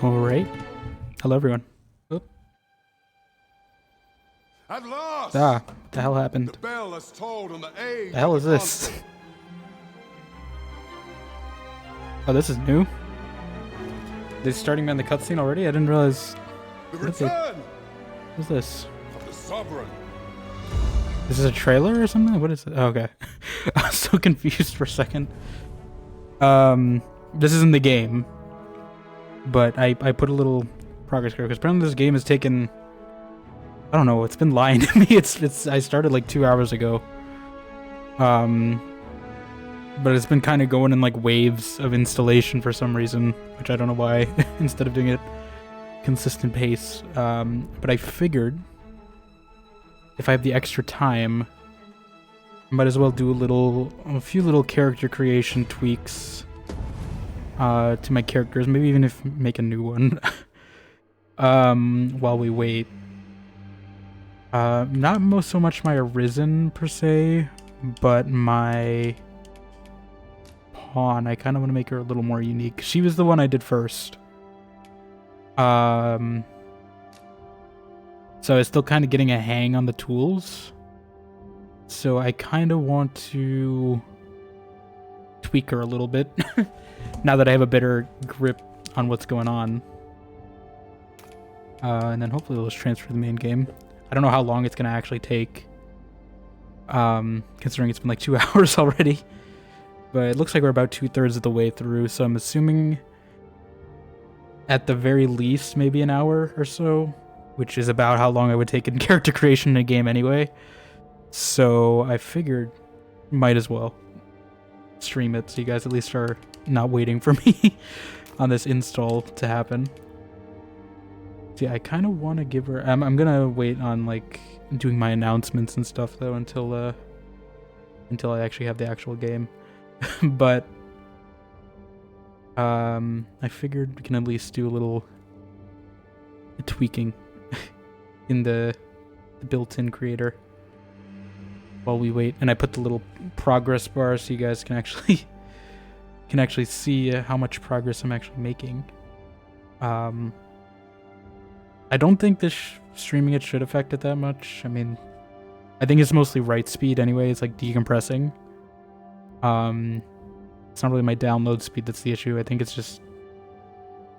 Alright. Hello, everyone. Oop. At last! What the hell happened? The bell has tolled on the age. The hell is this? Oh, this is new? They're starting me on the cutscene already? I didn't realize. The return What's this? of the sovereign. Is this a trailer or something? What is it? Oh, okay. I was so confused for a second. This isn't the game, but I put a little progress card because apparently this game has taken. I don't know. It's been lying to me. I started like 2 hours ago. But it's been kind of going in like waves of installation for some reason, which I don't know why. Instead of doing it consistent pace, but I figured if I have the extra time, I might as well do a few little character creation tweaks to my characters. Maybe even make a new one while we wait. Not so much my Arisen per se, but my pawn. I kind of want to make her a little more unique. She was the one I did first. So I was still kind of getting a hang on the tools. So I kind of want to tweak her a little bit now that I have a better grip on what's going on. And then hopefully it'll just transfer to the main game. I don't know how long it's going to actually take, considering it's been like 2 hours already. But it looks like we're about 2/3 of the way through, so I'm assuming at the very least maybe an hour or so, which is about how long I would take in character creation in a game anyway. So I figured might as well stream it so you guys at least are not waiting for me on this install to happen. See, I kind of want to give her... I'm gonna wait on like doing my announcements and stuff though until I actually have the actual game. But I figured we can at least do a little tweaking in the built-in creator while we wait. And I put the little progress bar so you guys can actually see how much progress I'm actually making. I don't think this streaming it should affect it that much. I mean, I think it's mostly write speed anyway. It's like decompressing. It's not really my download speed that's the issue. I think it's just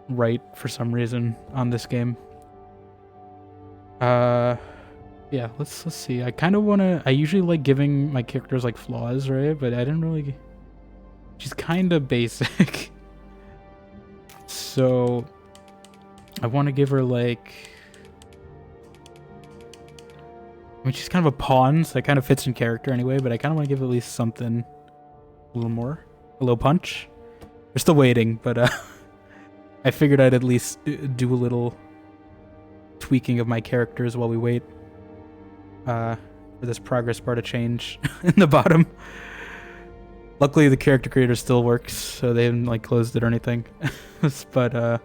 write for some reason on this game. Yeah, let's see. I kind of want to... I usually like giving my characters like flaws, right? But I didn't really... She's kind of basic. So I want to give her like... I mean, she's kind of a pawn, so that kind of fits in character anyway, but I kind of want to give at least something a little more. A low punch. We're still waiting, but I figured I'd at least do a little tweaking of my characters while we wait for this progress bar to change in the bottom. Luckily, the character creator still works, so they haven't like closed it or anything. But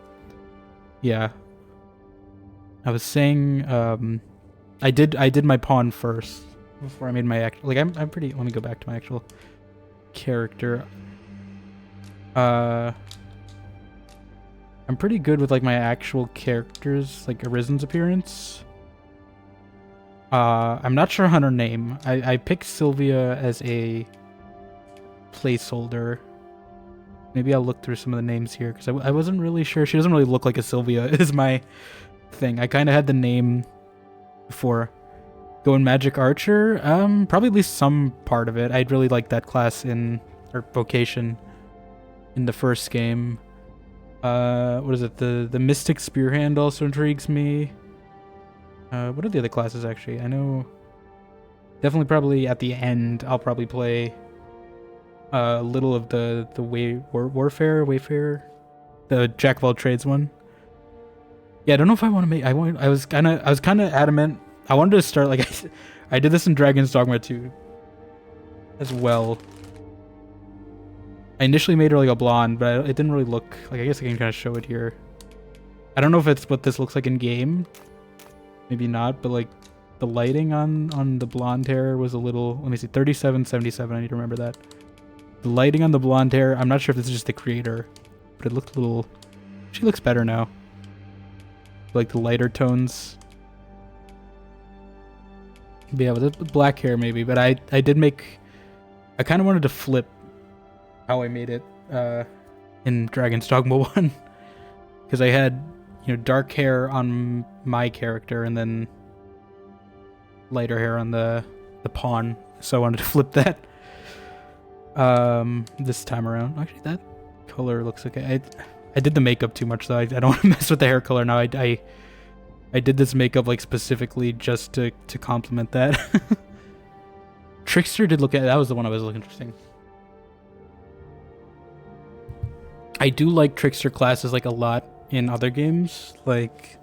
yeah, I was saying I did my pawn first before I made my I'm pretty. Let me go back to my actual character. I'm pretty good with like my actual characters, like Arisen's appearance. I'm not sure on her name. I picked Sylvia as a placeholder. Maybe I'll look through some of the names here because I wasn't really sure. She doesn't really look like a Sylvia is my thing. I kind of had the name before. Going Magic Archer, probably at least some part of it. I'd really like that class or vocation in the first game. What is it? The Mystic Spearhand also intrigues me. What are the other classes actually? I know definitely probably at the end I'll probably play a little of the Wayfarer, the Jack of all trades one. Yeah, I don't know if I want to make I was kind of adamant. I wanted to start like I did this in Dragon's Dogma 2 as well. I initially made her like a blonde, but it didn't really look like. I guess I can kind of show it here. I don't know if it's what this looks like in game. Maybe not, but like the lighting on the blonde hair was a little. Let me see, 3777. I need to remember that. The lighting on the blonde hair. I'm not sure if this is just the creator, but it looked a little. She looks better now. like the lighter tones. But yeah, with the black hair maybe. But I did make. I kind of wanted to flip how I made it in Dragon's Dogma 1, because I had dark hair on my character and then lighter hair on the pawn. So I wanted to flip that this time around. Actually, that color looks okay. I did the makeup too much though. I don't want to mess with the hair color now. I did this makeup like specifically just to complement that. Trickster did look at that was the one I was looking interesting. I do like Trickster classes like a lot in other games. Like,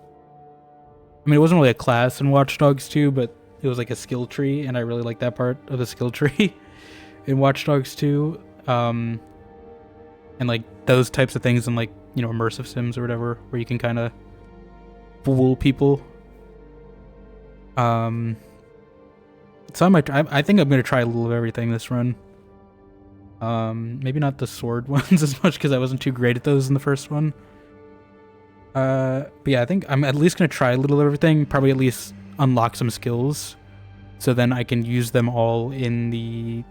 I mean, it wasn't really a class in Watch Dogs 2, but it was like a skill tree, and I really like that part of the skill tree in Watch Dogs 2. And like those types of things in like immersive sims or whatever, where you can kind of fool people. So I think I'm gonna try a little of everything this run. Maybe not the sword ones as much because I wasn't too great at those in the first one. But yeah, I think I'm at least gonna try a little of everything. Probably at least unlock some skills, so then I can use them all in the.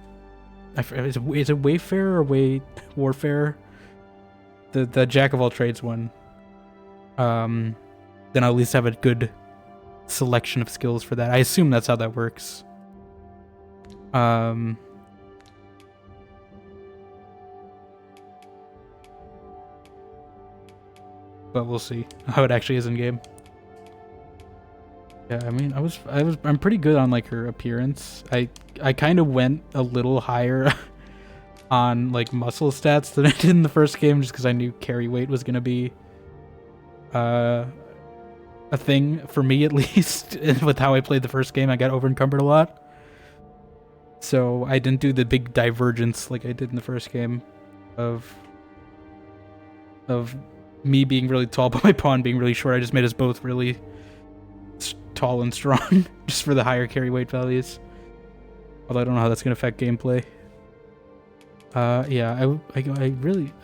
Is it Wayfarer or Warfare? The Jack of all trades one. Then I'll at least have a good selection of skills for that. I assume that's how that works. But we'll see how it actually is in game. Yeah, I mean, I'm pretty good on like her appearance. I kind of went a little higher on like muscle stats than I did in the first game, just because I knew carry weight was gonna be a thing for me at least. With how I played the first game, I got over encumbered a lot. So I didn't do the big divergence like I did in the first game of me being really tall but my pawn being really short. I just made us both really tall and strong just for the higher carry weight values. Although I don't know how that's going to affect gameplay. Yeah,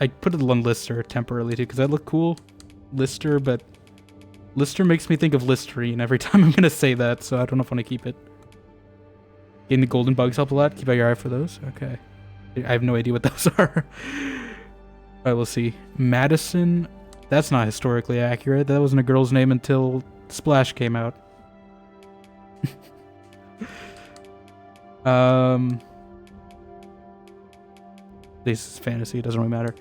I put it on Lister temporarily too because that looked cool. Lister, but Lister makes me think of Listerine every time I'm going to say that, so I don't know if I want to keep it. Getting the golden bugs help a lot. Keep out your eye for those. Okay. I have no idea what those are. Alright, we'll see. Madison. That's not historically accurate. That wasn't a girl's name until Splash came out. This is fantasy. It doesn't really matter.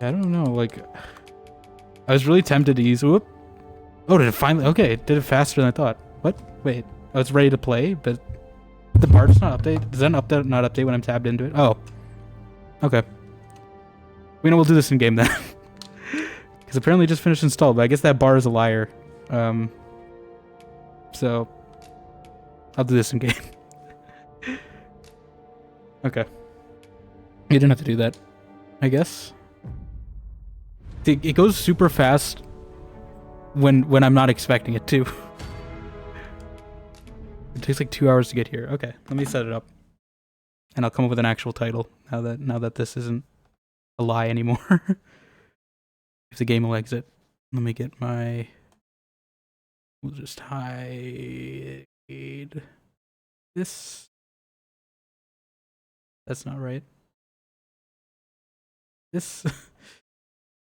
I don't know. Like, I was really tempted to use. Whoop. Oh, did it finally? Okay, it did it faster than I thought. What? Wait. Oh, it's ready to play, but the bar does not update. Does that not update when I'm tabbed into it? Oh. Okay. We know we'll do this in game then. Because apparently it just finished installed, but I guess that bar is a liar. So I'll do this in game. Okay. You didn't have to do that, I guess. It goes super fast when I'm not expecting it to. It takes like 2 hours to get here. Okay, let me set it up. And I'll come up with an actual title now that this isn't a lie anymore. If the game will exit. Let me get my... We'll just hide this. That's not right. This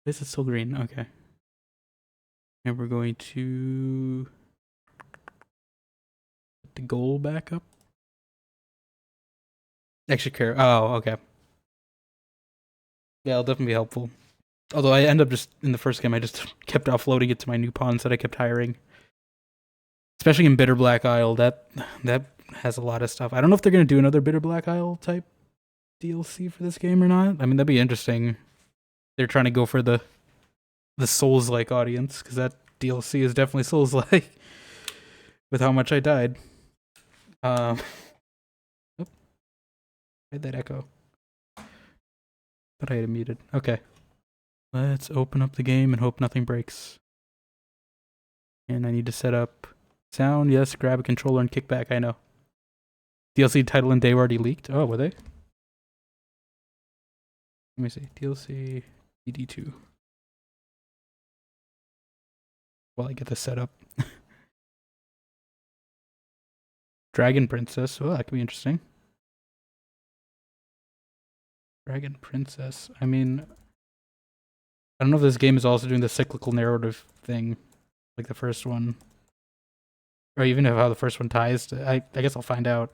this is still green. Okay. And we're going to put the goal back up. Extra care. Oh, okay. Yeah, it'll definitely be helpful. Although I end up just in the first game, I just kept offloading it to my new pawns that I kept hiring. Especially in Bitter Black Isle, that has a lot of stuff. I don't know if they're gonna do another Bitter Black Isle type DLC for this game or not. I mean, that'd be interesting. They're trying to go for the Souls-like audience, because that DLC is definitely Souls-like with how much I died. Where'd that echo? But I had it muted. Okay. Let's open up the game and hope nothing breaks. And I need to set up sound. Yes, grab a controller and kick back. I know. DLC title and day were already leaked. Oh, were they? Let me see. DLC ED2. while I get this set up. Dragon Princess. Oh, that could be interesting. Dragon Princess. I mean, I don't know if this game is also doing the cyclical narrative thing, like the first one. Or even how the first one ties to, I guess I'll find out.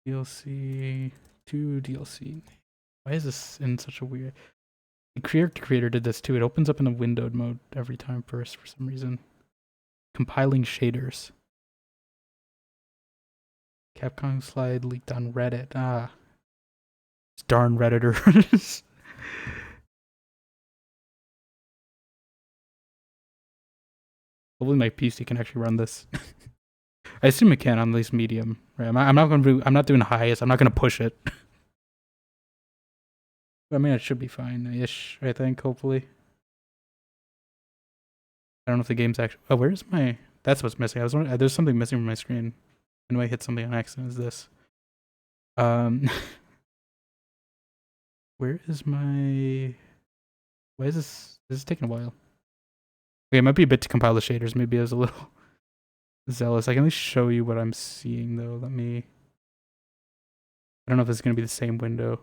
DLC 2 DLC. Why is this in such a weird? The creator did this too. It opens up in the windowed mode every time first for some reason. Compiling shaders. Capcom slide leaked on Reddit. Ah. Darn Redditors. Hopefully my PC can actually run this. I assume it can on at least medium. Right? I'm not doing highest. I'm not gonna push it. I mean, it should be fine-ish, I think, hopefully. I don't know if the game's actually... Oh, where's my... That's what's missing. I was wondering... There's something missing from my screen. I know I hit something on accident. Is this? Where is my... Why is this... This is taking a while. Okay, it might be a bit to compile the shaders. Maybe I was a little zealous. I can at least show you what I'm seeing, though. Let me... I don't know if it's going to be the same window.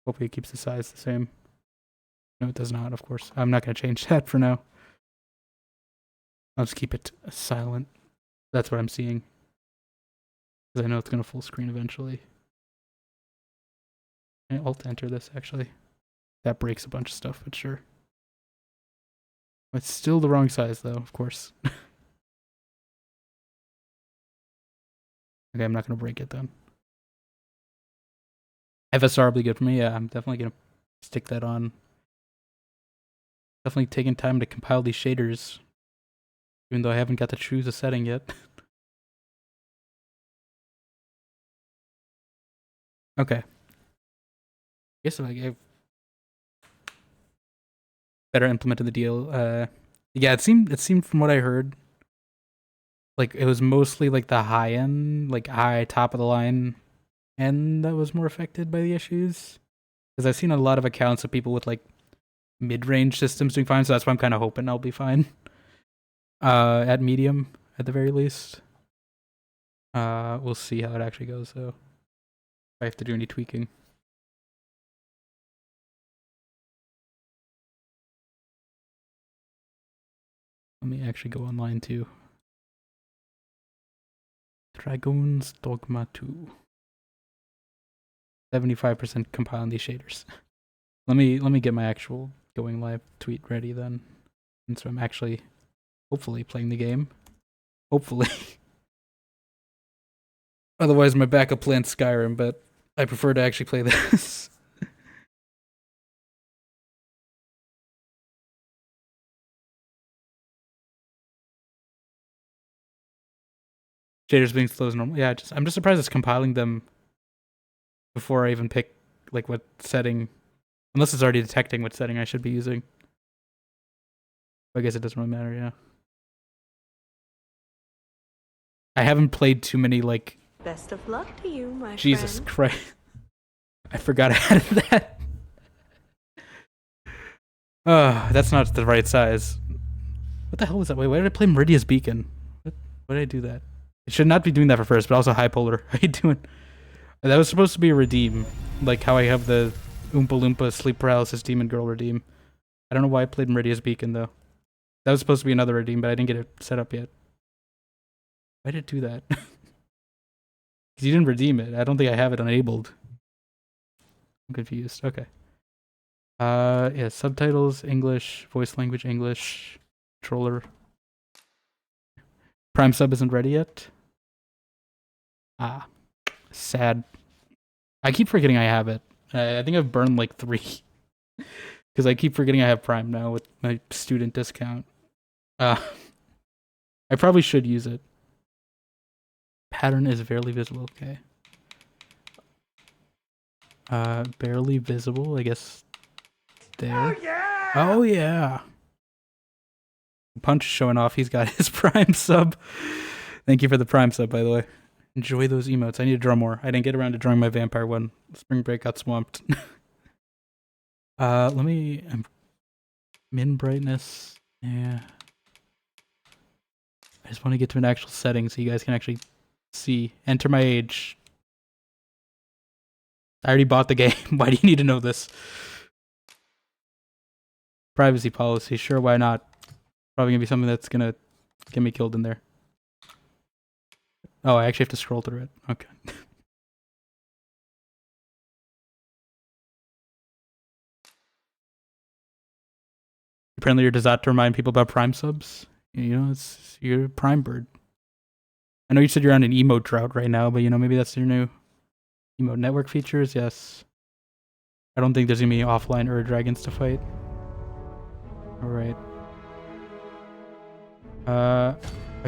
Hopefully it keeps the size the same. No, it does not, of course. I'm not going to change that for now. I'll just keep it silent. That's what I'm seeing. Because I know it's going to full screen eventually. I Alt-Enter this, actually. That breaks a bunch of stuff, but sure. It's still the wrong size, though, of course. Okay, I'm not going to break it, then. FSR will be good for me. Yeah, I'm definitely going to stick that on. Definitely taking time to compile these shaders. Even though I haven't got to choose a setting yet. Okay. I guess I better implemented the deal. Yeah, it seemed from what I heard, like it was mostly like the high end, like high top of the line end that was more affected by the issues. Because I've seen a lot of accounts of people with like mid-range systems doing fine, so that's why I'm kind of hoping I'll be fine. At medium, at the very least. We'll see how it actually goes, though. If I have to do any tweaking. Let me actually go online, too. Dragon's Dogma 2. 75% compiling these shaders. Let me get my actual going live tweet ready then. And so I'm actually, hopefully, playing the game. Hopefully. Otherwise, my backup plan's Skyrim, but I prefer to actually play this. Shaders being slow as normal. Yeah, I'm just surprised it's compiling them before I even pick like what setting, unless it's already detecting what setting I should be using. I guess it doesn't really matter. Yeah. I haven't played too many like. Best of luck to you, my Jesus friend. Christ! I forgot I added that. That's not the right size. What the hell was that? Wait, why did I play Meridia's Beacon? Why did I do that? It should not be doing that for first, but also high polar. How you doing? That was supposed to be a redeem, like how I have the Oompa Loompa Sleep Paralysis Demon Girl redeem. I don't know why I played Meridia's Beacon though. That was supposed to be another redeem, but I didn't get it set up yet. Why did it do that? Because you didn't redeem it. I don't think I have it enabled. I'm confused. Okay. Yeah, subtitles, English, voice language, English, controller. Prime sub isn't ready yet. Ah, sad. I keep forgetting I have it. I think I've burned like 3. Because I keep forgetting I have Prime now with my student discount. I probably should use it. Pattern is barely visible. Okay. Barely visible, I guess. There. Oh yeah! Oh yeah. Punch showing off. He's got his Prime sub. Thank you for the Prime sub, by the way. Enjoy those emotes. I need to draw more. I didn't get around to drawing my vampire one. Spring break got swamped. Let me min brightness. Yeah. I just want to get to an actual setting so you guys can actually see. Enter my age. I already bought the game. Why do you need to know this? Privacy policy. Sure, why not? Probably gonna be something that's gonna get me killed in there. Oh, I actually have to scroll through it. Okay. Apparently your desire to remind people about Prime subs. You know, you're a Prime bird. I know you said you're on an emote drought right now, but you know, maybe that's your new emote network features. Yes. I don't think there's gonna be offline dragons to fight. Alright. I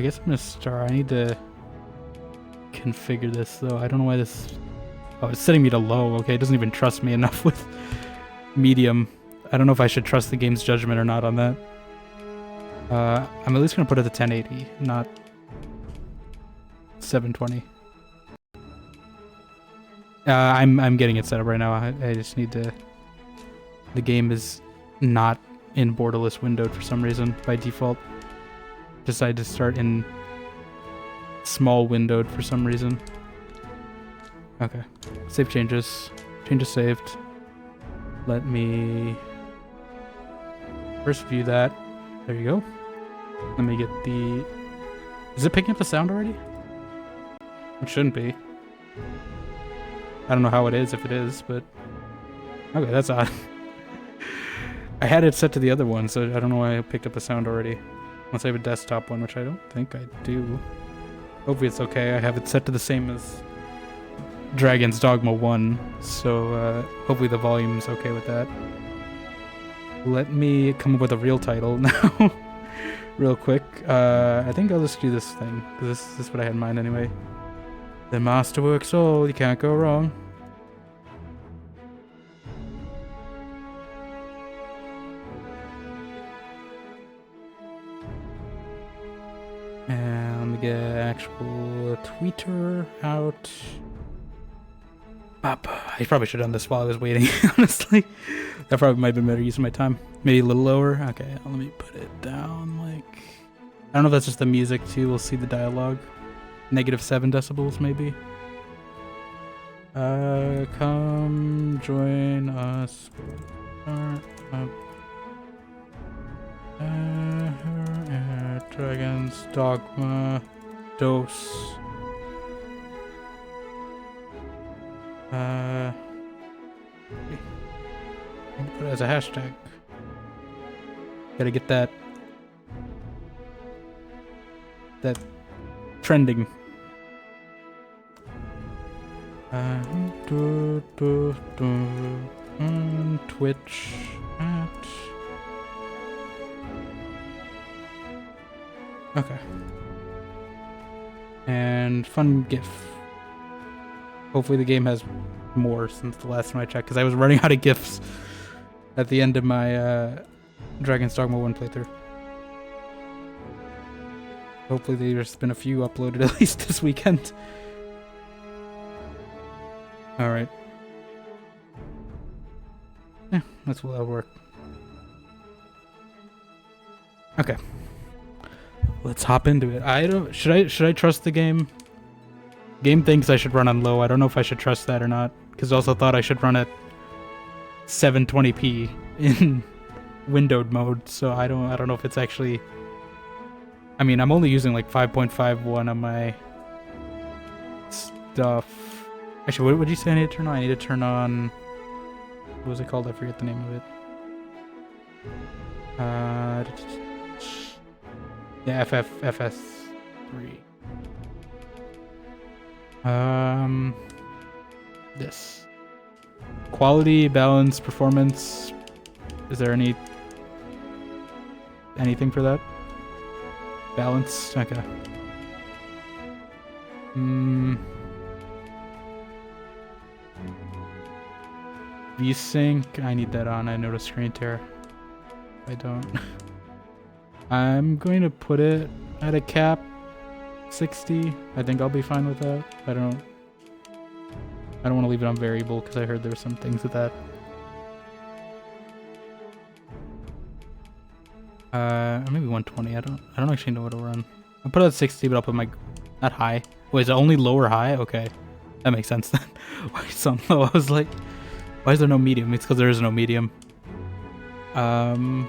guess I'm gonna start. I need to configure this though. I don't know why this... Oh, it's setting me to low. Okay, it doesn't even trust me enough with medium. I don't know if I should trust the game's judgment or not on that. I'm at least gonna put it to 1080, not 720. I'm getting it set up right now. I just need to... The game is not in borderless windowed for some reason by default. Decided to start in small windowed for some reason. Okay. Save changes. Changes saved. Let me first view that. There you go. Let me get the... Is it picking up the sound already? It shouldn't be. I don't know how it is, if it is, but... Okay, that's odd. I had it set to the other one, so I don't know why I picked up the sound already. Unless I have a desktop one, which I don't think I do. Hopefully it's okay. I have it set to the same as Dragon's Dogma 1, so hopefully the volume's okay with that. Let me come up with a real title now. Real quick. I think I'll just do this thing, because this is what I had in mind anyway. The Masterworks, oh, you can't go wrong. And let me get actual tweeter out. I probably should have done this while I was waiting, honestly. That probably might have been better use of my time. Maybe a little lower. Okay, let me put it down like... I don't know if that's just the music too. We'll see the dialogue. -7 decibels maybe. Come join us. Dragon's Dogma Dose. Put it as a hashtag. Gotta get that trending. Twitch at... Okay. And fun GIF. Hopefully the game has more since the last time I checked, because I was running out of GIFs at the end of my Dragon's Dogma 1 playthrough. Hopefully there's been a few uploaded at least this weekend. Alright. Yeah, that'll work. Okay. Let's hop into it. Should I trust the game? Game thinks I should run on low. I don't know if I should trust that or not, because I also thought I should run at 720p in windowed mode, so I don't know if it's actually... I mean, I'm only using like 5.51 on my stuff. Actually, what would you say I need to turn on? I need to turn on... What was it called? I forget the name of it. Yeah, FS3. This. Quality, balance, performance. Is there anything for that? Balance? Okay. VSync, I need that on. I noticed screen tear. I don't. I'm going to put it at a cap 60. I think I'll be fine with that. I don't want to leave it on variable because I heard there were some things with that. Maybe 120. I don't actually know what to run. I'll put it at 60, but I'll put my at high. Wait, is it only low or high? Okay, that makes sense then. Why so low? I was like, why is there no medium? It's because there is no medium. I'll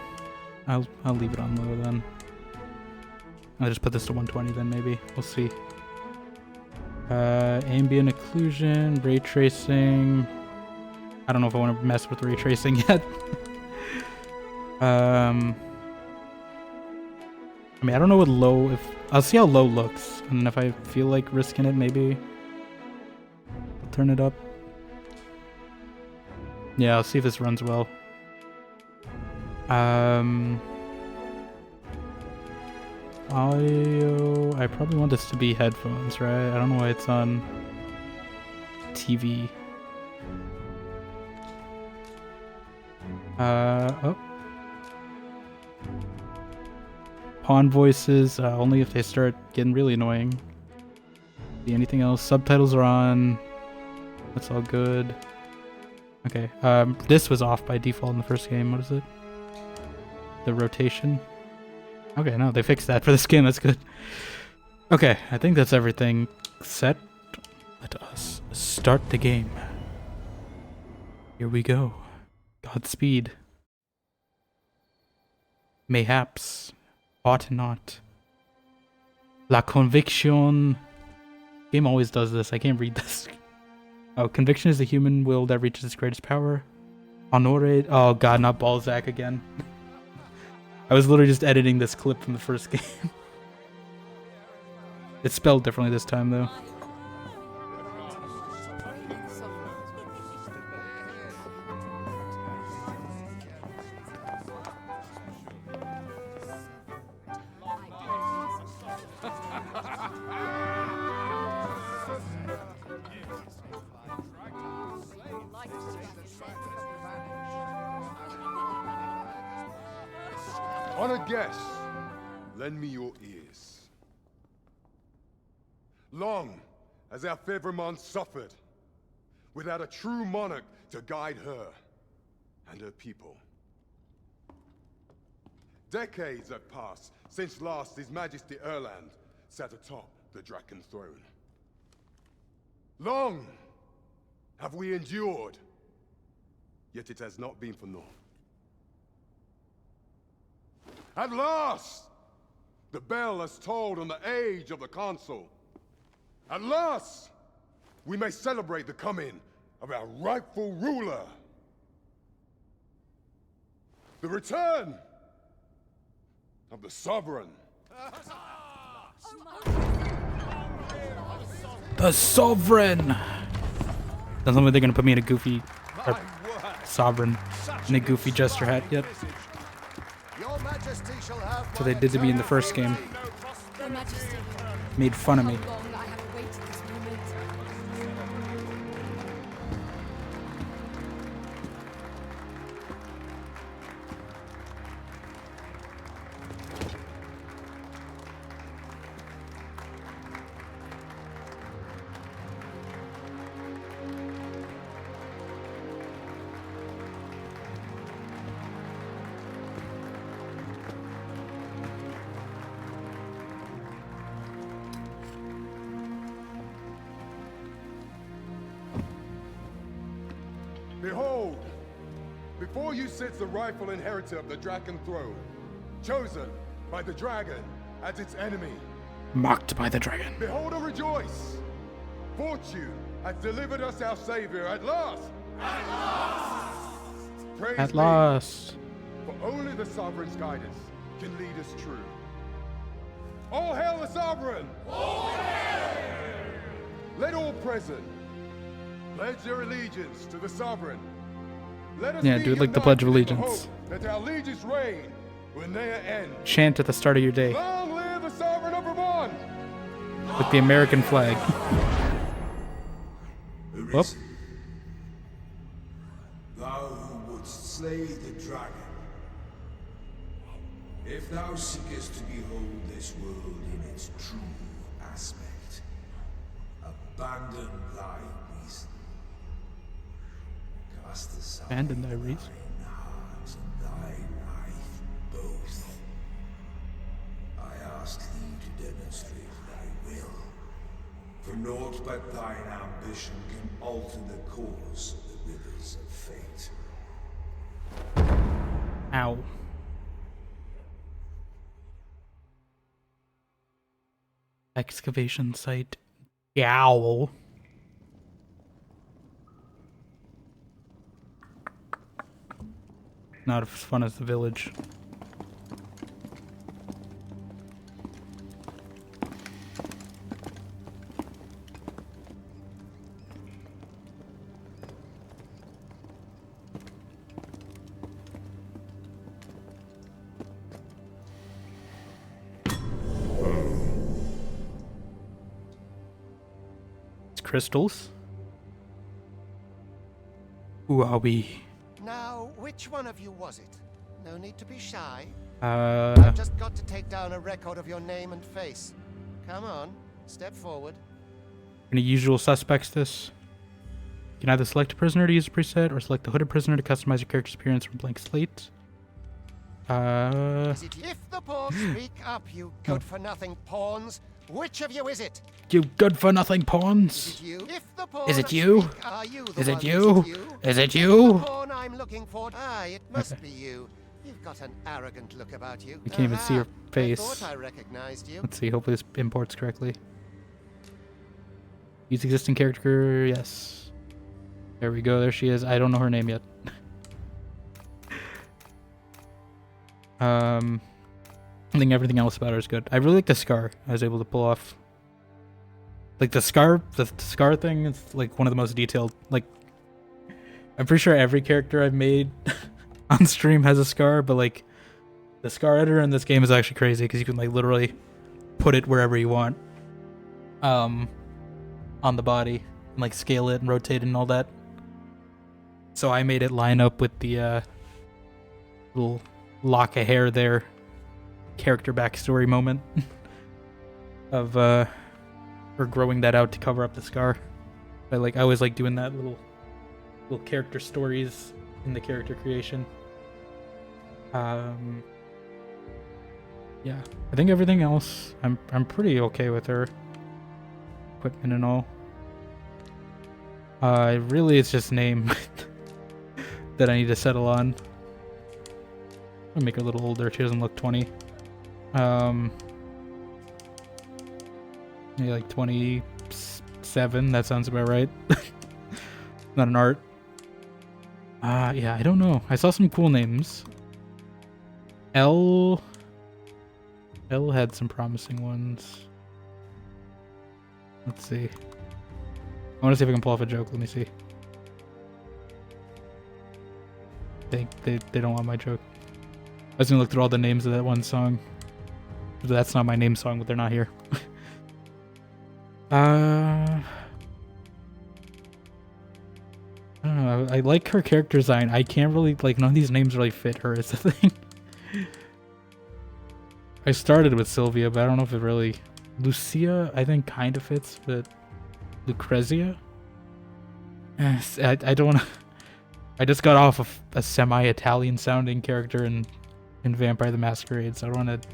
leave it on low then. I'll just put this to 120 then maybe. We'll see. Ambient occlusion, ray tracing. I don't know if I want to mess with ray tracing yet. I mean, I don't know what low, I'll see how low looks, and if I feel like risking it, maybe I'll turn it up. Yeah, I'll see if this runs well. Audio, I probably want this to be headphones, right? I don't know why it's on TV. Oh. Pawn voices, only if they start getting really annoying. See anything else? Subtitles are on. That's all good. Okay, this was off by default in the first game. What is it? The rotation. Okay, no, they fixed that for this game. That's good. Okay, I think that's everything set. Let us start the game. Here we go. Godspeed. Mayhaps. Ought not. La conviction. Game always does this. I can't read this. Oh, conviction is the human will that reaches its greatest power. Honore. Oh god, not Balzac again. I was literally just editing this clip from the first game. It's spelled differently this time though. Honored guests, lend me your ears. Long has our Fevrimond suffered, without a true monarch to guide her and her people. Decades have passed since last His Majesty Erland sat atop the Draken throne. Long have we endured, yet it has not been for naught. At last, the bell has tolled on the age of the console. At last, we may celebrate the coming of our rightful ruler. The return of the sovereign. The sovereign! Doesn't look like they're gonna put me in a goofy sovereign in a goofy jester hat yet. So they did to me in the first game. Made fun of me. Behold, before you sits the rightful inheritor of the Draken throne, chosen by the dragon as its enemy. Mocked by the dragon. Behold and rejoice! Fortune has delivered us our savior at last! At last! Praise At be, last. for only the sovereign's guidance can lead us true. All hail the sovereign! All hail! Let all present pledge their allegiance to the sovereign. Let us Yeah, be do it like the united Pledge of in the Allegiance. hope that our allegiance reign will ne'er end. Chant at the start of your day Long live the sovereign of Vermont! with the American flag. Whoop. Thou who wouldst slay the dragon, if thou seekest to behold this world in its true aspect, abandon thy reason. Cast aside Abandon thy reason. thine heart and thy life both ask thee to demonstrate thy will. For naught but thine ambition can alter the course of the rivers of fate. Ow. Excavation site. Yowl. Not as fun as the village. Crystals. Who are we? Now, which one of you was it? No need to be shy. Uh, I've just got to take down a record of your name and face. Come on, step forward. any usual suspects this? You can either select a prisoner to use a preset, or select the hooded prisoner to customize your character's appearance from a blank slate. Is it if the pawns speak up, you good-for-nothing pawns? Which of you is it? You good-for-nothing Is pawns! it you? If the pawns Is it you? speak, are you the Is one? it you? Is it The you? pawn I'm looking for. It must be you. You've got an arrogant look about you. I can't even see your face. I thought I recognized you. Let's see, hopefully this imports correctly. Use existing character, yes. There we go, there she is. I don't know her name yet. I think everything else about her is good. I really like the scar I was able to pull off. Like the scar thing is like one of the most detailed. Like, I'm pretty sure every character I've made on stream has a scar, but like the scar editor in this game is actually crazy because you can like literally put it wherever you want. On the body and like scale it and rotate it and all that. So I made it line up with the little lock of hair there, character backstory moment of or growing that out to cover up the scar. I always like doing that little character stories in the character creation. Yeah, I think everything else I'm pretty okay with her equipment and all. Really it's just name that I need to settle on. I'll make her a little older. She doesn't look 20. Maybe like 27. That sounds about right. Not an art. Yeah, I don't know. I saw some cool names. L had some promising ones. Let's see. I want to see if I can pull off a joke. Let me see. They don't want my joke. I was gonna look through all the names of that one song. That's not my name song, but they're not here. I don't know. I like her character design. I can't really none of these names really fit her. Is the thing. I started with Sylvia, but I don't know if it really. Lucia, I think, kind of fits, but Lucrezia. I don't want to. I just got off of a semi-Italian sounding character in Vampire the Masquerade, so I don't want to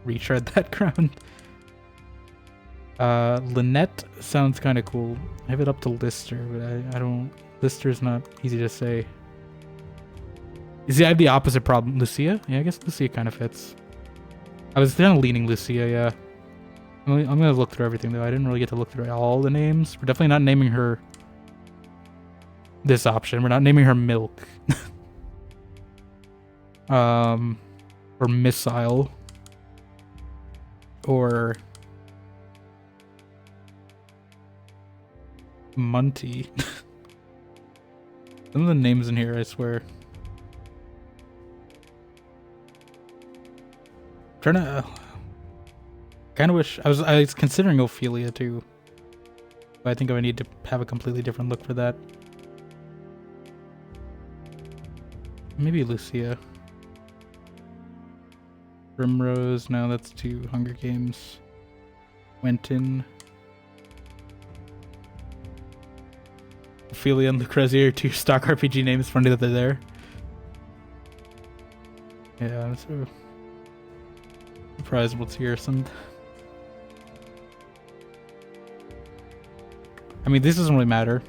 retread that ground. Lynette sounds kind of cool. I have it up to Lister, but I don't. Lister's not easy to say. You see, I have the opposite problem. Lucia? Yeah, I guess Lucia kind of fits. I was kind of leaning Lucia, yeah. I'm gonna look through everything though. I didn't really get to look through all the names. We're definitely not naming her this option. We're not naming her Milk. Or Missile. Or Munty. Some of the names in here, I swear. Trying to kind of wish I was considering Ophelia too, but I think I would need to have a completely different look for that. Maybe Lucia. Primrose, no, that's too Hunger Games. Quentin. Ophelia and Lucrezia are two stock RPG names. Funny that they're there. Yeah, so surprised what's here. I mean, this doesn't really matter.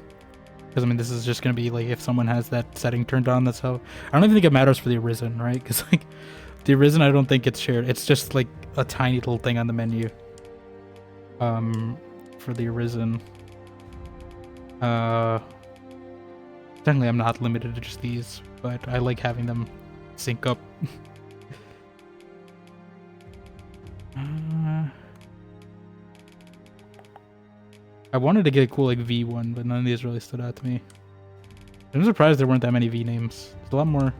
Because, I mean, this is just going to be, like, if someone has that setting turned on, that's how... I don't even think it matters for the Arisen, right? Because, like, the Arisen, I don't think it's shared. It's just, like, a tiny little thing on the menu. For the Arisen. Technically, I'm not limited to just these, but I like having them sync up. I wanted to get a cool like V one, but none of these really stood out to me. I'm surprised there weren't that many V names. There's a lot more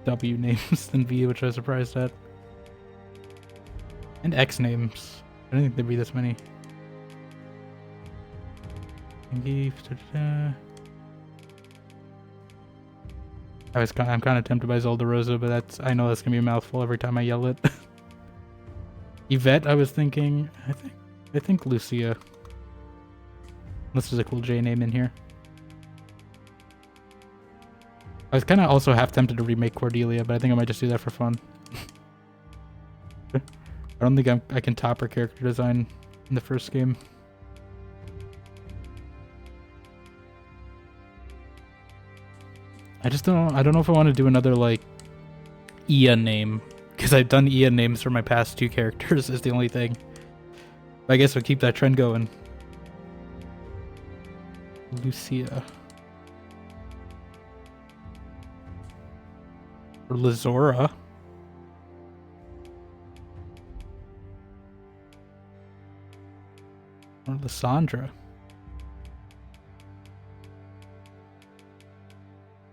W names than V, which I was surprised at. And X names. I didn't think there'd be this many. I'm kind of tempted by Zelda Rosa, but I know that's gonna be a mouthful every time I yell it. Yvette, I was thinking. I think Lucia. Unless there's a cool J name in here. I was kind of also half tempted to remake Cordelia, but I think I might just do that for fun. I don't think I can top her character design in the first game. I don't know if I want to do another like Ia name, because I've done Ia names for my past 2 characters is the only thing. But I guess we'll keep that trend going. Lucia. Or Lazora. Or Lysandra.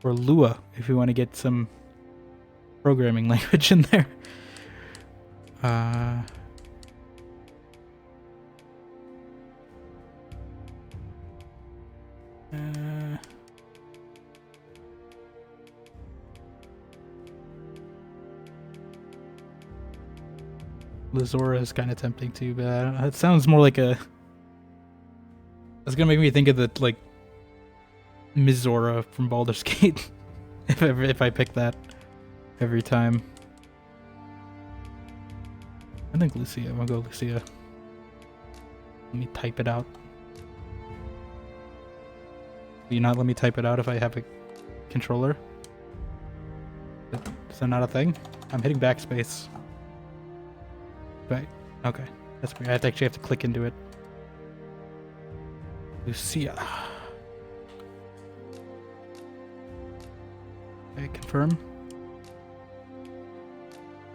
Or Lua, if you want to get some programming language in there. Lazora is kind of tempting too, but it sounds more like a... It's gonna make me think of the, like, Mizora from Baldur's Gate. if I pick that every time. I think Lucia. I'll go Lucia. Let me type it out. Will you not let me type it out if I have a controller? Is that not a thing? I'm hitting backspace. Right. Okay. That's weird. I actually have to click into it. Lucia. Okay, confirm.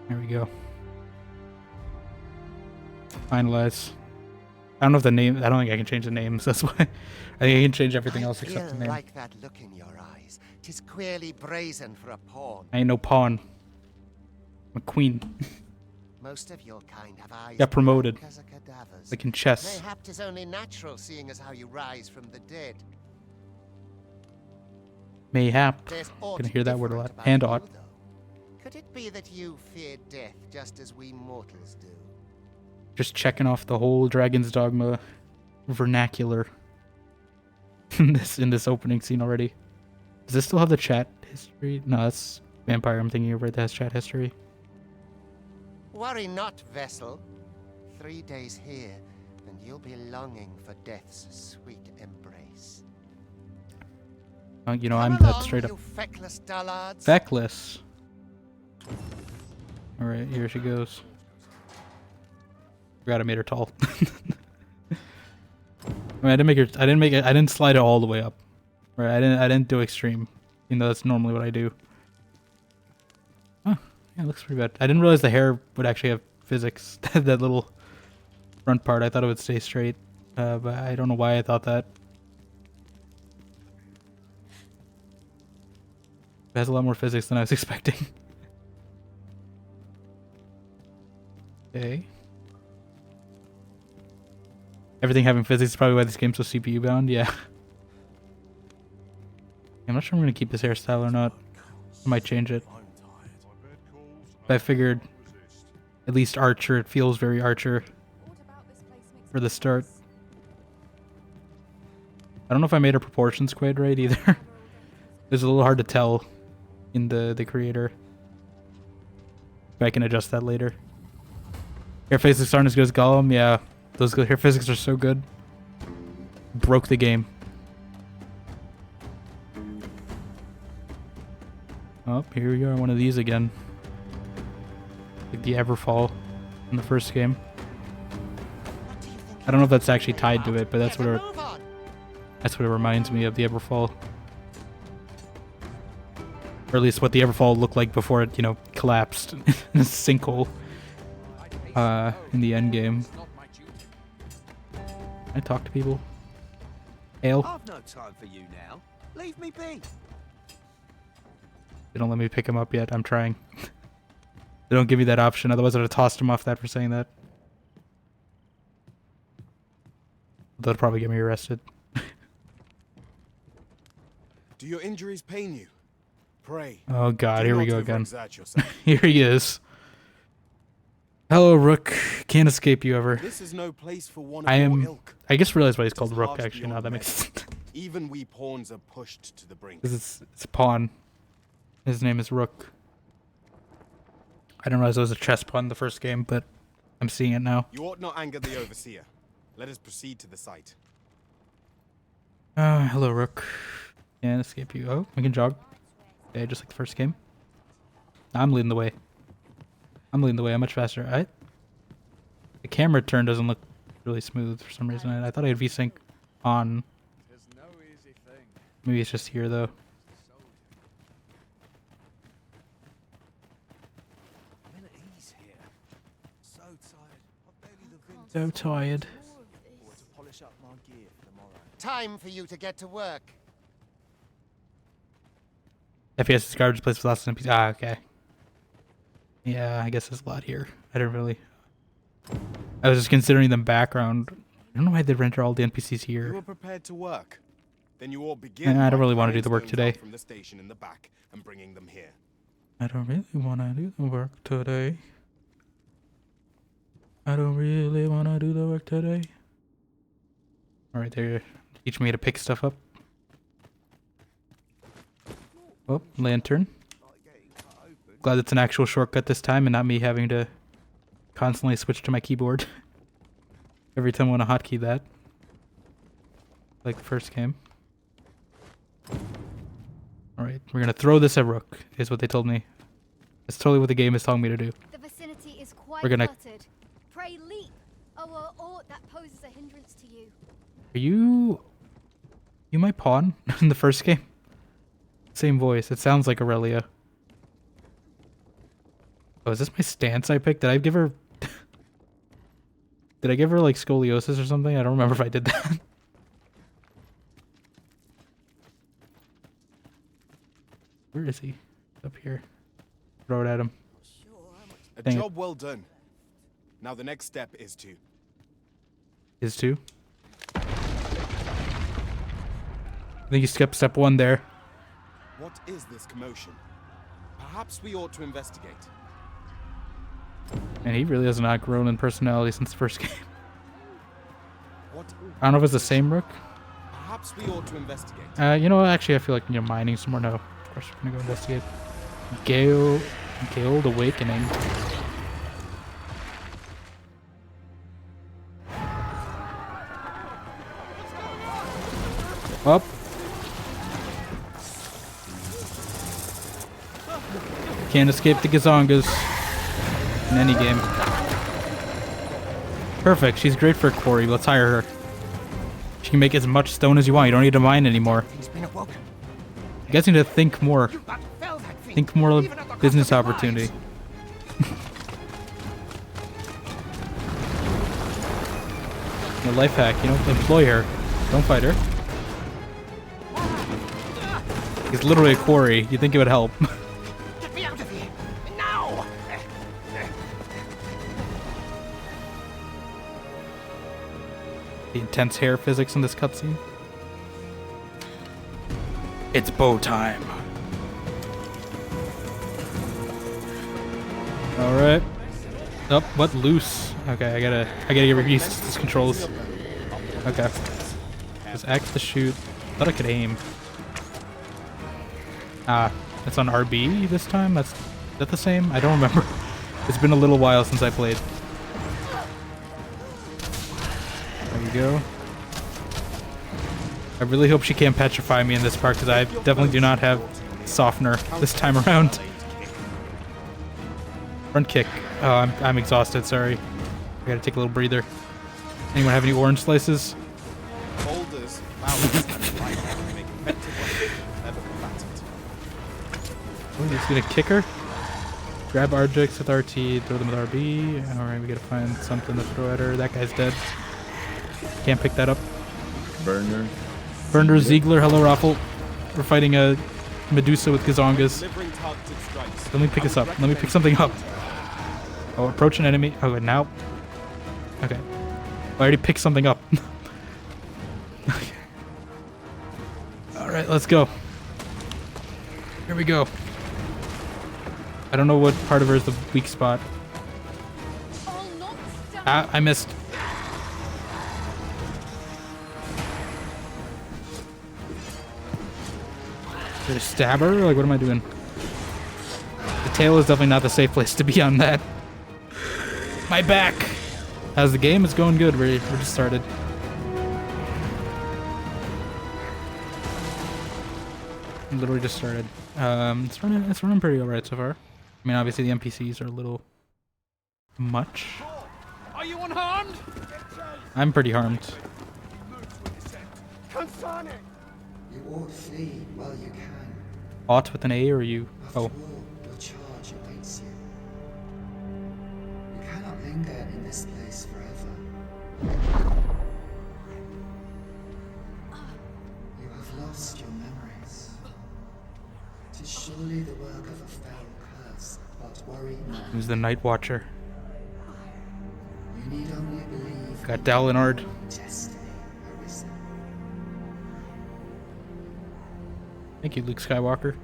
There we go. Finalize. I don't know if the name... I don't think I can change the names. That's why. I think I can change everything else except the name. Like that look in your eyes. 'Tis queerly brazen for a pawn. I ain't no pawn. I'm a queen. Most of your kind have eyes. Got promoted. As a cadaver's. Like in chess. Mayhap 'tis only natural, seeing as how you rise from the dead. Mayhap. There's aught Gonna hear that word a different lot. about And you, ought. though. Could it be that you fear death just as we mortals do? Just checking off the whole Dragon's Dogma vernacular in this opening scene already. Does this still have the chat history? No, that's Vampire I'm thinking of, right? That has chat history. Worry not, vessel. 3 days here, and you'll be longing for death's sweet embrace. You know, Come I'm that along, straight up you feckless dullards. feckless. Alright, here she goes. Forgot I made her tall. I mean, I didn't slide it all the way up. Right, I didn't do extreme. Even though that's normally what I do. Oh, yeah, it looks pretty bad. I didn't realize the hair would actually have physics. That little front part, I thought it would stay straight. But I don't know why I thought that. It has a lot more physics than I was expecting. Okay. Everything having physics is probably why this game's so CPU bound, yeah. I'm not sure I'm going to keep this hairstyle or not. I might change it. But I figured, at least Archer, it feels very Archer for the start. I don't know if I made her proportions quite right either. It's a little hard to tell in the creator. But I can adjust that later. Hair physics aren't as good as Gollum. Yeah, those hair physics are so good. Broke the game. Oh, here we are, one of these again. Like the Everfall in the first game. I don't know if that's actually tied to it, but that's what it reminds me of, the Everfall. Or at least what the Everfall looked like before it, you know, collapsed in a sinkhole in the end game. I talk to people. Hail. I've no time for you now. Leave me be. They don't let me pick him up yet. I'm trying. They don't give me that option. Otherwise, I'd have tossed him off that for saying that. They'll probably get me arrested. Do your injuries pain you? Pray. Oh God, here we go again. Yourself. Here he is. Hello, Rook. Can't escape you ever. This is no place for one of your ilk. I just realized why he's called Rook. Actually, now that makes sense. Even we pawns are pushed to the brink. It's a pawn. His name is Rook. I didn't realize it was a chess pawn in the first game, but I'm seeing it now. You ought not anger the overseer. Let us proceed to the site. Hello, Rook. Can't escape you. Oh, we can jog. Okay, just like the first game. I'm leading the way. I'm much faster. The camera turn doesn't look really smooth for some reason. I thought I had VSync on. Maybe it's just here though. So tired. Time for you to get to work. FPS is garbage place with lots of NPCs. Ah, okay. Yeah, I guess there's a lot here. I didn't really... I was just considering them background. I don't know why they render all the NPCs here. You are prepared to work. Then you all begin. I don't really want to do the work today. From the station in the back and bringing them here. I don't really want to do the work today. I don't really want to do the work today. Alright, they're teaching me to pick stuff up. Oh, lantern. Glad it's an actual shortcut this time and not me having to constantly switch to my keyboard every time I want to hotkey that. Like the first game. Alright, we're gonna throw this at Rook, is what they told me. That's totally what the game is telling me to do. The vicinity is quite We're gonna... cluttered. Pray leap, or aught that poses a hindrance to you. Are you... You my pawn in the first game? Same voice. It sounds like Aurelia. Oh, is this my stance I picked? Did I give her... Did I give her, like, scoliosis or something? I don't remember if I did that. Where is he? Up here. Throw it at him. A job well done. Now the next step is to... Is to? I think you skipped step one there. What is this commotion? Perhaps we ought to investigate. And he really has not grown in personality since the first game. What? I don't know if it's the same Rook. Perhaps we ought to investigate. You know what? Actually, I feel like, you know, mining some more. No, of course we're gonna go investigate. Guild Awakening. Up. Can't escape the Gazongas in any game. Perfect. She's great for a quarry. Let's hire her. She can make as much stone as you want. You don't need to mine anymore. You guys need to think more. Think more of business opportunity. A life hack, you know, employ her. Don't fight her. It's literally a quarry. You think it would help. Get me out of here! Now! The intense hair physics in this cutscene. It's bow time. Alright. Oh, what? Loose. Okay, I gotta get used to these controls. Okay. Just X to shoot. Thought I could aim. Ah, it's on RB this time? Is that the same? I don't remember. It's been a little while since I played. There we go. I really hope she can't petrify me in this part because I definitely do not have softener this time around. Front kick. Oh, I'm exhausted, sorry. I gotta take a little breather. Anyone have any orange slices? Boulders, mountains, and light make effective weapons never combatant. Oh, he's gonna kick her. Grab objects with RT, throw them with RB. Alright, we gotta find something to throw at her. That guy's dead. Can't pick that up. Burner. Burner, Ziegler, hello Raffle. We're fighting a Medusa with Gazongas. Delivering targeted strikes. Let me pick this up. Let me pick something up. Oh, approach an enemy. Oh, and now. Okay. I already picked something up. Okay. Alright, let's go. Here we go. I don't know what part of her is the weak spot. I'll not stand. Ah, I missed. Did I stab her? Like, what am I doing? The tail is definitely not the safe place to be on that. My back! How's the game? It's going good. We're just started. Literally just started. It's running pretty alright so far. I mean, obviously the NPCs are a little much. Are you unharmed? I'm pretty harmed. You ought flee while you can. Ought with an A or you? After Oh. all, your charge awaits you. You cannot linger in this place forever. You have lost your memories. 'Tis surely the work of a fell curse, but worry not. Who's the Night Watcher? You need only believe Got Dalinard. destiny arisen. Thank you, Luke Skywalker.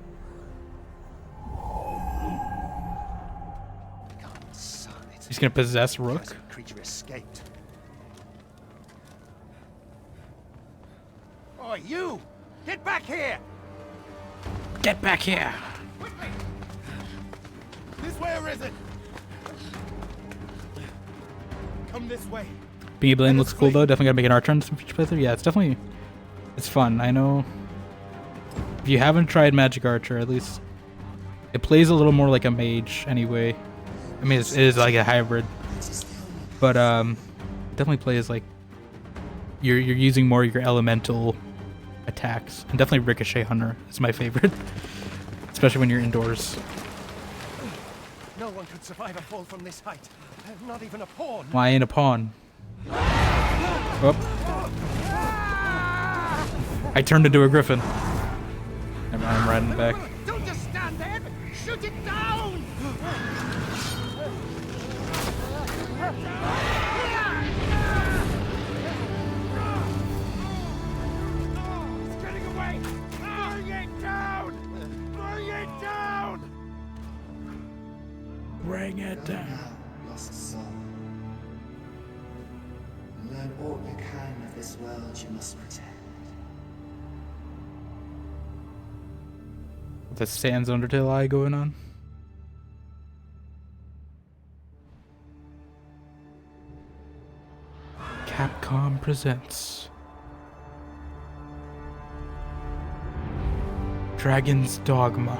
God's son, it's He's gonna possess because Rook. the creature escaped. Oh, you! Get back here! Get back here! This way or is it? Come this way. Beanie Blaine looks cool though. Definitely gotta make an archer on some future playthrough. Yeah, it's fun. I know. If you haven't tried Magic Archer, at least it plays a little more like a mage anyway. I mean, it is like a hybrid, but it definitely plays like you're using more of your elemental attacks, and definitely Ricochet Hunter is my favorite, especially when you're indoors. No one could survive a fall from this height. Not even a pawn. Why ain't a pawn? Oh. I turned into a griffin. Never mind, I'm riding back. Don't just stand there, but shoot it down! It's getting away! Bring it down! Bring it down! Bring it down. Now, lost soul. Learn all you can of this world you must protect. The Sans Undertale eye going on. Capcom presents Dragon's Dogma.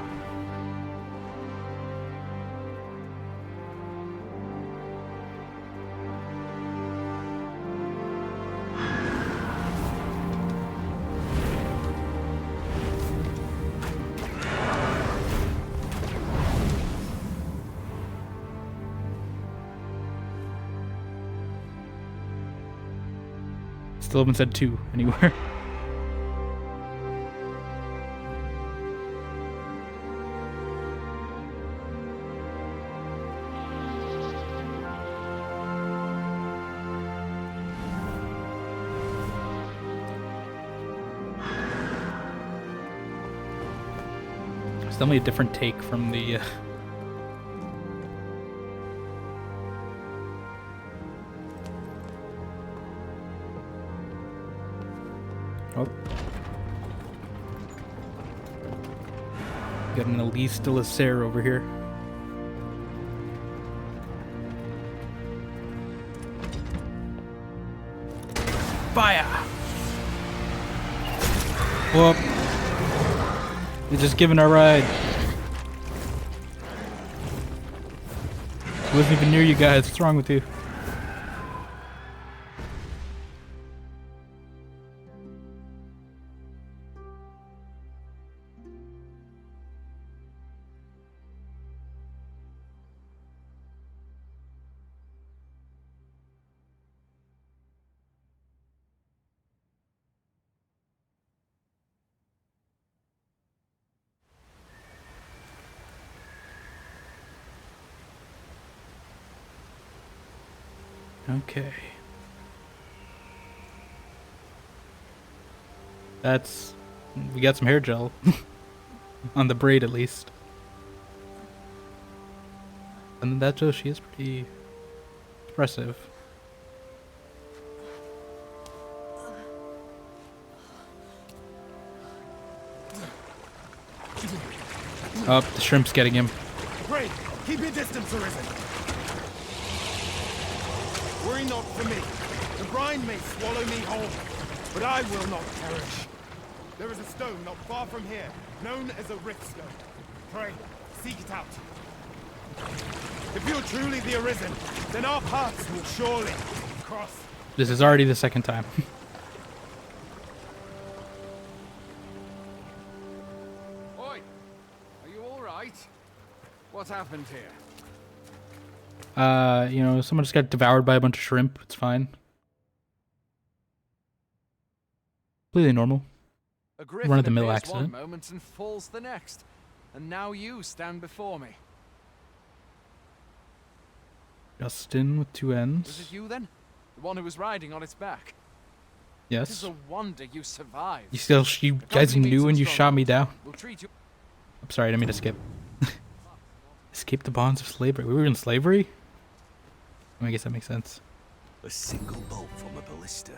Still haven't said 2 anywhere. It's definitely a different take from the Oh. Got an Elise de la Serre over here. Fire! Whoop. You're just giving a ride. I wasn't even near you guys. What's wrong with you? Okay. That's... we got some hair gel. On the braid, at least. And that shows she is pretty... expressive. Oh, the shrimp's getting him. Pray, keep your distance, Arisen. Worry not for me. The brine may swallow me whole, but I will not perish. There is a stone not far from here, known as a rift stone. Pray, seek it out. If you're truly the Arisen, then our paths will surely cross. This is already the second time. Oi! Are you alright? What happened here? You know, someone just got devoured by a bunch of shrimp. It's fine. Completely normal. A griffin Run-of-the-mill appears accident. one moment and falls the next, and now you stand before me. Justin with two Was N's. it you then? The one who was riding on its back? It is Yes. a wonder you survived. You guys knew and you shot me down. We'll treat you. I'm sorry, I didn't mean to skip. Escape the bonds of slavery. We were in slavery? I guess that makes sense. A single bolt from a ballista.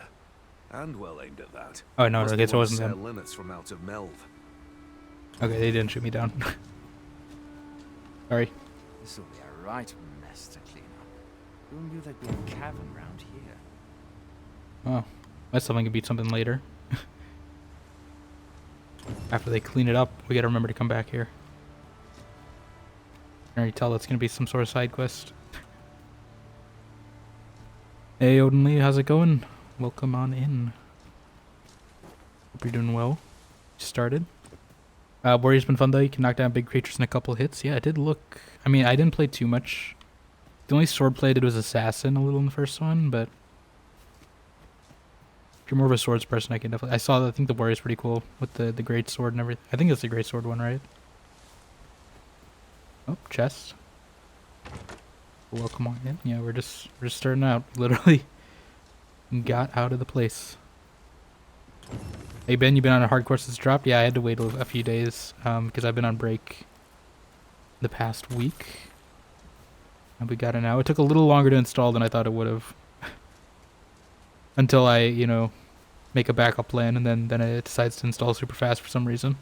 And well aimed at that. Oh no, Must okay, be so it one of wasn't Sir them. Linnett's from out of Melv. Okay, they didn't shoot me down. Sorry. This'll be a right mess to clean up. Who knew there'd be a cavern round here? Oh, that's something to beat something later. After they clean it up, we gotta remember to come back here. I can already tell that's gonna be some sort of side quest. Hey Odin Lee, how's it going? Welcome on in. Hope you're doing well. Just started. Warrior's been fun though. You can knock down big creatures in a couple hits. Yeah, it did look... I mean, I didn't play too much. The only sword play I did was Assassin a little in the first one, but... if you're more of a swords person, I can definitely... I think the Warrior's pretty cool with the great sword and everything. I think it's the great sword one, right? Oh, chest. Welcome on in. Yeah, we're just starting out. Literally got out of the place. Hey Ben, you been on a hard course that's dropped? Yeah, I had to wait a few days because I've been on break the past week. And we got it now. It took a little longer to install than I thought it would have. Until I, you know, make a backup plan and then it decides to install super fast for some reason.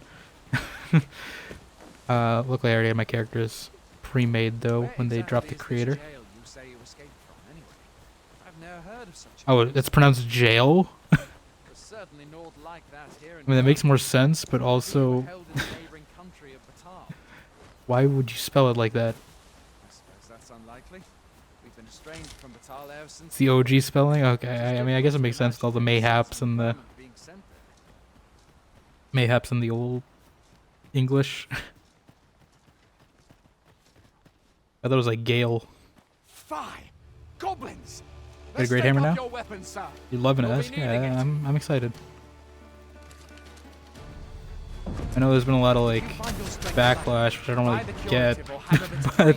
Luckily I already had my characters pre-made though when they dropped the creator. Oh, it's pronounced jail? I mean, that makes more sense, but also... why would you spell it like that? It's the OG spelling? Okay, I mean, I guess it makes sense with all the mayhaps and the... mayhaps in the old English. I thought it was like Gale. Fie! Goblins! Got a great hammer now? You're loving it. Yeah, I'm excited. I know there's been a lot of like backlash, which I don't really get, but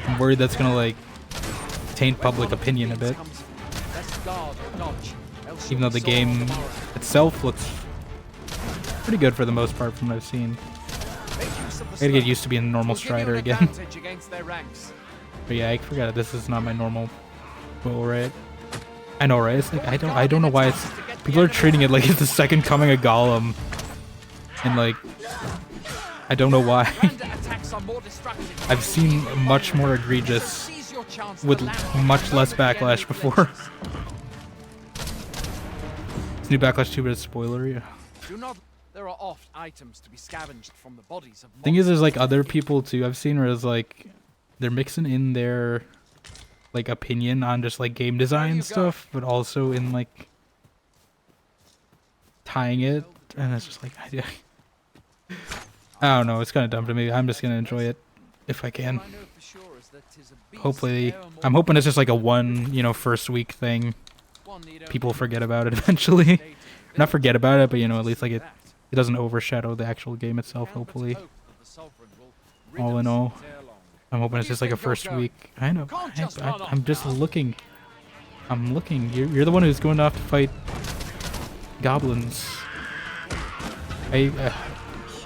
I'm worried that's gonna like taint public opinion a bit. Even though the game itself looks pretty good for the most part from what I've seen. I gotta get used to being a normal strider again. But yeah, I forgot this is not my normal bow, right? I know, right? It's like I don't know why it's people are treating it like it's the second coming of Gollum. And like I don't know why. I've seen much more egregious chance with to land much less the enemy backlash before. flinches. It's new backlash 2, but it's spoiler. Yeah. Do not. There are oft items to be scavenged from the bodies of. Thing is, there's like other people too I've seen where it's like they're mixing in their like opinion on just like game design stuff, but also in like tying it, and it's just like I don't know. It's kind of dumb to me. I'm just gonna enjoy it if I can. Hopefully, I'm hoping it's just like a one, you know, first week thing. People forget about it eventually. Not forget about it, but you know, at least like it doesn't overshadow the actual game itself. Hopefully, all in all, I'm hoping it's just like a first week. I know. I'm just looking. I'm looking. You're the one who's going off to fight goblins. I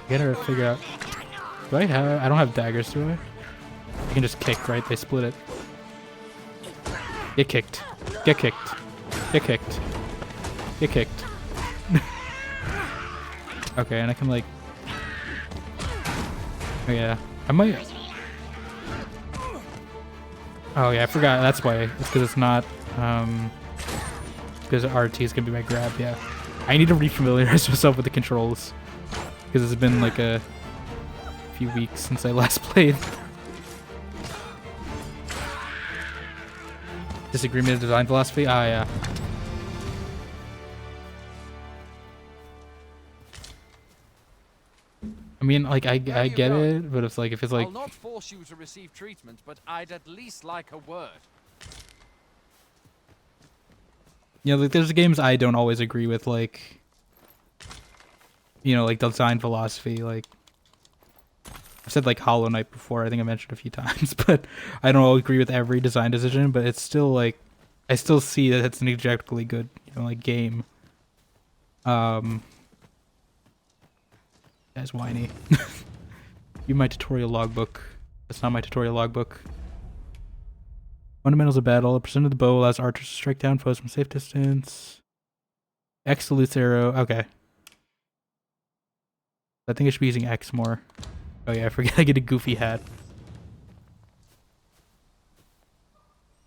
gotta figure out. Do I have? I don't have daggers, do I? I can just kick, right? They split it. Get kicked. Get kicked. Get kicked. Get kicked. Okay, and I can like. Oh yeah, I might. Oh yeah, I forgot. That's why. It's because it's not. Because RT is gonna be my grab. Yeah, I need to refamiliarize myself with the controls because it's been like a few weeks since I last played. Disagreement of design philosophy? Ah, yeah. I mean, like, I get it, but it's like, if it's like... I'll not force you to receive treatment, but I'd at least like a word. Yeah, like, there's games I don't always agree with, like... You know, like, design philosophy, like... I've said, like, Hollow Knight before, I think I mentioned a few times, but I don't agree with every design decision, but it's still, like... I still see that it's an objectively good, you know, like, game. Guy's whiny. You my tutorial logbook. That's not my tutorial logbook. Fundamentals of battle. A percent of the bow allows archers to strike down foes from safe distance. X salutes arrow. Okay. I think I should be using X more. Oh yeah, I forget I get a goofy hat.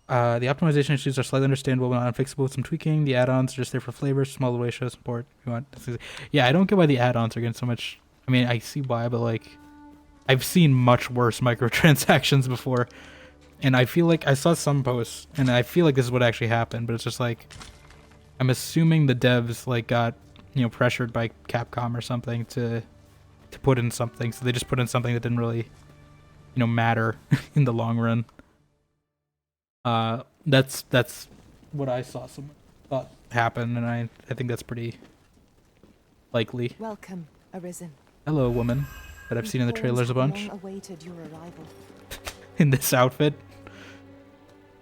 The optimization issues are slightly understandable but not unfixable with some tweaking. The add-ons are just there for flavor, small way show support. You want? Yeah, I don't get why the add-ons are getting so much. I mean, I see why, but like, I've seen much worse microtransactions before, and I feel like I saw some posts, and I feel like this is what actually happened. But it's just like, I'm assuming the devs like got, you know, pressured by Capcom or something to put in something, so they just put in something that didn't really, you know, matter in the long run. That's what I saw someone thought happen, and I think that's pretty likely. Welcome, Arisen. Hello, woman that I've seen in the trailers a bunch. Awaited your arrival. In this outfit.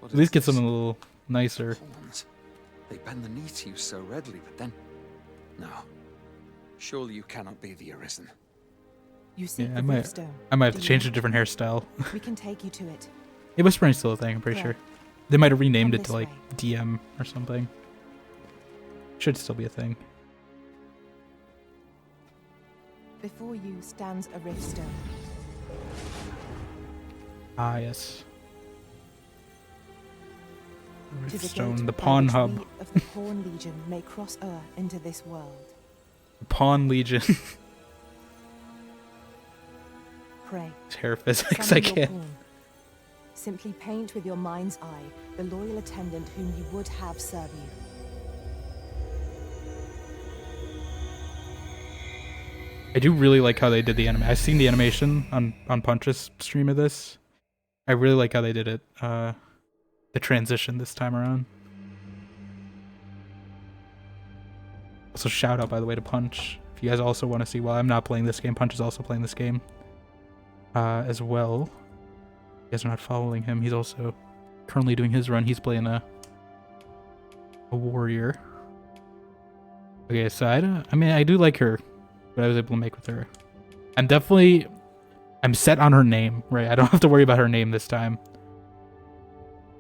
At least get something a little nicer. Horns. They bend the knee to you so readily, but then... No. Surely you cannot be the Arisen. You see Yeah, the I might have to change to a different hairstyle. We can take you to it. Yeah, Whispering still a thing, I'm pretty sure. They might have renamed it to like DM or something. Should still be a thing. Before you stands a riftstone. Ah, yes. Tis a Riftstone, gate the by Pawn which Hub. we of the Pawn Legion may cross into this world. The Pawn Legion. Pray. Hair physics, Summon I your can't. pawn. Simply paint with your mind's eye the loyal attendant whom you would have serve you. I do really like how they did the anime. I've seen the animation on Punch's stream of this. I really like how they did it. The transition this time around. Also, shout out, by the way, to Punch. If you guys also want to see, while I'm not playing this game, Punch is also playing this game as well. You guys are not following him. He's also currently doing his run. He's playing a warrior. Okay, so I mean, I do like her, what I was able to make with her. I'm set on her name, right? I don't have to worry about her name this time.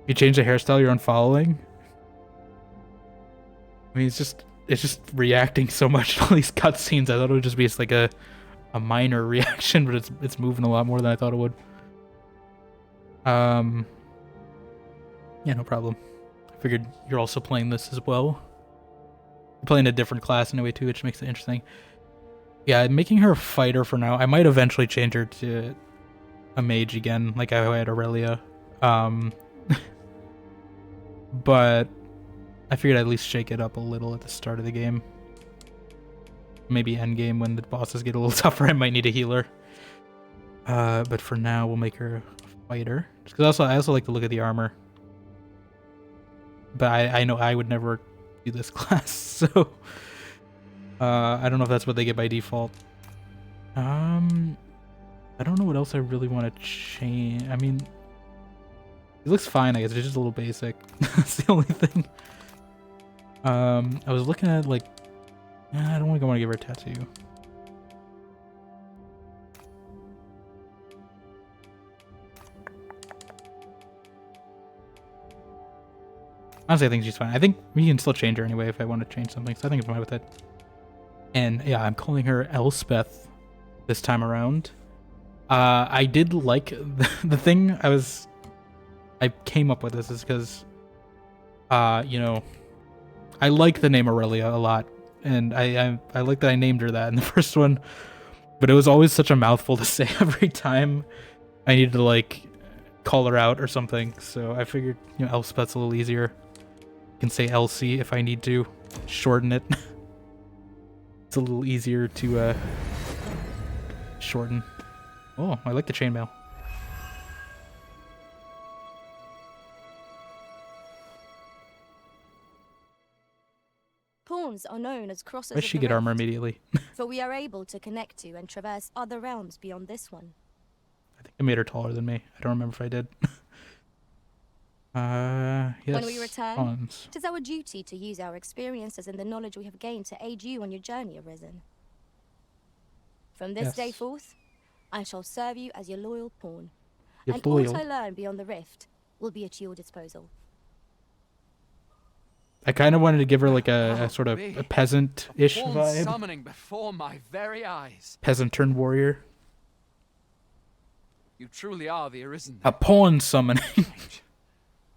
If you change the hairstyle, you're unfollowing. I mean, it's just reacting so much to all these cutscenes. I thought it would just be like a minor reaction, but it's moving a lot more than I thought it would. Yeah, no problem. I figured you're also playing this as well. You're playing a different class anyway too, which makes it interesting. Yeah, making her a fighter for now. I might eventually change her to a mage again, like I had Aurelia. But I figured I'd at least shake it up a little at the start of the game. Maybe end game when the bosses get a little tougher, I might need a healer. But for now, we'll make her a fighter. Just because I also like to look at the armor. But I know I would never do this class, so I don't know if that's what they get by default. I don't know what else I really want to change. I mean, it looks fine, I guess. It's just a little basic. That's the only thing. I was looking at like, I don't want to give her a tattoo. Honestly, I think she's fine. I think we can still change her anyway if I want to change something, so I think I'm fine with it. And yeah, I'm calling her Elspeth this time around. I did like the thing I came up with this is because, you know, I like the name Aurelia a lot, and I like that I named her that in the first one, but it was always such a mouthful to say every time I needed to like call her out or something. So I figured, you know, Elspeth's a little easier. I can say Elsie if I need to shorten it. It's a little easier to shorten. Oh, I like the chainmail. Pawns are known as crossers. Why should she get armor immediately? For we are able to connect to and traverse other realms beyond this one. I think I made her taller than me. I don't remember if I did. Yes. When we return, pawns. it is our duty to use our experiences and the knowledge we have gained to aid you on your journey, Arisen. From this day forth, I shall serve you as your loyal pawn. And all I learn beyond the rift will be at your disposal. I kind of wanted to give her like a sort of a peasant-ish vibe. Summoning before my very eyes. Peasant turned warrior. You truly are the Arisen. A pawn summoning.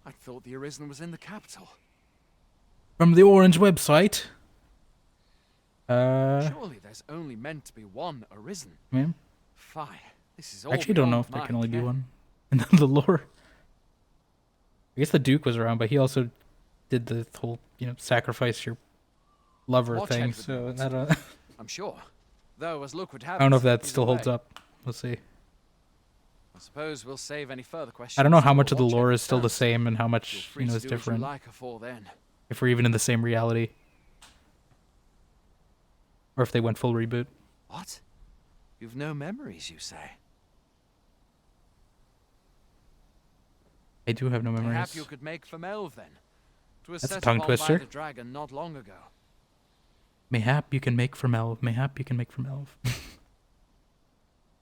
I thought the Arisen was in the capital. From the Orange website. Surely there's only meant to be one Arisen. Yeah. Fine. This is I all actually don't know if there can only be one in the lore. I guess the Duke was around, but he also did the whole, you know, sacrifice your lover thing. So I don't. I'm sure. Though, as luck would have I don't know if that still holds up. We'll see. I suppose we'll save any further questions. I don't know how much of the lore is still the same and how much, you know, is different. Then. If we're even in the same reality. Or if they went full reboot. What? You've no memories, you say? I do have no memories. Perhaps you could make for Melv then. That's a tongue twister. By the dragon not long ago. Mayhap you can make from Elv. Mayhap you can make from Elv.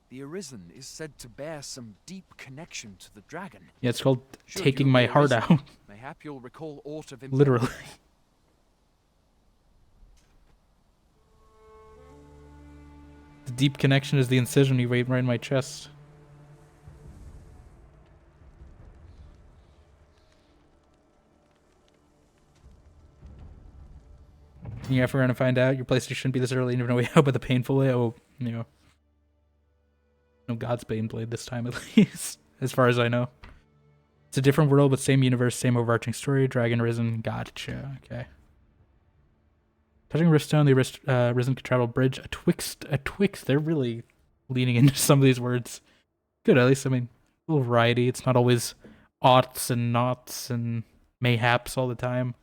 The Arisen is said to bear some deep connection to the dragon. Yeah, it's called taking my heart out. Mayhap you'll recall aught of him. Literally. The deep connection is the incision you made right in my chest. Yeah, if we're gonna find out, your PlayStation shouldn't be this early, never know way out, but the painful way. Oh, you know. No God's Bane blade this time, at least, as far as I know. It's a different world, but same universe, same overarching story. Dragon Risen, gotcha. Okay. Touching Riftstone, the Risen can travel bridge atwixt. They're really leaning into some of these words. Good, at least. I mean, a little variety. It's not always oughts and nots and mayhaps all the time.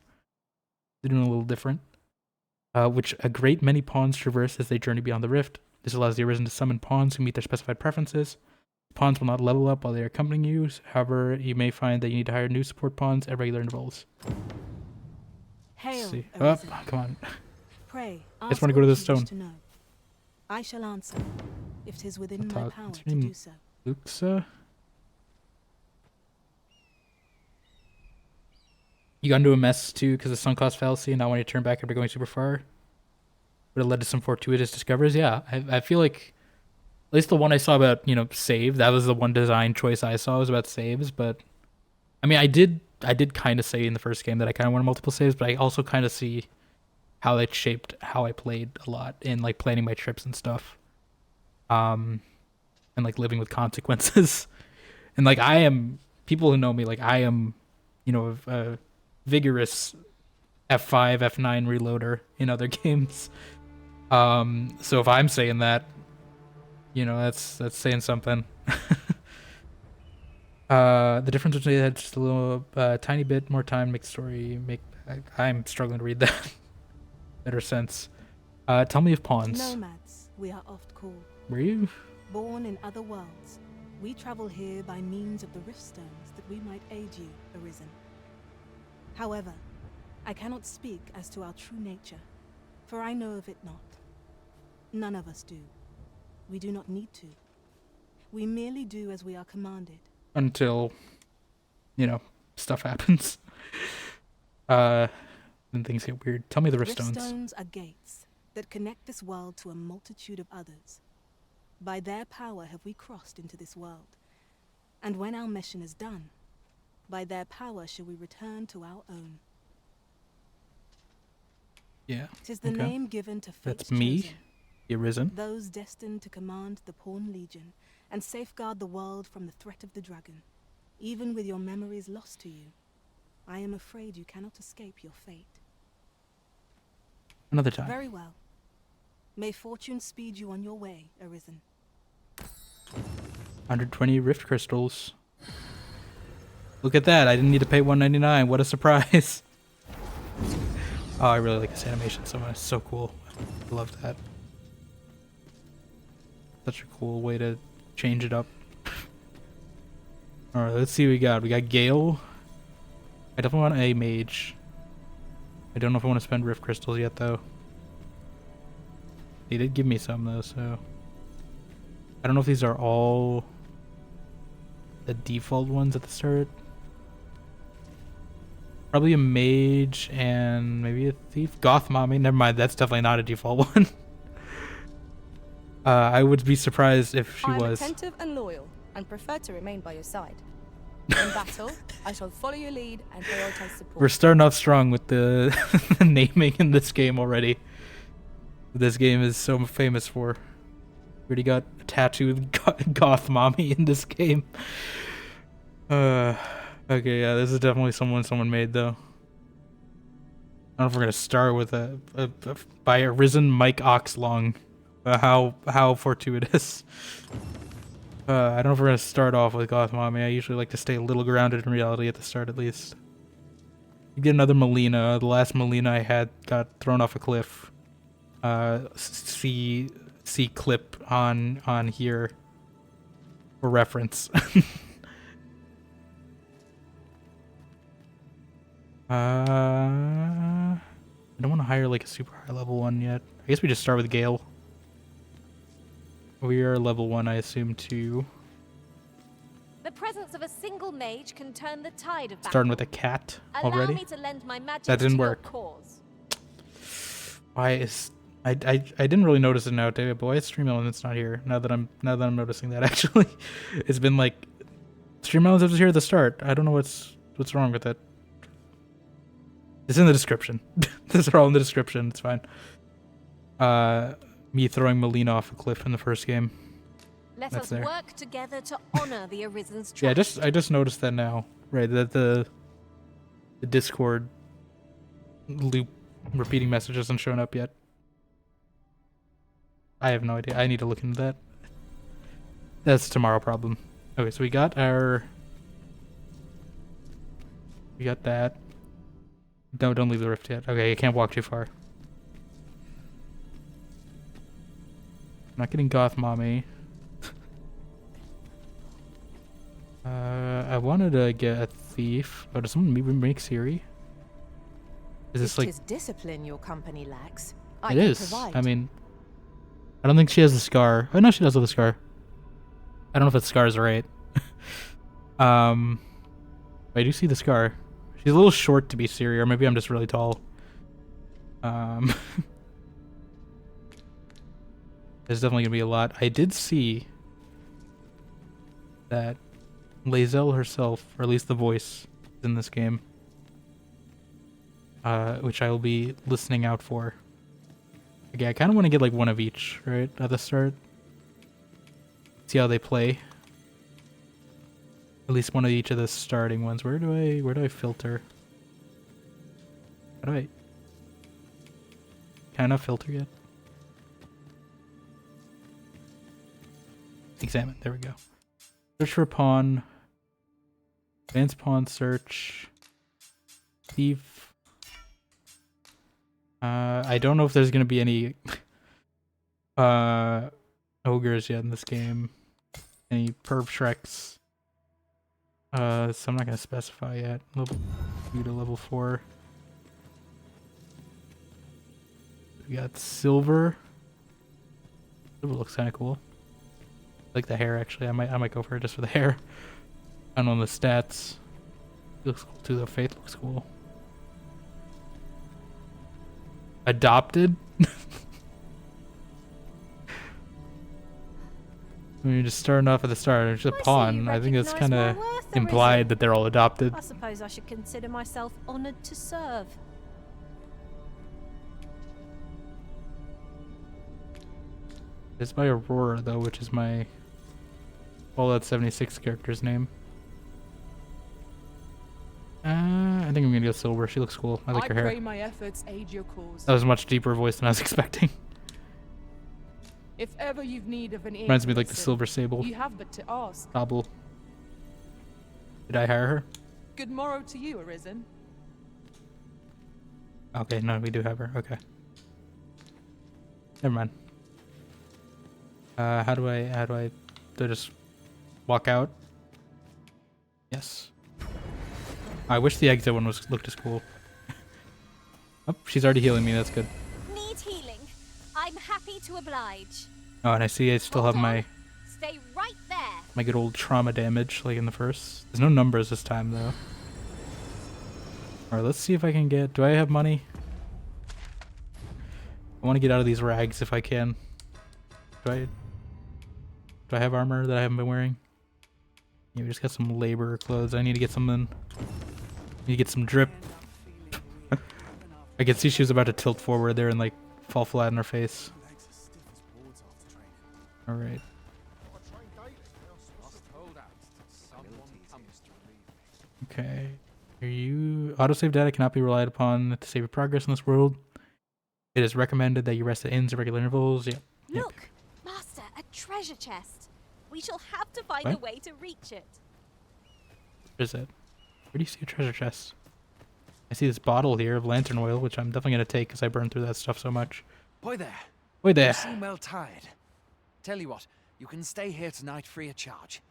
They're doing a little different. Which a great many pawns traverse as they journey beyond the rift. This allows the Arisen to summon pawns who meet their specified preferences. Pawns will not level up while they are accompanying you. However, you may find that you need to hire new support pawns at regular intervals. Hail, see. Oh, come on. Pray, I just want to go to the stone. I shall answer, if 'tis within my power What's to your name? do so. Luxa? You got into a mess too because of sunk cost fallacy and not wanting to turn back after going super far? But it led to some fortuitous discoveries? Yeah, I feel like, at least the one I saw about, you know, save, that was the one design choice I saw was about saves, but, I mean, I did I did kind of say in the first game that I kind of wanted multiple saves, but I also kind of see how it shaped how I played a lot in like planning my trips and stuff. And like living with consequences. And like people who know me, like I am, you know, a vigorous F5, F9 reloader in other games. So if I'm saying that, you know, that's saying something. The difference between that just a little tiny bit more time makes story I'm struggling to read that. Better sense. Tell me of pawns. Nomads, we are oft called. Were you? Born in other worlds, we travel here by means of the rift stones that we might aid you, Arisen. However, I cannot speak as to our true nature, for I know of it not. None of us do. We do not need to. We merely do as we are commanded. Until, you know, stuff happens. Then things get weird. Tell me the rift stones. Rift stones are gates that connect this world to a multitude of others. By their power have we crossed into this world. And when our mission is done, by their power shall we return to our own. Yeah. 'Tis the name given to fate's That's me, chosen, the Arisen. those destined to command the Pawn Legion and safeguard the world from the threat of the dragon. Even with your memories lost to you, I am afraid you cannot escape your fate. Another time. Very well. May fortune speed you on your way, Arisen. 120 rift crystals. Look at that! I didn't need to pay $1.99. What a surprise! Oh, I really like this animation so much. It's so cool. I love that. Such a cool way to change it up. All right, let's see what we got. We got Gale. I definitely want a mage. I don't know if I want to spend rift crystals yet, though. They did give me some, though, so... I don't know if these are all the default ones at the start. Probably a mage and maybe a thief. Goth mommy. Never mind, that's definitely not a default one. I would be surprised if she was. I'm attentive and loyal, and prefer to remain by your side. In battle, I shall follow your lead and prioritize support. We're starting off strong with the naming in this game already. This game is so famous for. We already got a tattooed goth mommy in this game. Okay, yeah, this is definitely someone made, though. I don't know if we're gonna start with by Arisen Mike Oxlong. How fortuitous. I don't know if we're gonna start off with Goth Mommy. I usually like to stay a little grounded in reality at the start, at least. You get another Melina. The last Melina I had got thrown off a cliff. See clip on here for reference. I don't want to hire like a super high level one yet. I guess we just start with Gale. We are level 1, I assume, too. The presence of a single mage can turn the tide of battle. Starting with a cat already. Allow me to lend my magic that didn't to work. Your cause. Why is I didn't really notice it now, David, but why is Stream Elements not here? Now that I'm noticing that actually. It's been like Stream Elements was here at the start. I don't know what's wrong with it. It's in the description. These are all in the description, it's fine. Me throwing Melina off a cliff in the first game. Let That's us there. work together to honor the Arisen's trust. Yeah, I just noticed that now. Right, that the Discord loop repeating message hasn't shown up yet. I have no idea. I need to look into that. That's a tomorrow problem. Okay, so we got that. No, don't leave the rift yet. Okay, I can't walk too far. I'm not getting Goth Mommy. I wanted to get a thief. Oh, does someone make Siri? Is this like... It is discipline your company lacks. It is. I mean, I don't think she has the scar. Oh, no, she does have the scar. I don't know if that scar is right. I do see the scar. She's a little short to be Siri, or maybe I'm just really tall. There's definitely gonna be a lot. I did see that Lae'zel herself, or at least the voice, in this game, which I will be listening out for. Okay, I kind of want to get like one of each, right, at the start. See how they play. At least one of each of the starting ones. Where do I filter? How do I? Can I not filter yet? Examine. There we go. Search for pawn. Advanced pawn search. Thief. I don't know if there's gonna be any ogres yet in this game. Any perp shreks. So I'm not gonna specify yet. Level 2 to level 4. We got silver. Silver looks kind of cool. I like the hair actually. I might go for it just for the hair. I don't know the stats. It looks cool too. The faith looks cool. Adopted. I mean, just starting off at the start, it's just a pawn. I think it's kind of implied that they're all adopted. I suppose I should consider myself honored to serve. It's by Aurora though, which is my Fallout 76 character's name. I think I'm gonna go silver. She looks cool. I like her hair. I pray my efforts aid your cause. That was a much deeper voice than I was expecting. If ever you've need of an ear, Reminds me of like the Silver Sable. you have but to ask. Sable. Did I hire her? Good morrow to you, Arisen. Okay, no, we do have her. Okay. Never mind. How do I just walk out? Yes. I wish the exit one looked as cool. Oh, she's already healing me. That's good. Need healing. I'm happy to oblige. Oh, and I see I still have my Stay right there. my good old trauma damage like in the first. There's no numbers this time though. All right, let's see if I can get. Do I have money? I want to get out of these rags if I can. Do I have armor that I haven't been wearing? Yeah, we just got some labor clothes. I need to get something. Need to get some drip. I can see she was about to tilt forward there and like fall flat in her face. All right. Okay. Are you autosave data cannot be relied upon to save your progress in this world. It is recommended that you rest at inns at regular intervals. Yeah. Look, Master, a treasure chest. We shall have to find a way to reach it. Where is it? Where do you see a treasure chest? I see this bottle here of lantern oil, which I'm definitely going to take because I burned through that stuff so much. Boy there. Boy there. You seem well tired. Tell you what, you can stay here tonight free of charge.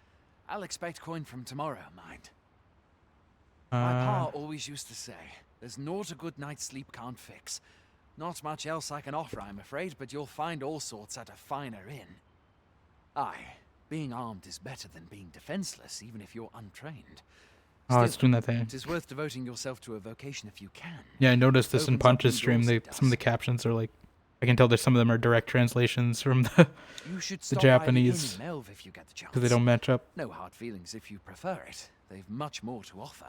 I'll expect coin from tomorrow, mind. My pa always used to say, there's naught a good night's sleep can't fix. Not much else I can offer, I'm afraid, but you'll find all sorts at a finer inn. Aye, being armed is better than being defenseless, even if you're untrained. Oh, it's doing that thing. It is worth devoting yourself to a vocation if you can. Yeah, I noticed this in Punch's stream. Some of the captions are like, I can tell there's some of them are direct translations from the Japanese because they don't match up. No hard feelings if you prefer it. They've much more to offer.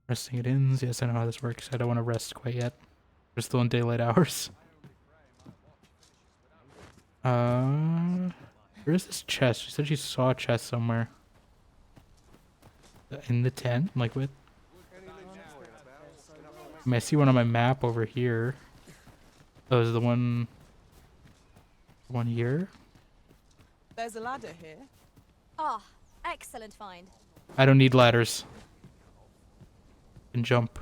Resting at inns. Yes, I know how this works. I don't want to rest quite yet. We're still in daylight hours. Where is this chest? She said she saw a chest somewhere. In the tent? Like what? I mean, I see one on my map over here. Oh, is the one here? There's a ladder here. Ah, excellent find. I don't need ladders. I can jump.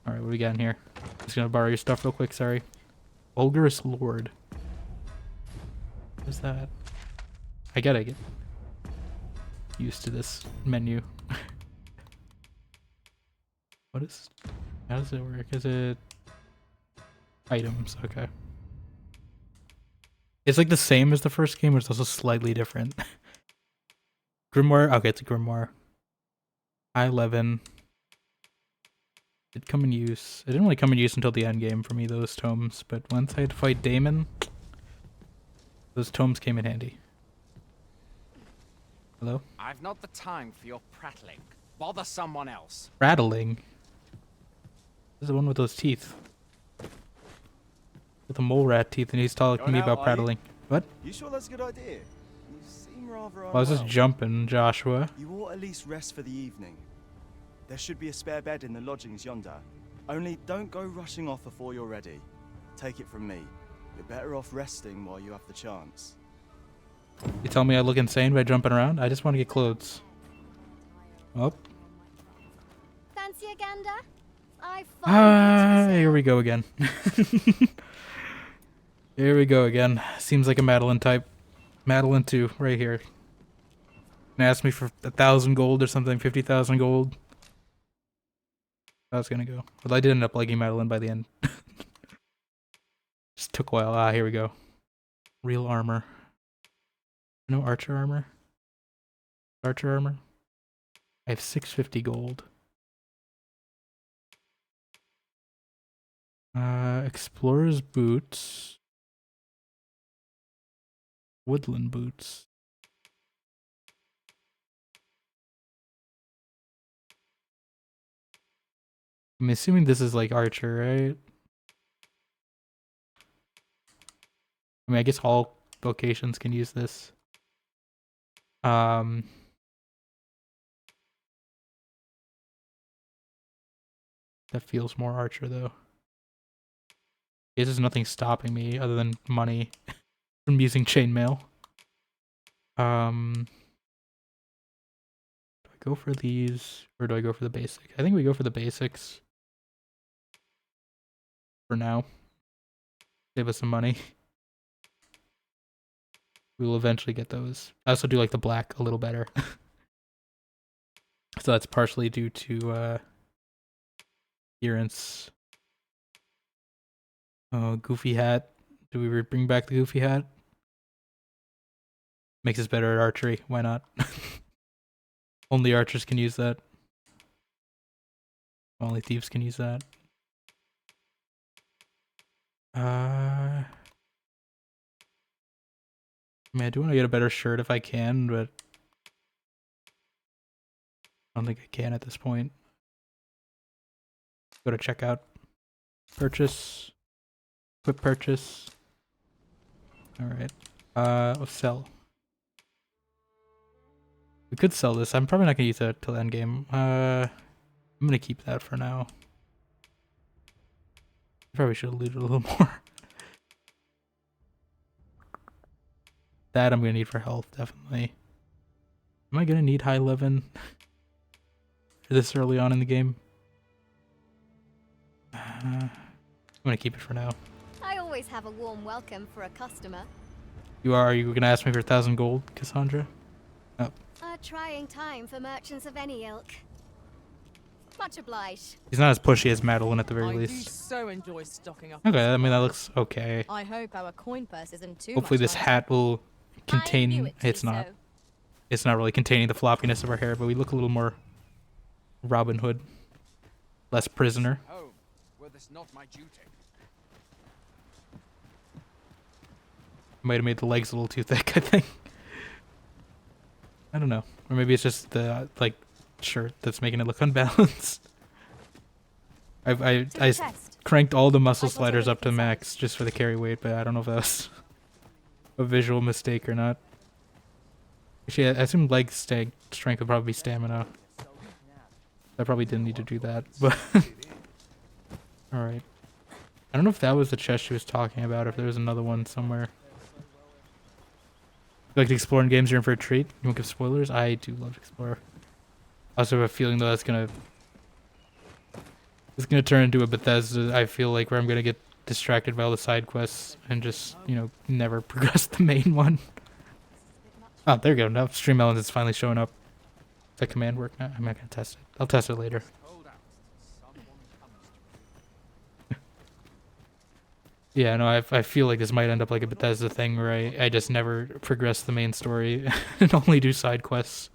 Alright, what do we got in here? Just gonna borrow your stuff real quick, sorry. Vulgarous Lord. What's that? I gotta get used to this menu. What is... How does it work? Is it... Items, okay. It's like the same as the first game, but it's also slightly different. Grimoire? Okay, it's a Grimoire. I-11. Did come in use. It didn't really come in use until the end game for me, those tomes. But once I had to fight Damon, those tomes came in handy. Hello? I've not the time for your prattling. Bother someone else. Prattling? This is the one with those teeth. With the mole rat teeth, and he's talking to me about prattling. What? You sure that's a good idea? You seem rather I was just jumping, Joshua. You ought at least rest for the evening. There should be a spare bed in the lodgings yonder. Only don't go rushing off before you're ready. Take it from me. You're better off resting while you have the chance. You tell me I look insane by jumping around? I just want to get clothes. Oh. Fancy a gander? Here we go again. Here we go again. Seems like a Madeline type. Madeline 2, right here. And asked me for 1,000 gold or something, 50,000 gold. I was gonna go. But I did end up liking Madeline by the end. Just took a while. Here we go. Real armor. No archer armor? Archer armor? I have 650 gold. Explorer's boots. Woodland boots. I'm assuming this is like archer, right? I mean, I guess all vocations can use this. That feels more archer though. I guess there's nothing stopping me other than money from using chainmail. Do I go for these or do I go for the basic? I think we go for the basics for now. Save us some money. We will eventually get those. I also do like the black a little better. So that's partially due to appearance. Oh, goofy hat. Do we bring back the goofy hat? Makes us better at archery. Why not? Only archers can use that. Only thieves can use that. I mean, I do want to get a better shirt if I can, but I don't think I can at this point. Go to checkout. Purchase. Quick purchase. Alright. Let's sell. We could sell this. I'm probably not going to use it till end game. I'm going to keep that for now. Probably should have looted a little more. That I'm going to need for health, definitely. Am I going to need high 11 this early on in the game? I'm going to keep it for now. I always have a warm welcome for a customer. Are you going to ask me for 1,000 gold, Cassandra? Oh. A trying time for merchants of any ilk. Much obliged. He's not as pushy as Madeline at the very least. I do so enjoy stocking up. Okay, I mean that looks okay. I hope our coin purse isn't too Hopefully this hat will contain... It's not. So. It's not really containing the floppiness of our hair, but we look a little more Robin Hood. Less prisoner. Oh, were this not my duty? Might have made the legs a little too thick, I think. I don't know. Or maybe it's just the, like, shirt that's making it look unbalanced. I cranked all the muscle sliders up to max just for the carry weight, but I don't know if that was a visual mistake or not. Actually, I assume leg strength would probably be stamina. I probably didn't need to do that, but... Alright. I don't know if that was the chest she was talking about, or if there was another one somewhere. You like to explore in games, you're in for a treat? You won't give spoilers? I do love Explorer. I also have a feeling though that's gonna... It's gonna turn into a Bethesda, I feel like, where I'm gonna get distracted by all the side quests and just, you know, never progress the main one. Oh, there we go. Now Stream Elements is finally showing up. Does that command work now? I'm not gonna test it. I'll test it later. Yeah, no, I feel like this might end up like a Bethesda thing where I just never progress the main story and only do side quests.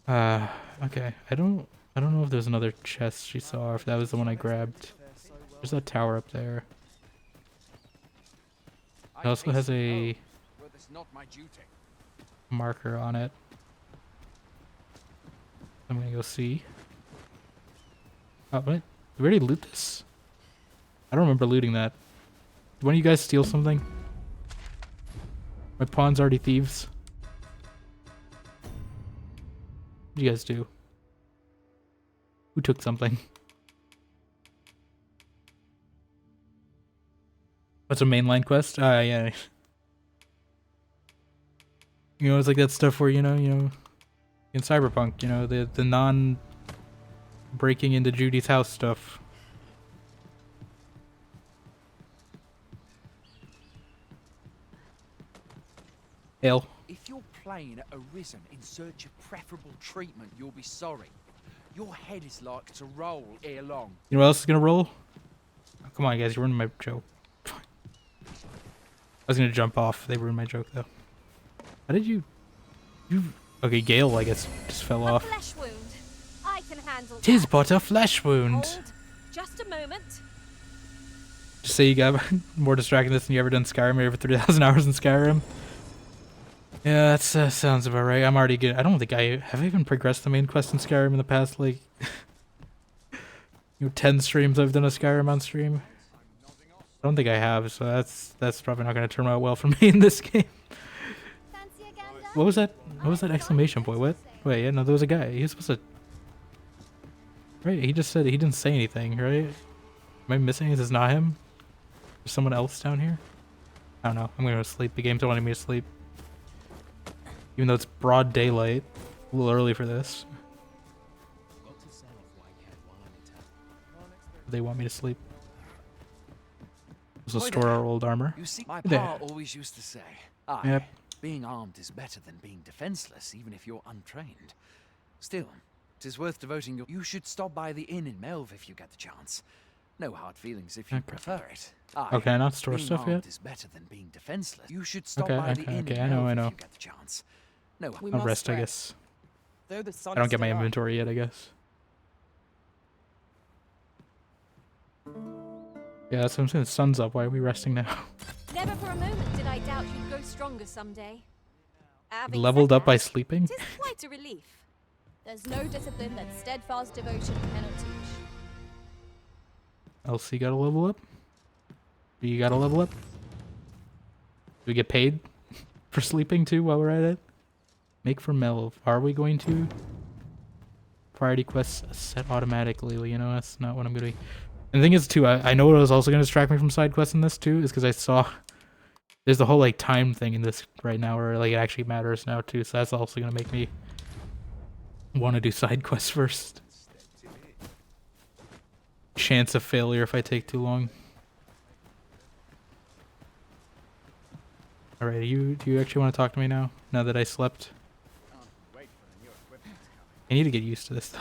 Okay. I don't know if there's another chest she saw, or if that was the one I grabbed. There's that tower up there. It also has a... marker on it. I'm gonna go see. Oh, what? Did we already loot this? I don't remember looting that. Did one of you guys steal something? My pawn's already thieves. What'd you guys do? Who took something? What's a mainline quest? Yeah. You know, it's like that stuff where, you know, in Cyberpunk, you know, the non breaking into Judy's house stuff. Ale. If you're playing Arisen in search of preferable treatment, you'll be sorry. Your head is like to roll ere long. You know what else is gonna roll? Oh, come on, guys, you ruined my joke. I was gonna jump off. They ruined my joke, though. How did you... Okay, Gale, I guess, just fell off. Flesh wound. I can handle Tis that. but a flesh wound. Hold. Just a moment. Just say you got more distracting this than you ever done Skyrim. You're over 3,000 hours in Skyrim. Yeah, that sounds about right. I'm already good. I don't think have I even progressed the main quest in Skyrim in the past, like, 10 streams I've done a Skyrim on stream. I don't think I have, so that's probably not going to turn out well for me in this game. What was that? What was that exclamation point? What? Wait, yeah, no, there was a guy. He was supposed to... Right, he just said he didn't say anything, right? Am I missing? Is this not him? There's someone else down here? I don't know. I'm going to go sleep. The game's wanting me to sleep. Even though it's broad daylight. A little early for this. They want me to sleep. This will store our old armor. You see, my There. pa always used to say, Yep. being armed is better than being defenseless, even if you're untrained. Still, 'tis worth devoting your... You should stop by the inn in Melve if you get the chance. No hard feelings if you prefer it. Okay, not store being stuff armed yet? is better than being defenseless. You should stop Okay, by the inn okay, in I know, Melve I if know. you get the chance. No, I'll rest, I guess. I don't get my inventory yet, I guess. Yeah, that's what I'm saying. The sun's up. Why are we resting now? Never for a moment did I doubt you'd go stronger someday. Having Leveled said up by that, sleeping? Tis quite a relief. There's no discipline that steadfast devotion cannot teach. LC got to level up? You got to level up? Do we get paid for sleeping too while we're at it? Make for Melv. Are we going to? Priority quests set automatically. Well, you know, that's not what I'm going to be. And the thing is, too, I know what was also going to distract me from side quests in this, too, is because I saw there's the whole, like, time thing in this right now where, like, it actually matters now, too. So that's also going to make me want to do side quests first. Chance of failure if I take too long. Alright, do you actually want to talk to me now? Now that I slept? I need to get used to this, though.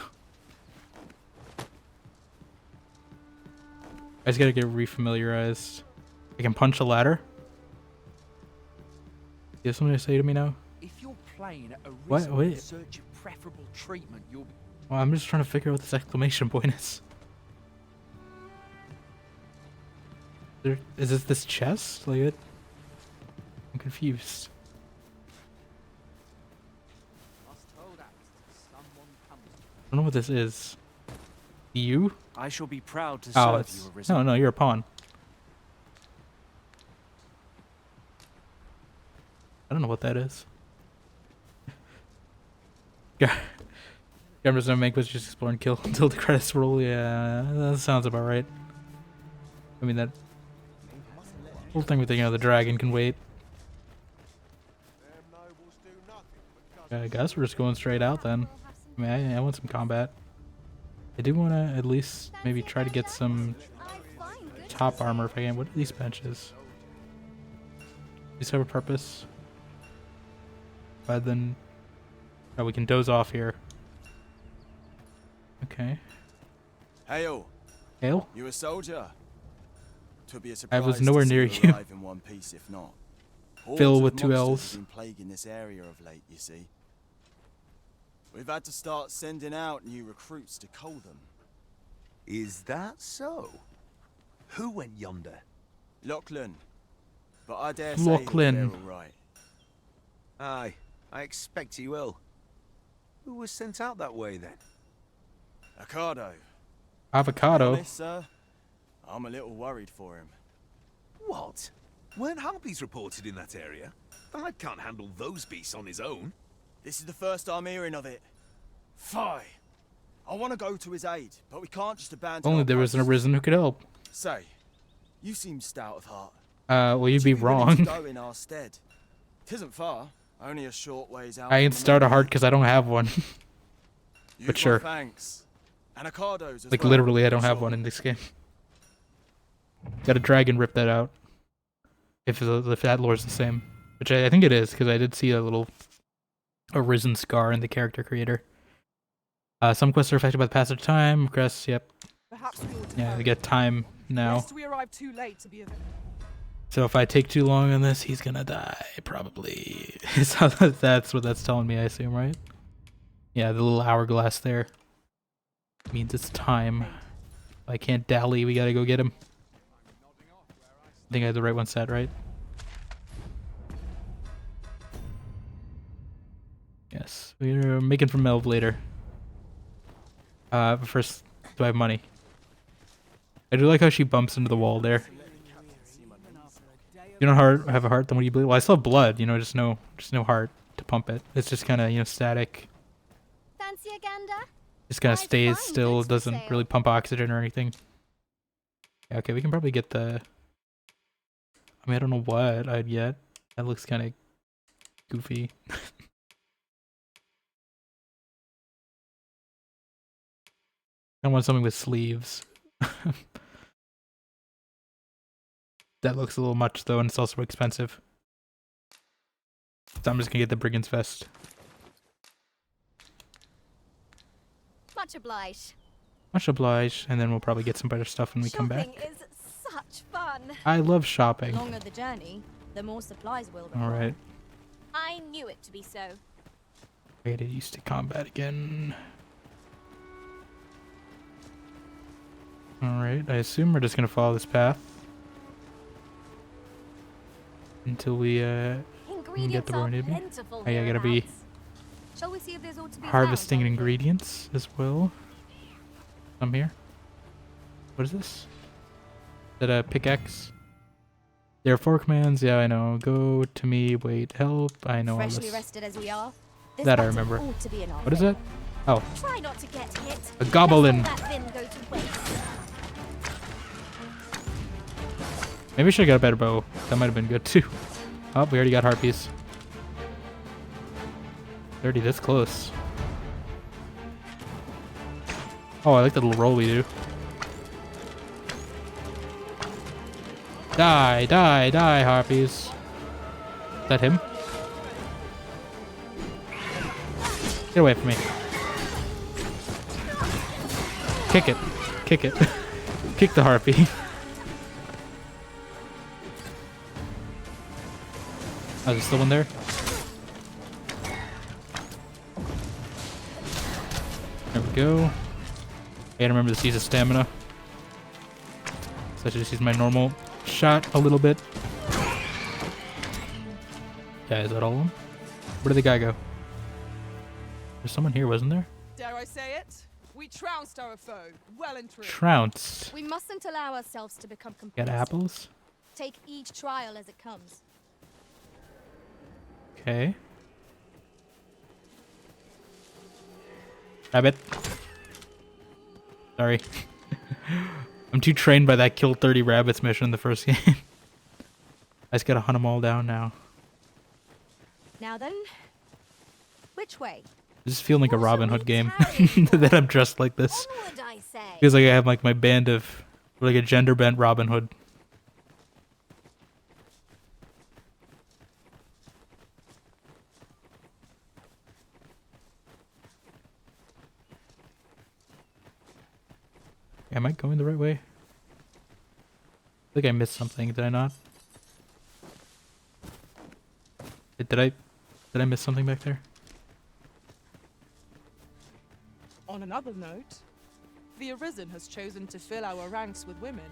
I just gotta get refamiliarized. I can punch a ladder? You have something to say to me now? if you're playing a What? in Wait. search of preferable treatment, you'll be... Well, I'm just trying to figure out what this exclamation point is. Is this chest? Like it? I'm confused. I don't know what this is. You? I shall be proud to Oh, serve it's... you, Arisen. No, you're a pawn. I don't know what that is. Yeah. Cameras don't make was just explore and kill until the credits roll. Yeah, that sounds about right. I mean, that whole thing with the dragon can wait. I guess we're just going straight out then. I mean, I want some combat. I do want to at least maybe try to get some top armor if I can. What are these benches? These have a purpose. But then, oh, we can doze off here. Okay. Hail. Hail? You a soldier? To be a I surprise was nowhere to see near you you. alive in one piece, if not. Phil Hordes with of 2 monsters L's. have been plaguing this area of late, you see. We've had to start sending out new recruits to cull them. Is that so? Who went yonder? Lachlan. But I dare say he'll Lachlan. fare all right. Aye, I expect he will. Who was sent out that way then? Ocado. Avocado. To be honest, sir, I'm a little worried for him. What? Weren't harpies reported in that area? I can't handle those beasts on his own. This is the first I'm hearing of it. Fie. I want to go to his aid, but we can't just abandon Only our there was an post. arisen who could help. Say, you seem stout of heart. Well, you'd be willing wrong. to go in our stead? Tisn't far, only a short ways out. I ain't from the start a main heart gate. because I don't have one. Use But my sure. Thanks. And Ocado's as Like well, literally, I don't sure. have one in this game. Got a dragon rip that out. If that lore's the same, which I think it is, because I did see a little arisen scar in the character creator. Some quests are affected by the passage of time. Quests, yep. Perhaps we ought to Yeah, hurry. we get time now. Lest we arrive too late to be available. So if I take too long on this, he's gonna die, probably. So that's what that's telling me, I assume, right? Yeah, the little hourglass there means it's time. If I can't dally, we gotta go get him. I think I have the right one set, right? Yes, we're making from Melv later. But first, do I have money? I do like how she bumps into the wall there. You don't have a heart, then what do you bleed? Well, I still have blood, you know, just no heart to pump it. It's just kind of, you know, static. Fancy a gander? Just kind of stays fine, still. goods It for doesn't sale. really pump oxygen or anything. Yeah, okay, we can probably get the... I mean, I don't know what I'd get. That looks kind of goofy. I want something with sleeves. That looks a little much though, and it's also expensive. So I'm just gonna get the Brigand's Vest. Much obliged. Much obliged, and then we'll probably get some better stuff when we come back. Shopping is such fun. I love The shopping. longer the journey, the more supplies we'll require. Alright. I knew it to be so. I get used to combat again. Alright, I assume we're just gonna follow this path. Until we can get the where we need to be. Oh yeah, I gotta be Shall we see if there's ought to be harvesting found, ingredients as well. I'm here. What is this? Is that a pickaxe? There are 4 commands, yeah I know. Go to me, wait, help, I know all Freshly this. rested as we are, this That I battle remember. ought to be in our What is favor. it? Oh, Try not to get hit. a goblin. Let that Vin go to waste. Maybe I should've got a better bow. That might have been good too. Oh, we already got harpies. They're already this close. Oh, I like the little roll we do. Die, die, die, harpies. Is that him? Get away from me. Kick it. Kick it. Kick the harpy. Oh, there's still one there? There we go. I gotta remember to use a stamina. So I should just use my normal shot a little bit. Yeah, is that all of them? Where did the guy go? There's someone here, wasn't there? Dare I say it? We trounced our foe, well and true. Trounced. We mustn't allow ourselves to become Got complacent. apples? Take each trial as it comes. Okay. Rabbit. Sorry. I'm too trained by that kill 30 rabbits mission in the first game. I just gotta hunt them all down now. Now then, which way? I just feel like a Robin Hood game that I'm dressed like this. Would I say? Feels like I have like my band of like a gender bent Robin Hood. Am I going the right way? I think I missed something, did I not? Did I miss something back there? On another note, the Arisen has chosen to fill our ranks with women.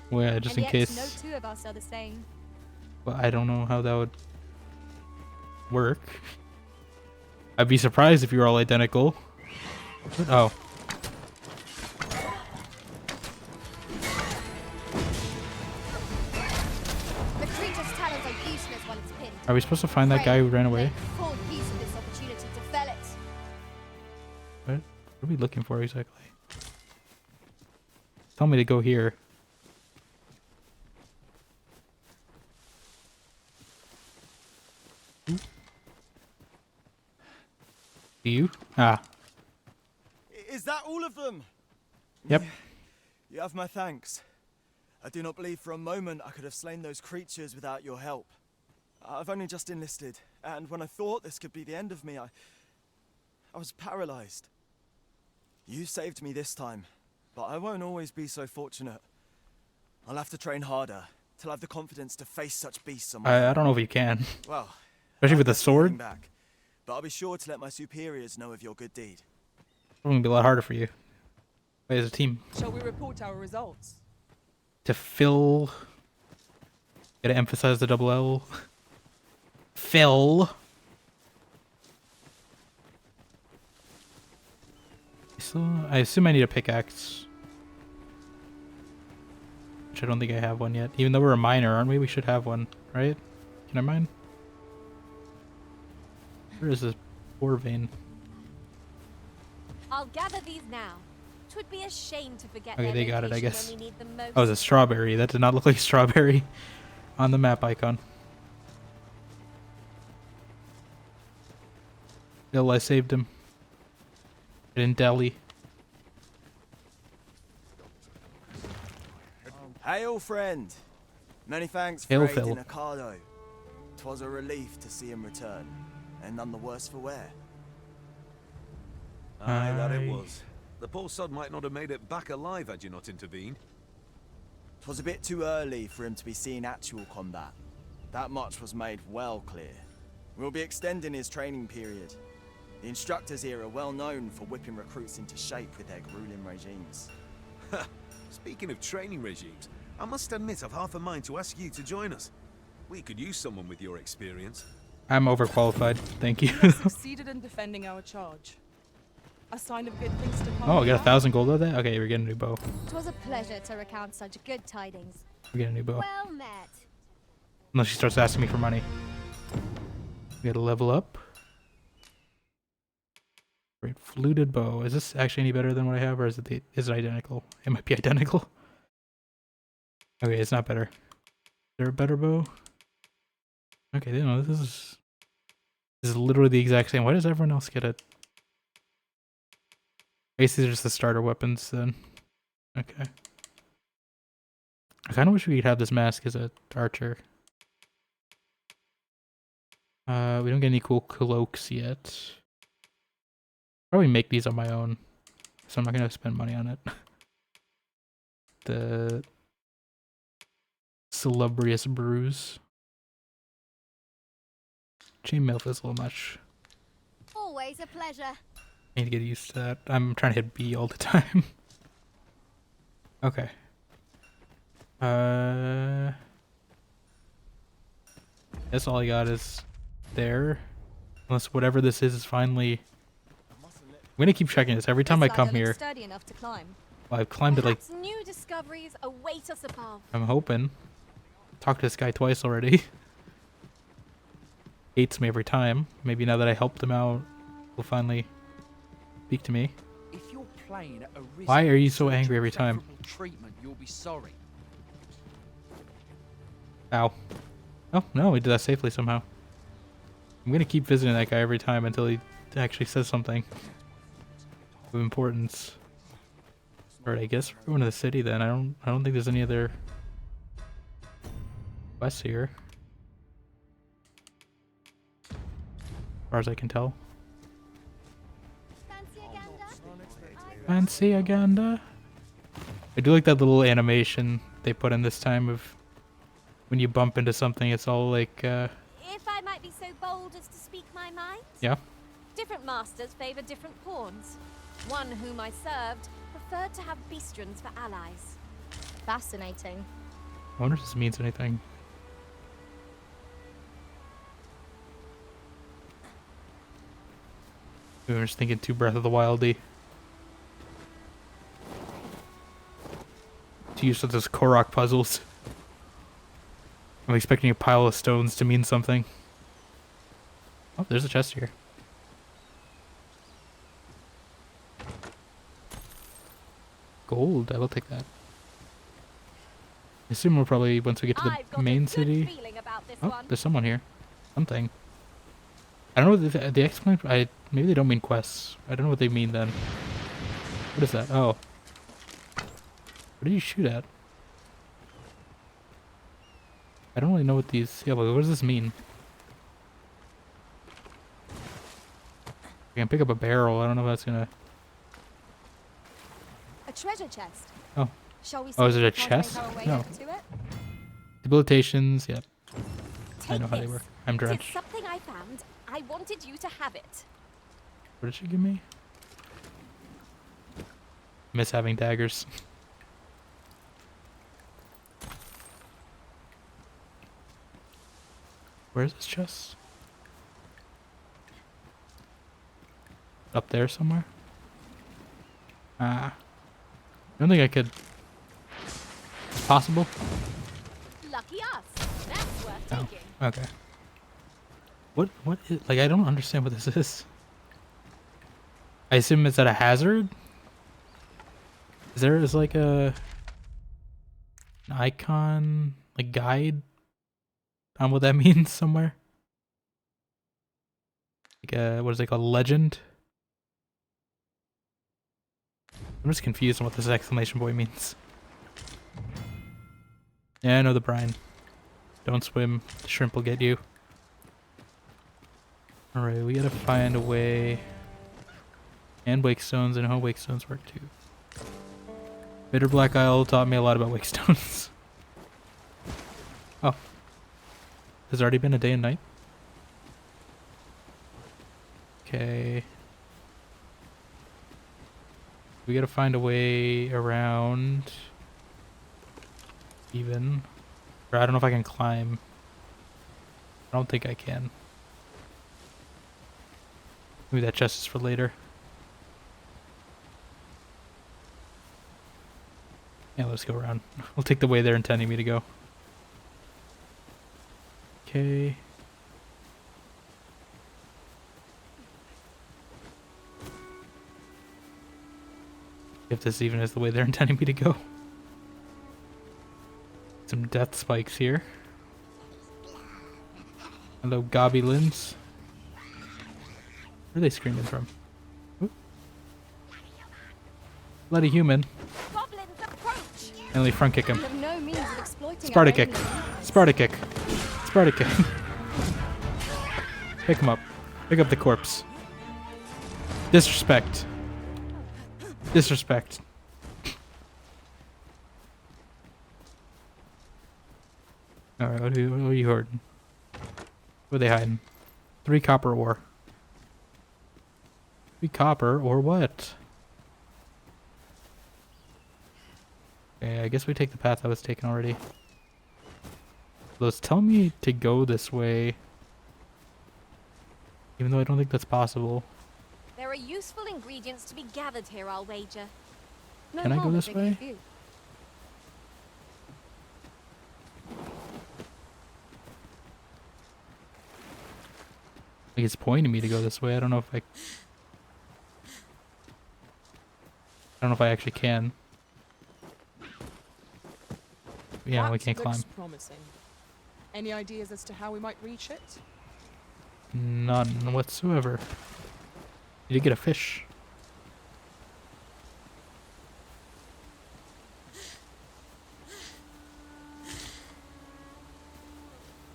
Well, yeah, just and in yet case. no two of us are the same. Well, I don't know how that would work. I'd be surprised if you were all identical. Oh. The creature's talons are useless when it's pinned. Are we supposed to find that guy who ran away? Full use of this opportunity to fell it. What are we looking for exactly? Tell me to go here. You? Ah. Is that all of them? Yep. You have my thanks. I do not believe for a moment I could have slain those creatures without your help. I've only just enlisted, and when I thought this could be the end of me, I was paralyzed. You saved me this time, but I won't always be so fortunate. I'll have to train harder till I have the confidence to face such beasts on my I don't know if you can. Well, especially with a sword. Back, but I'll be sure to let my superiors know of your good deed. It's going to be a lot harder for you. Wait, as a team. Shall we report our results? To fill. Gotta emphasize the double L. Fill. So I assume I need a pickaxe. Which I don't think I have one yet. Even though we're a miner, aren't we? We should have one, right? Can I mine? Where is this ore vein? I'll gather these now. 'Twould be a shame to forget Okay, their they got it, I location guess. when we need them most. Oh, it's a strawberry. That did not look like strawberry on the map icon. Still, I saved him. I didn't dally. Hail, friend. Many thanks for Hail, aid Phil. in Ocado. 'Twas a relief to see him return, and none the worse for wear. Aye, that it was. The poor sod might not have made it back alive had you not intervened. 'Twas a bit too early for him to be seeing actual combat. That much was made well clear. We'll be extending his training period. The instructors here are well known for whipping recruits into shape with their grueling regimes. Speaking of training regimes, I must admit I've half a mind to ask you to join us. We could use someone with your experience. I'm overqualified. Thank you. We have succeeded in defending our charge. A sign of good things to come. Oh, I got 1,000 gold out of that? Okay, we're getting a new bow. 'Twas a pleasure to recount such good tidings. We're getting a new bow. Well met. Unless she starts asking me for money. We gotta level up. Great fluted bow. Is this actually any better than what I have, or is it identical? It might be identical. Okay, it's not better. Is there a better bow? Okay, no, this is literally the exact same. Why does everyone else get it? I guess these are just the starter weapons then. Okay. I kind of wish we could have this mask as a archer. We don't get any cool cloaks yet. Probably make these on my own, so I'm not gonna spend money on it. The Salubrious Bruise. Chainmail feels a little much. Always a pleasure. I need to get used to that. I'm trying to hit B all the time. Okay. That's all I got is there. Unless whatever this is finally... I'm gonna keep checking this every time I come here. Sturdy enough to climb. Well, I've climbed it like... Perhaps new discoveries await us above. I'm hoping. Talked to this guy twice already. Hates me every time. Maybe now that I helped him out, he'll finally speak to me. If you're playing a Why are you so angry every time? Treatment, you'll be sorry. Ow. Oh, no, we did that safely somehow. I'm gonna keep visiting that guy every time until he actually says something of importance. Alright, I guess we're going to the city then. I don't think there's any other quests here. As far as I can tell. Fancy Aganda? I do like that little animation they put in this time of when you bump into something, it's all like, If I might be so bold as to speak my mind. yeah. Different masters favor different pawns. One whom I served preferred to have beastrons for allies. Fascinating. I wonder if this means anything. We were just thinking too Breath of the Wildy. To use those Korok puzzles. I'm expecting a pile of stones to mean something. Oh, there's a chest here. Gold, I will take that. I assume we'll probably, once we get to the main city... Oh, there's someone here. Something. I don't know what the exclamation... maybe they don't mean quests. I don't know what they mean then. What is that? Oh. What did you shoot at? I don't really know what these... Yeah, what does this mean? I can pick up a barrel. I don't know if that's gonna... A treasure chest. Oh. Shall we Oh, is it a chest? No. Debilitations, yep. I know how they work. I'm drenched. It's something I found. I wanted you to have it. What did she give me? Miss having daggers. Where's this chest? Up there somewhere? I don't think I could. Possible? Lucky us. That's worth taking. Okay. What is, like, I don't understand what this is. I assume it's at a hazard? Is there like an icon, like guide on what that means somewhere? Like a, what is it called, legend? I'm just confused on what this exclamation point means. Yeah, I know the brine. Don't swim, the shrimp will get you. Alright, we gotta find a way. And wake stones, and how wake stones work too. Bitter Black Isle taught me a lot about wake stones. Oh. Has already been a day and night? Okay. We gotta find a way around. Even. Or I don't know if I can climb. I don't think I can. Maybe that chest is for later. Yeah, let's go around. We'll take the way they're intending me to go. Okay. If this even is the way they're intending me to go. Some death spikes here. Hello, goblins. Where are they screaming from? Oop. Bloody human. And only front kick him. Sparta kick. Sparta kick. Sparta kick. Pick him up. Pick up the corpse. Disrespect. Disrespect. Alright, what are you hoarding? What are they hiding? 3 copper ore. 3 copper or what? Okay, I guess we take the path I was taking already. So it's telling me to go this way. Even though I don't think that's possible. There are useful ingredients to be gathered here, I'll wager. Can I go this way? Like it's pointing me to go this way. I don't know if I don't know if I actually can. Yeah, we can't climb. Promising. Any ideas as to how we might reach it? None whatsoever. You did get a fish.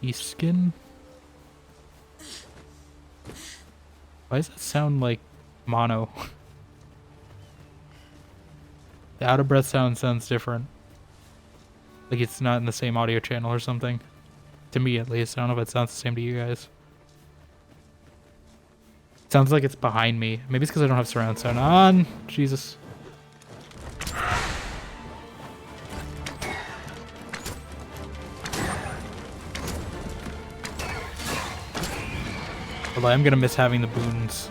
Beast skin. Why does that sound like mono? The out of breath sound sounds different. Like it's not in the same audio channel or something. To me at least. I don't know if it sounds the same to you guys. It sounds like it's behind me. Maybe it's because I don't have surround sound on. Jesus. Although I'm gonna miss having the boons.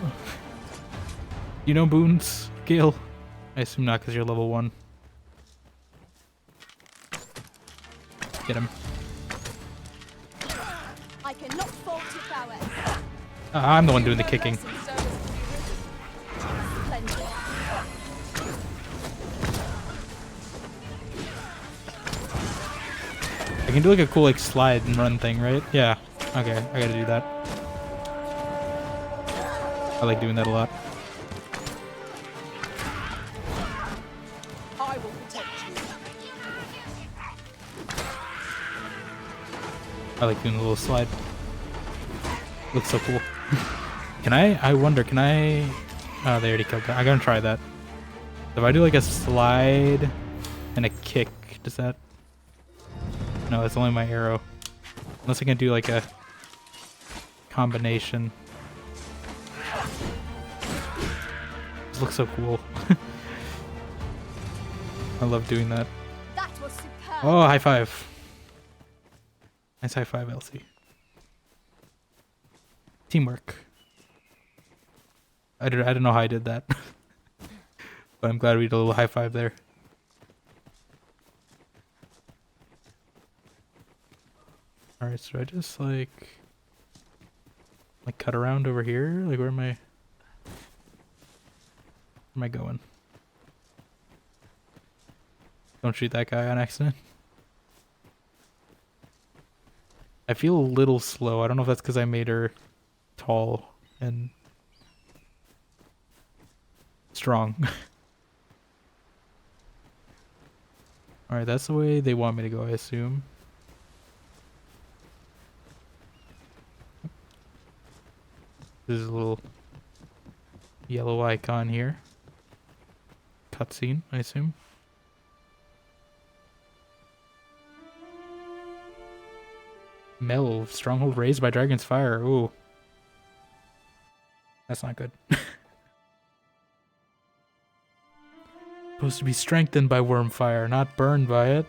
You know boons, Gale? I assume not, because you're level 1. Get him. I cannot fault your prowess. I'm the one doing the kicking. I can do like a cool like slide and run thing, right? Yeah. Okay, I gotta do that. I like doing that a lot. I will protect you. I like doing the little slide. Looks so cool. Can I wonder, can I... Oh, they already killed that. I'm gonna try that. If I do like a slide and a kick, does that... No, it's only my arrow. Unless I can do like a combination. This looks so cool. I love doing that. That was superb. Oh, high five. Nice high five, Elsie. Teamwork. I don't know how I did that. But I'm glad we did a little high five there. Alright, so I just like cut around over here? Like where am I going? Don't shoot that guy on accident. I feel a little slow. I don't know if that's because I made her tall and strong. Alright, that's the way they want me to go, I assume. There's a little yellow icon here. Cutscene, I assume. Mel, stronghold raised by dragon's fire. Ooh. That's not good. Supposed to be strengthened by worm fire, not burned by it.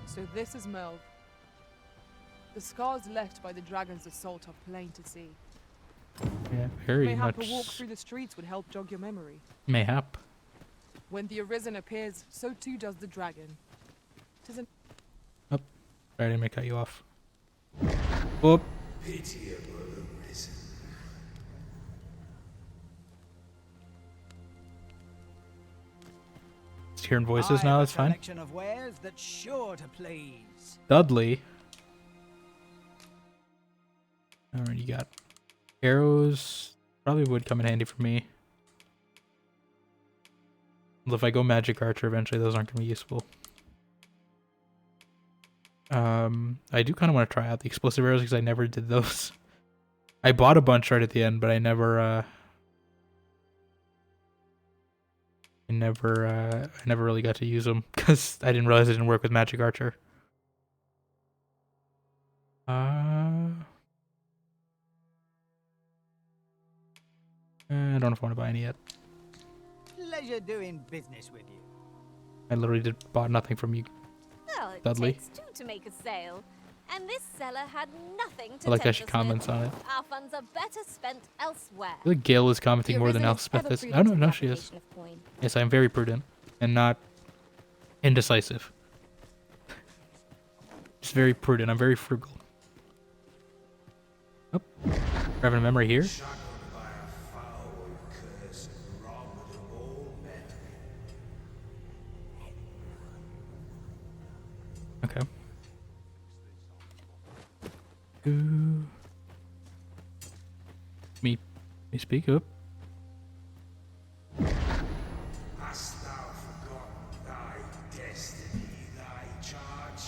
So this is Melv. The scars left by the dragon's assault are plain to see. Yeah, very Mayhap much. a walk through the streets would help jog your memory. Mayhap. When the Arisen appears, so too does the dragon. Tis an Oh, sorry, I didn't mean to cut you off. Whoop. Pitiable Arisen. Just hearing voices now, that's fine. Collection of wares that's sure to please. Dudley. Alright, you got arrows. Probably would come in handy for me. Well, if I go magic archer eventually, those aren't going to be useful. I do kind of want to try out the explosive arrows because I never did those. I bought a bunch right at the end, but I never really got to use them because I didn't realize it didn't work with magic archer. I don't know if I want to buy any yet. Pleasure doing business with you. I literally bought nothing from you, Well, it Dudley. takes two to make a sale. And this seller had nothing to I like how tempt she us comments with. on it. Our funds are better spent elsewhere. I feel like Gale is commenting The more than Arisen is Elspeth ever is. I prudent don't know, in no, she is. application of coin. Yes, I am very prudent and not indecisive. Just very prudent. I'm very frugal. Oh, grabbing a memory here. Shadowed by a foul curse and robbed of all memory. Okay. Ooh. Me speak up. Hast thou forgotten thy destiny, thy charge?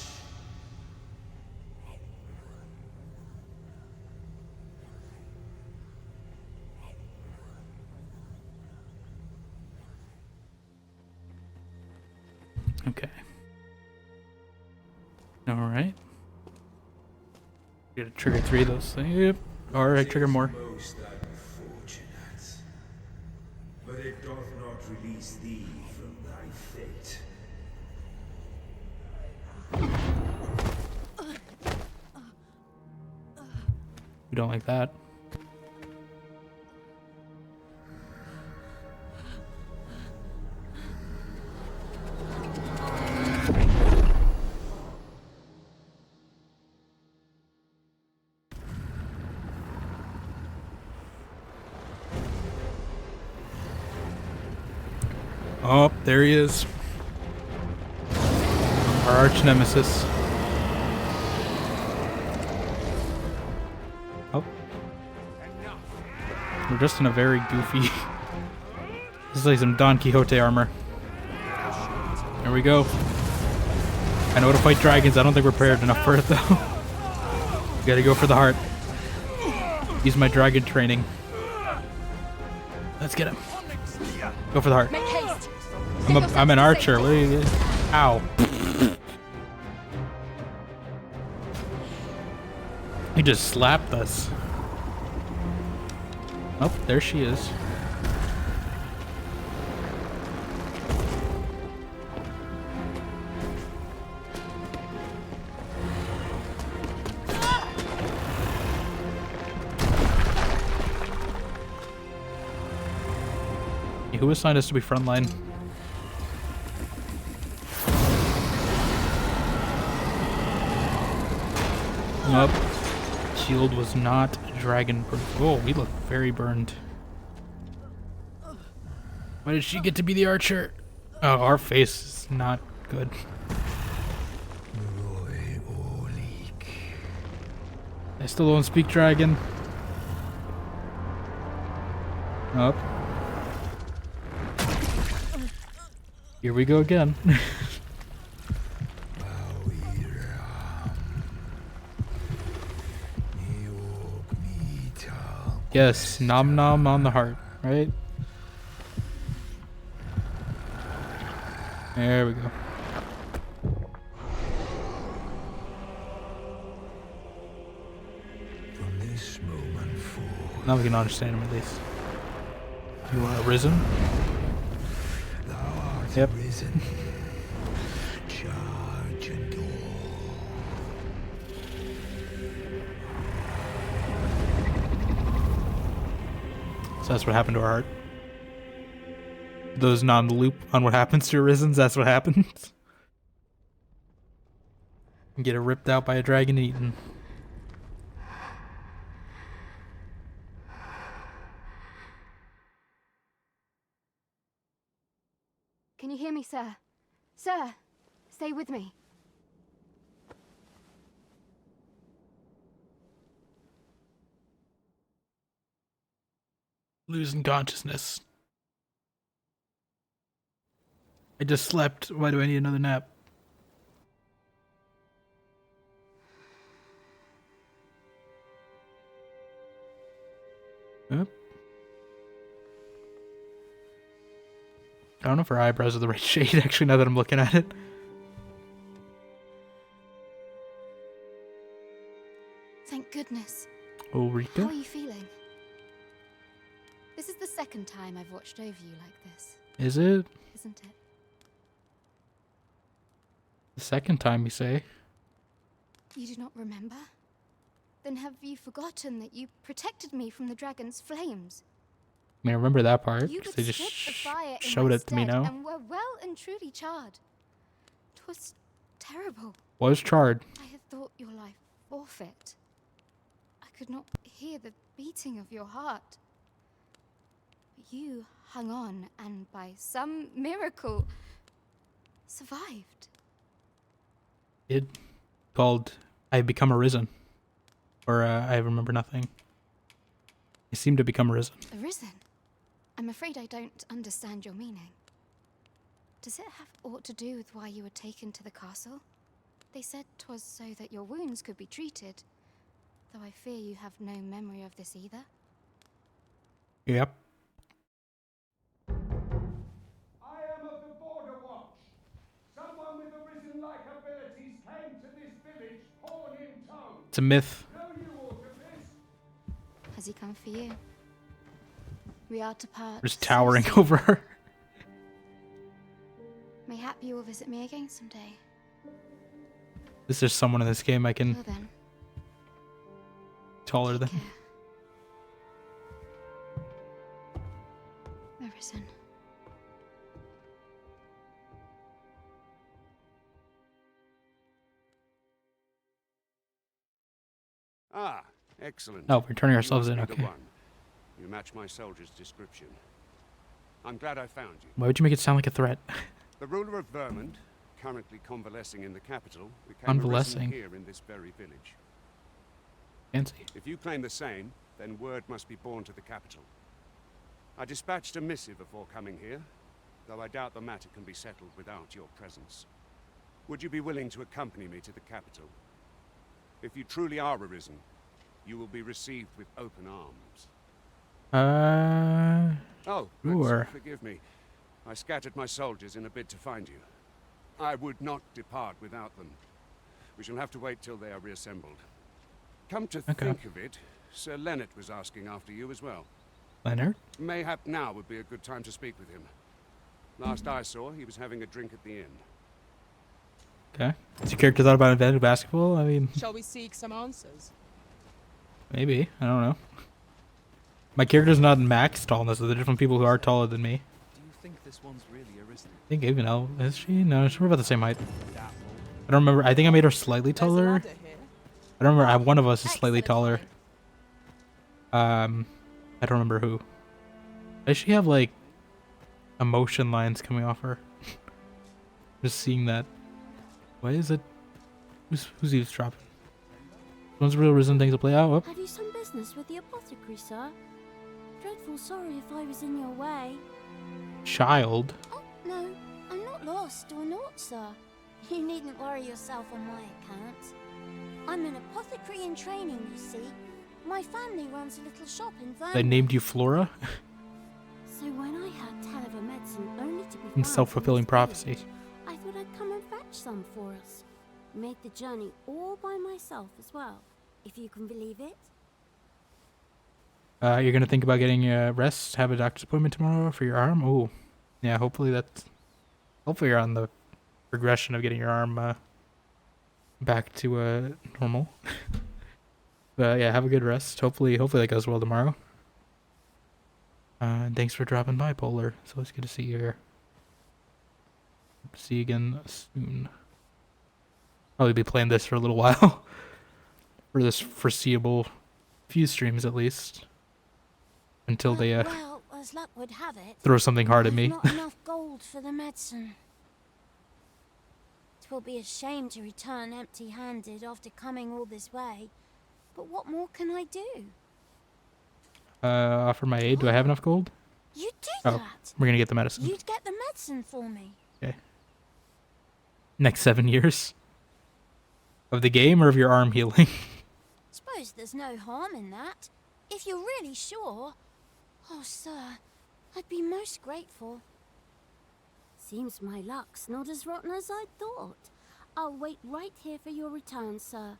Okay. Alright. Gotta trigger 3 of those things. Yep. Or I trigger more. Most unfortunate, but it doth not release thee from thy fate. We don't like that. Oh, there he is. Our arch nemesis. Oh. We're just in a very goofy... This is like some Don Quixote armor. There we go. I know how to fight dragons. I don't think we're prepared enough for it, though. Gotta go for the heart. Use my dragon training. Let's get him. Go for the heart. I'm an archer. What are you... Ow. He just slapped us. Oh, there she is. Who assigned us to be frontline? Nope. Shield was not dragon proof. Oh, we look very burned. Why did she get to be the archer? Oh, our face is not good. I still don't speak dragon. Up. Here we go again. Yes, nom nom on the heart, right? There we go. From this moment forth, Now we can understand him at least. You are risen? Yep. risen. Charge and go. So that's what happened to our heart. Those not in the loop on what happens to Arisens, that's what happens. Get it ripped out by a dragon and eaten. Can you hear me, sir? Sir, stay with me. Losing consciousness. I just slept. Why do I need another nap? Yep. I don't know if her eyebrows are the right shade, actually, now that I'm looking at it. Thank goodness. Ulrika? How are you feeling? This is the second time I've watched over you like this. Is it? Isn't it? The second time, you say? You do not remember? Then have you forgotten that you protected me from the dragon's flames? I mean, I remember that part, You because they just withstood the fire in showed my it to me stead now. and were well and truly charred. 'Twas terrible. Was charred. I had thought your life forfeit. I could not hear the beating of your heart. But you hung on and by some miracle survived. It called I Become Arisen. Or I remember nothing. I seem to become arisen. Arisen? I'm afraid I don't understand your meaning. Does it have aught to do with why you were taken to the castle? They said 'twas so that your wounds could be treated, though I fear you have no memory of this either. Yep. I am of the Border Watch. Someone with arisen-like abilities came to this village, horn in tow. It's a myth. Know you aught of this? Has he come for you? We are to part. Just towering so soon. over her. Mayhap you will visit me again someday. Is there someone in this game I can Well then, taller than? Arisen. Ah, excellent. Oh, we're turning You ourselves must in, be the okay. one. You match my soldier's description. I'm glad I found you. Why would you make it sound like a threat? The ruler of Vermont, currently convalescing in the capital, became Convalescing? arisen here in this very village. Fancy. If you claim the same, then word must be borne to the capital. I dispatched a missive before coming here, though I doubt the matter can be settled without your presence. Would you be willing to accompany me to the capital? If you truly are arisen, you will be received with open arms. Oh, sure. forgive me. I scattered my soldiers in a bid to find you. I would not depart without them. We shall have to wait till they are reassembled. Come to think of it, Sir Leonard was asking after you as well. Leonard? Mayhap now would be a good time to speak with him. Last I saw, he was having a drink at the inn. Okay. Has your character thought about inventing basketball? I mean, Shall we seek some answers? maybe. I don't know. My character's not max tallness, so there are different people who are taller than me. Do you think this one's really arisen? I think even Elle, is she? No, we're about the same height. I don't remember. I think I made her slightly taller. I don't remember. One of us is slightly taller. I don't remember who. Does she have like emotion lines coming off her? Just seeing that. Why is it? Who's eavesdropping? One's real risen things to play out. Have you some business with the apothecary, sir? Dreadful sorry if I was in your way. Child. Oh, no, I'm not lost or naught, sir. You needn't worry yourself on my account. I'm an apothecary in training, you see. My family runs a little shop in Vermont. They named you Flora? So when I heard tell of a medicine only to be In found self-fulfilling in this prophecy. village, I thought I'd come and fetch some for us. Made the journey all by myself as well, if you can believe it. You're gonna think about getting rest, have a doctor's appointment tomorrow for your arm? Oh, yeah, hopefully you're on the progression of getting your arm back to normal. But yeah, have a good rest. Hopefully that goes well tomorrow. And thanks for dropping by, Polar. It's always good to see you here. See you again soon. Probably be playing this for a little while. For this foreseeable few streams at least. Until they Well, as luck would have it, throw something hard at me. I've not enough gold for the medicine. It will be a shame to return empty-handed after coming all this way. But what more can I do? Offer my aid. Do I have enough gold? You'd do Oh, that. we're gonna get the medicine. You'd get the medicine for me. Okay. Next 7 years. Of the game or of your arm healing? Suppose there's no harm in that. If you're really sure. Oh, sir, I'd be most grateful. Seems my luck's not as rotten as I thought. I'll wait right here for your return, sir.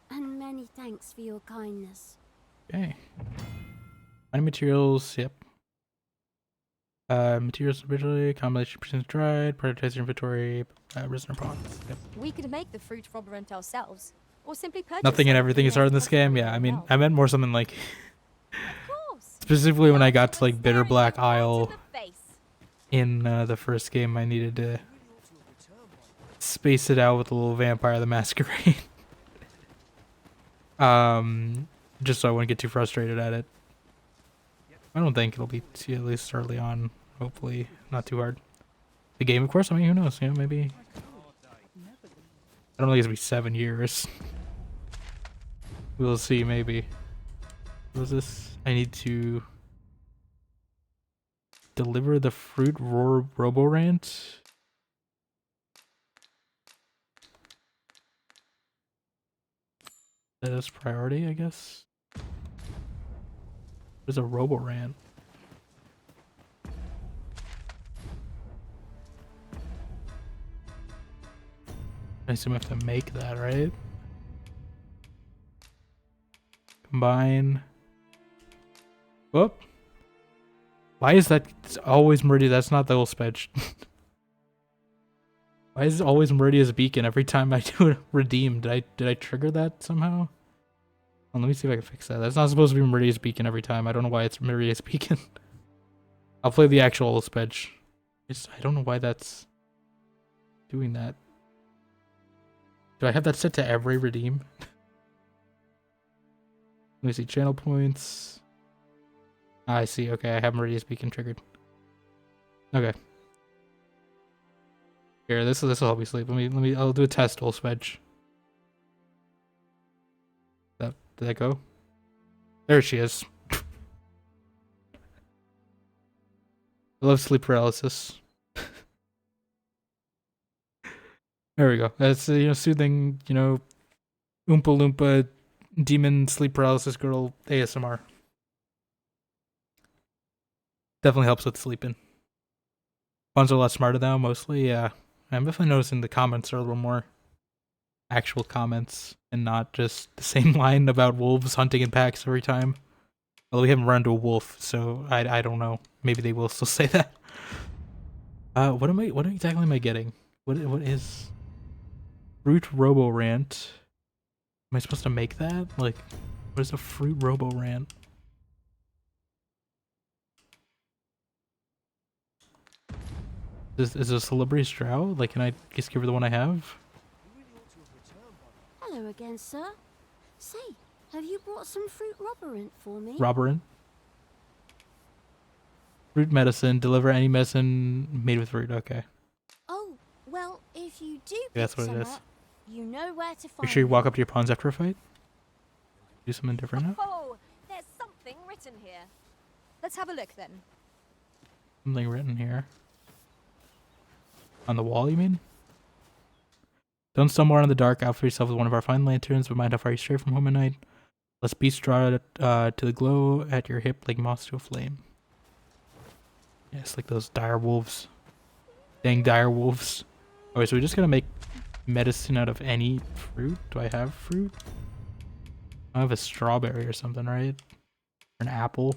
And many thanks for your kindness. Okay. Finding materials, yep. Materials originally, combination percent dried, prioritize your inventory, prisoner ponds. Yep. We could make the fruit robberant ourselves, or simply purchase Nothing and some everything from is hard in this game. Yeah, I mean, I meant more something like specifically when I got to like Bitter Black Isle in the first game, I needed to space it out with a little Vampire the Masquerade. Just so I wouldn't get too frustrated at it. I don't think it'll be at least early on. Hopefully, not too hard. The game, of course. I mean, who knows? You know, maybe. I don't think it's gonna be 7 years. We'll see. Maybe. What was this? I need to deliver the fruit Roborant. That is priority, I guess. There's a Roborant. I assume I have to make that, right? Combine. Whoop. Why is that always Meridia? That's not the whole spedge. Why is it always Meridia's beacon every time I do a redeem? Did I trigger that somehow? Well, let me see if I can fix that. That's not supposed to be Meridia's beacon every time. I don't know why it's Meridia's beacon. I'll play the actual spedge. I don't know why that's doing that. Do I have that set to every redeem? Let me see. Channel points. I see. Okay, I have Meridia's beacon triggered. Okay. Here, this will help me sleep. I'll do a test, old Swedge. Did that go? There she is. I love sleep paralysis. There we go. That's soothing, Oompa Loompa demon sleep paralysis girl ASMR. Definitely helps with sleeping. Ones are a lot smarter now, mostly, yeah. I'm definitely noticing the comments are a little more actual comments and not just the same line about wolves hunting in packs every time. Although we haven't run into a wolf, so I don't know. Maybe they will still say that. What exactly am I getting? What is fruit robo rant? Am I supposed to make that? Like, what is a fruit robo rant? Is this a celebrity Stroud? Like, can I just give her the one I have? Hello again, sir. Say, have you brought some fruit robberant for me? Robberant? Fruit medicine. Deliver any medicine made with fruit. Okay. Oh, well, if you do pick That's what some it is. up, you know where to find Make sure you me. walk up to your pawns after a fight. Do something different now? Oh, there's something written here. Let's have a look then. Something written here. On the wall, you mean? Don't stumble around in the dark. Outfit yourself with one of our fine lanterns, but mind how far you stray from home at night. Let's be straw to the glow at your hip like moss to a flame. Yes, like those dire wolves. Dang dire wolves. Okay, so we're just gonna make medicine out of any fruit? Do I have fruit? I have a strawberry or something, right? Or an apple.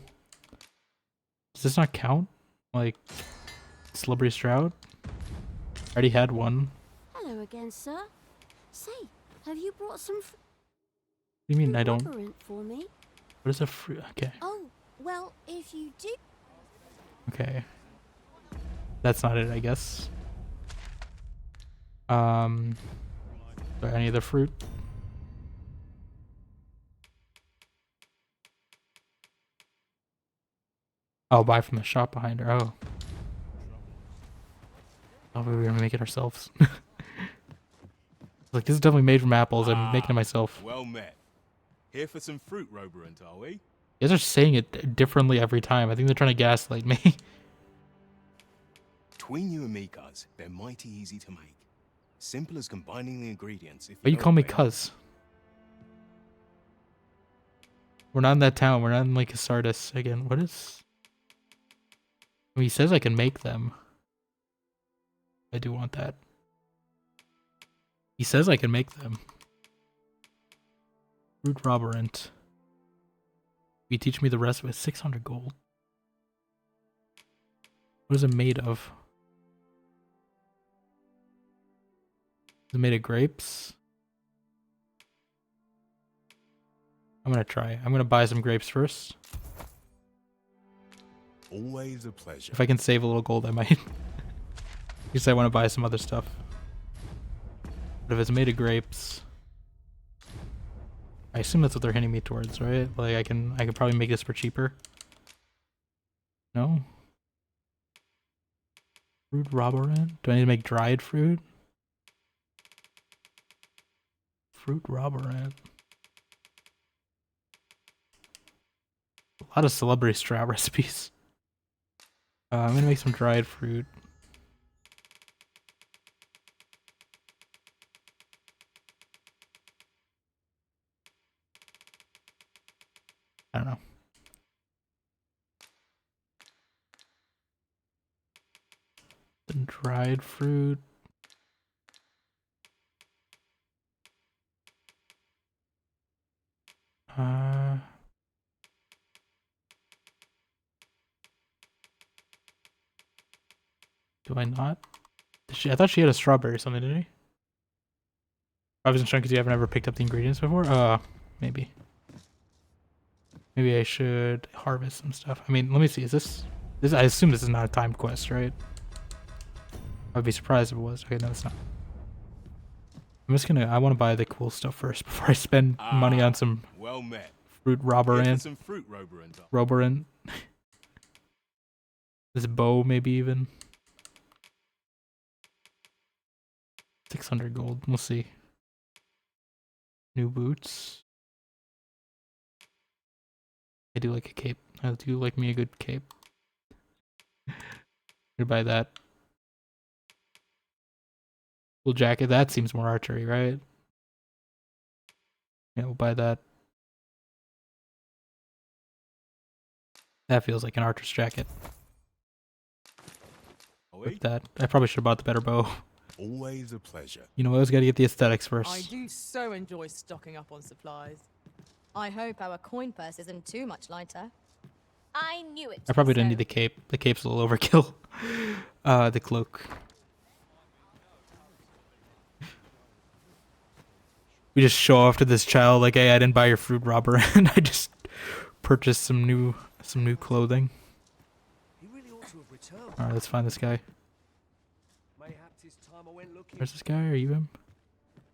Does this not count? Like, Slippery Stroud? I already had one. Hello again, sir. Say, have you brought some What do you mean I don't? robberant for me? What is a fruit? Okay. Oh, well, if you do... Okay. That's not it, I guess. Is there any other fruit? Oh, buy from the shop behind her. Oh. Oh, we were gonna make it ourselves. Like, this is definitely made from apples. I'm making it myself. Well met. Here for some fruit roberant, are we? You guys are saying it differently every time. I think they're trying to gaslight me. Between you and me, cuz, they're mighty easy to make. Simple as combining the ingredients. If Why you know call me what they are. cuz? We're not in that town. We're not in like Sardis again. What is? I mean, he says I can make them. I do want that. He says I can make them. Fruit robberant. You teach me the rest with 600 gold. What is it made of? Is it made of grapes? I'm gonna try. I'm gonna buy some grapes first. Always a pleasure. If I can save a little gold, I might. Because I want to buy some other stuff. But if it's made of grapes, I assume that's what they're hinting me towards, right? Like I can probably make this for cheaper. No? Fruit robberant? Do I need to make dried fruit? Fruit robberant. A lot of celebrity strat recipes. I'm gonna make some dried fruit. I don't know. Then dried fruit. Do I not? I thought she had a strawberry or something, didn't he? I wasn't sure because you haven't ever picked up the ingredients before. Maybe. Maybe I should harvest some stuff. I mean, let me see. Is this? I assume this is not a timed quest, right? I'd be surprised if it was. Okay, no, it's not. I'm just gonna. I want to buy the cool stuff first before I spend money on some well met. Fruit robberant. Some fruit roberant. Roberant. This bow, maybe even. 600 gold. We'll see. New boots. I do like a cape. I do like me a good cape. Gonna buy that. Full jacket. That seems more archery, right? Yeah, we'll buy that. That feels like an archer's jacket. With that, I probably should have bought the better bow. Always a pleasure. You know, I always gotta get the aesthetics first. I do so enjoy stocking up on supplies. I hope our coin purse isn't too much lighter. I knew it. I probably didn't need the cape. The cape's a little overkill. The cloak. We just show off to this child like, hey, I didn't buy your fruit, robber, and I just purchased some new clothing. Alright, let's find this guy. Where's this guy? Are you him?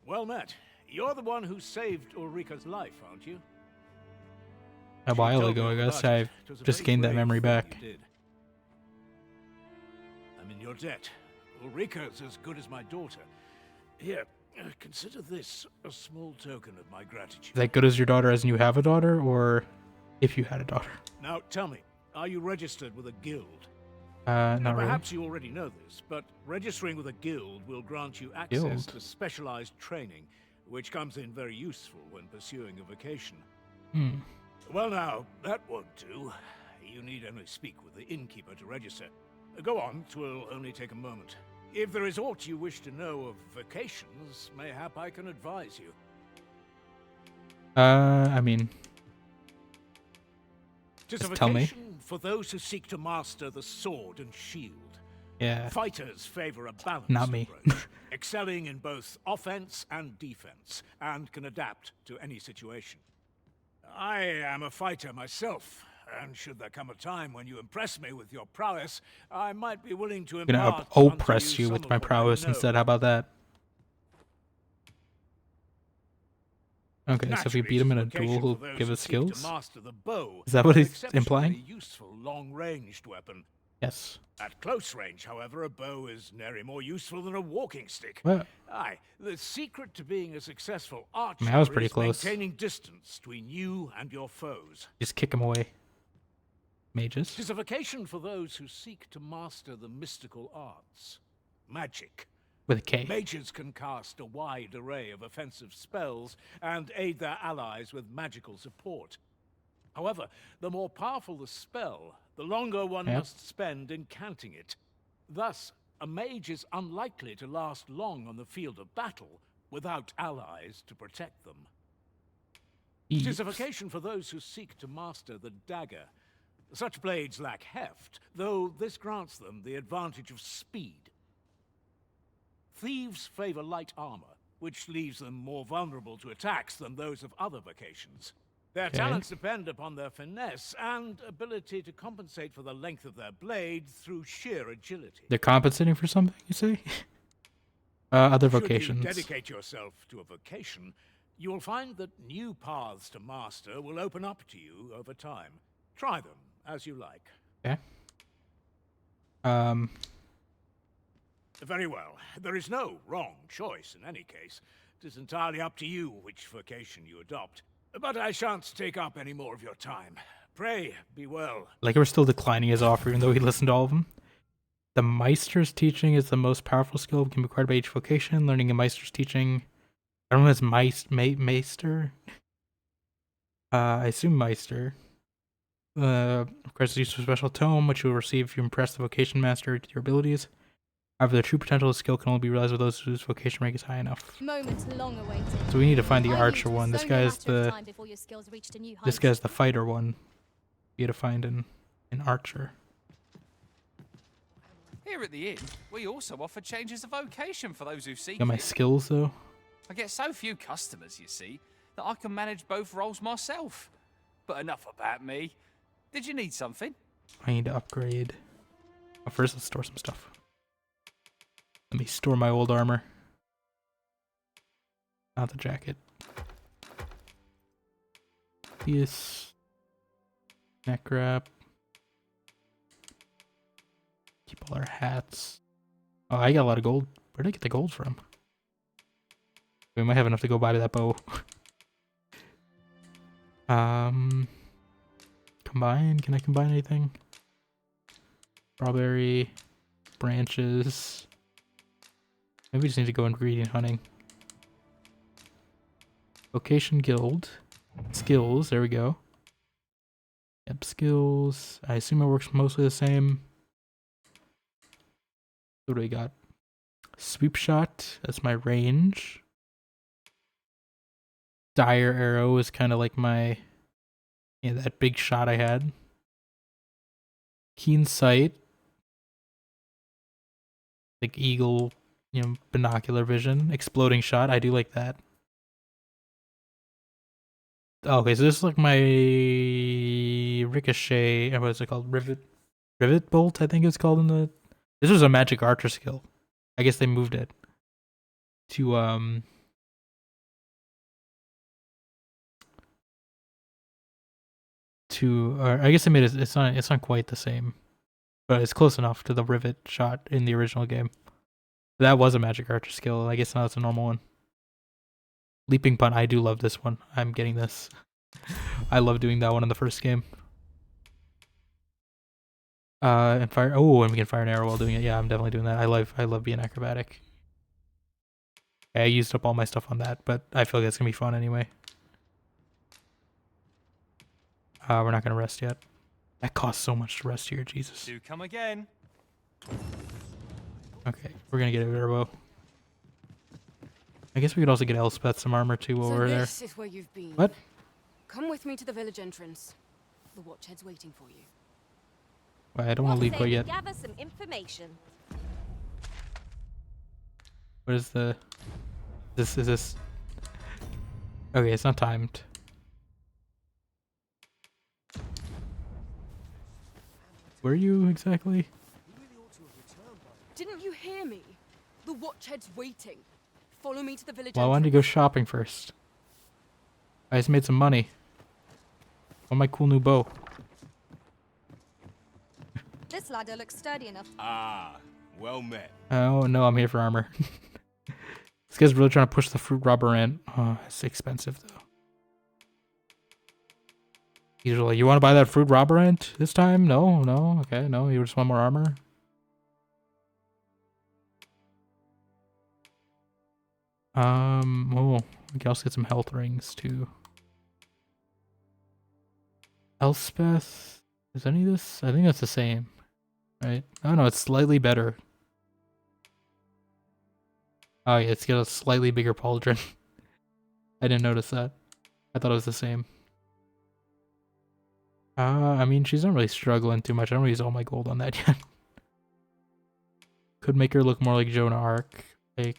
Well met. You're the one who saved Ulrika's life, aren't you? A while ago, I guess. I just gained that memory back. I'm in your debt. Ulrika's as good as my daughter. Here, consider this a small token of my gratitude. Is that good as your daughter as in you have a daughter, or if you had a daughter? Now, tell me, are you registered with a guild? Not really. Perhaps you already know this, but registering with a guild will grant you access to specialized training, which comes in very useful when pursuing a vocation. Well now, that won't do. You need only speak with the innkeeper to register. Go on, 'twill only take a moment. If there is aught you wish to know of vocations, mayhap I can advise you. I mean... Tis a tell me. vocation for those who seek to master the sword and shield. Yeah. Fighters favor a balanced Not me. approach, excelling in both offense and defense, and can adapt to any situation. I am a fighter myself, and should there come a time when you impress me with your prowess, I might be willing to I'm gonna impart unto oppress you some with of my what I prowess know. instead. How about that? Okay, so if we beat him in a duel, he'll give us skills? Is that what he's implying? Useful long-ranged weapon. Yes. At close range, however, a bow is nary more useful than a walking stick. What? Aye, the secret to being a successful archer I mean, I was pretty is close. maintaining distance between you and your foes. Just kick him away. Mages? Tis a vocation for those who seek to master the mystical arts. Magic. With a K. Mages can cast a wide array of offensive spells and aid their allies with magical support. However, the more powerful the spell, the longer one must spend incanting it. Thus, a mage is unlikely to last long on the field of battle without allies to protect them. It is a vocation for those who seek to master the dagger. Such blades lack heft, though this grants them the advantage of speed. Thieves favor light armor, which leaves them more vulnerable to attacks than those of other vocations. Their talents depend upon their finesse and ability to compensate for the length of their blade through sheer agility. They're compensating for something, you say? Other vocations. Should you dedicate yourself to a vocation, you will find that new paths to master will open up to you over time. Try them as you like. Okay. Very well. There is no wrong choice in any case. It is entirely up to you which vocation you adopt. But I shan't take up any more of your time. Pray, be well. Like we're still declining his offer, even though he listened to all of them. The Meister's teaching is the most powerful skill can be acquired by each vocation. Learning a Meister's teaching... I don't know if it's Meister? I assume Meister. Requires the use of a special tome, which you will receive if you impress the vocation master with your abilities. However, the true potential of the skill can only be realized with those whose vocation rank is high enough. Moment long awaited. So we need to find the archer one. This guy's the fighter one. You got to find an archer. Here at the inn, we also offer changes of vocation for those who seek Got my it. skills though. I get so few customers, you see, that I can manage both roles myself. But enough about me. Did you need something? I need to upgrade. Oh, first let's store some stuff. Let me store my old armor. Not the jacket. Yes. Neck wrap. Keep all our hats. Oh, I got a lot of gold. Where did I get the gold from? We might have enough to go buy that bow. Combine? Can I combine anything? Strawberry, branches. Maybe we just need to go ingredient hunting. Vocation guild. Skills, there we go. Yep, skills. I assume it works mostly the same. What do we got? Sweep shot, that's my range. Dire arrow is kind of like my, that big shot I had. Keen sight, like eagle, binocular vision. Exploding shot, I do like that. Okay, so this is like my ricochet. What is it called? Rivet bolt, I think it's called in the. This was a magic archer skill. I guess they moved it to or I guess they made it. It's not quite the same, but it's close enough to the rivet shot in the original game. That was a magic archer skill. I guess now it's a normal one. Leaping punt. I do love this one. I'm getting this. I love doing that one in the first game. And fire. Oh, and we can fire an arrow while doing it. Yeah, I'm definitely doing that. I love being acrobatic. I used up all my stuff on that, but I feel like that's gonna be fun anyway. We're not gonna rest yet. That costs so much to rest here, Jesus. Do come again. Okay, we're gonna get a turbo. I guess we could also get Elspeth some armor too while we're there. This is where you've been. What? Come with me to the village entrance. The Watchhead's waiting for you. Well, I don't want to leave quite yet. Gather some information. What is the? Is this? Okay, it's not timed. Where are you exactly? Didn't you hear me? The Watchhead's waiting. Follow me to the village Well, I wanted to go shopping first. I just made some money on my cool new bow. This ladder looks sturdy enough. Ah, well met. Oh no, I'm here for armor. This guy's really trying to push the fruit robber in. Oh, it's expensive though. He's like, you want to buy that fruit robber ant this time? No, okay, no, you just want more armor? Oh, we can also get some health rings too. Elspeth, is any of this? I think that's the same, right? Oh no, it's slightly better. Oh yeah, it's got a slightly bigger pauldron. I didn't notice that. I thought it was the same. I mean, she's not really struggling too much. I don't use all my gold on that yet. Could make her look more like Joan of Arc. I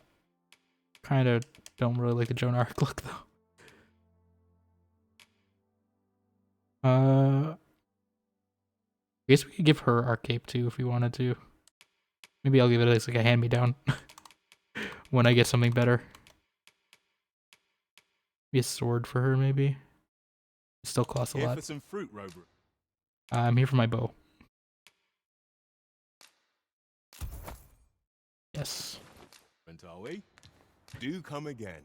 kind of don't really like the Joan of Arc look though. I guess we could give her our cape too if we wanted to. Maybe I'll give it as like a hand-me-down when I get something better. Maybe a sword for her, maybe. It still costs a lot. Here for some fruit, Rover. I'm here for my bow. Yes. And are we? Do come again.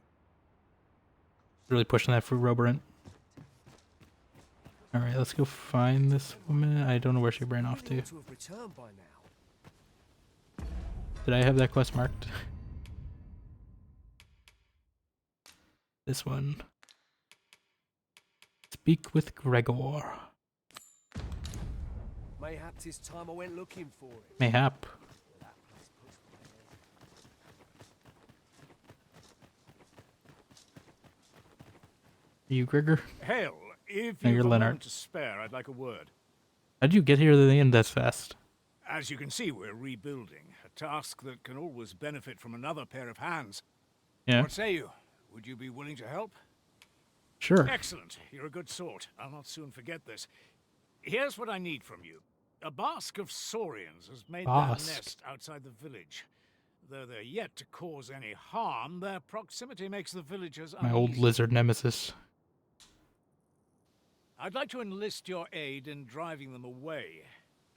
Really pushing that fruit rober in. Alright, let's go find this woman. I don't know where she ran off to. Did I have that quest marked? This one. Speak with Gregor. Mayhap 'tis time I went looking for it. Mayhap. Are you Gregor? Hell, if No, you've you're a Leonard. moment to spare, I'd like a word. How'd you get here to the end that fast? As you can see, we're rebuilding, a task that can always benefit from another pair of hands. Yeah. What say you? Would you be willing to help? Sure. Excellent. You're a good sort. I'll not soon forget this. Here's what I need from you. A Basque of Saurians has made their Basque? nest outside the village. Though they're yet to cause any harm, their proximity makes the villagers My old uneasy. lizard nemesis. I'd like to enlist your aid in driving them away.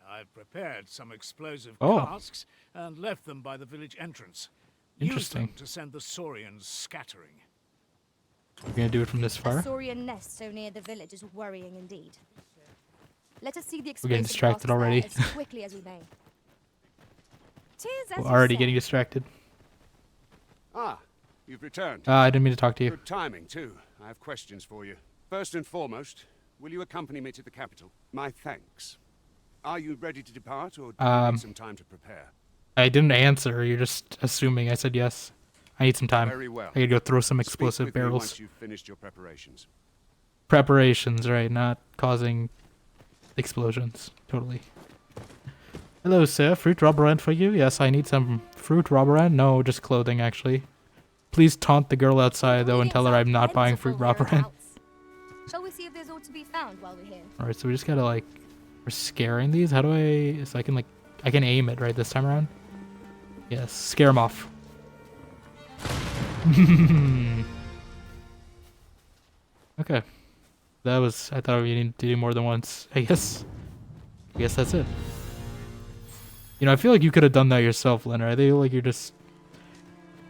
I've prepared some explosive Oh. casks and left them by the village entrance. Interesting. Use them to send the Saurians scattering. We're gonna do it from this A far. Saurian nest so near the village is worrying indeed. Let us see the We're getting explosive distracted blasts there already. as quickly as we may. Tis as We're you already say. getting distracted. Ah, you've returned. I didn't mean to talk to you. Good timing, too. I have questions for you. First and foremost, will you accompany me to the capital? My thanks. Are you ready to depart, or do you need some time to prepare? I didn't answer. You're just assuming. I said yes. I need some time. Very well. I gotta go throw some Speak explosive with me barrels. once you've finished your preparations. Preparations, right? Not causing explosions. Totally. Hello, sir. Fruit rubberant for you? Yes, I need some fruit rubberant. No, just clothing, actually. Please taunt the girl outside, though, and tell her I'm not buying fruit rubberant. Shall we see if there's aught to be found while we're here? Alright, so we just gotta, like... We're scaring these? How do I... So I can, like... I can aim it, right, this time around? Yes, scare them off. Okay. That was... I thought we needed to do more than once. I guess that's it. You know, I feel like you could have done that yourself, Leonard. I feel like you're just...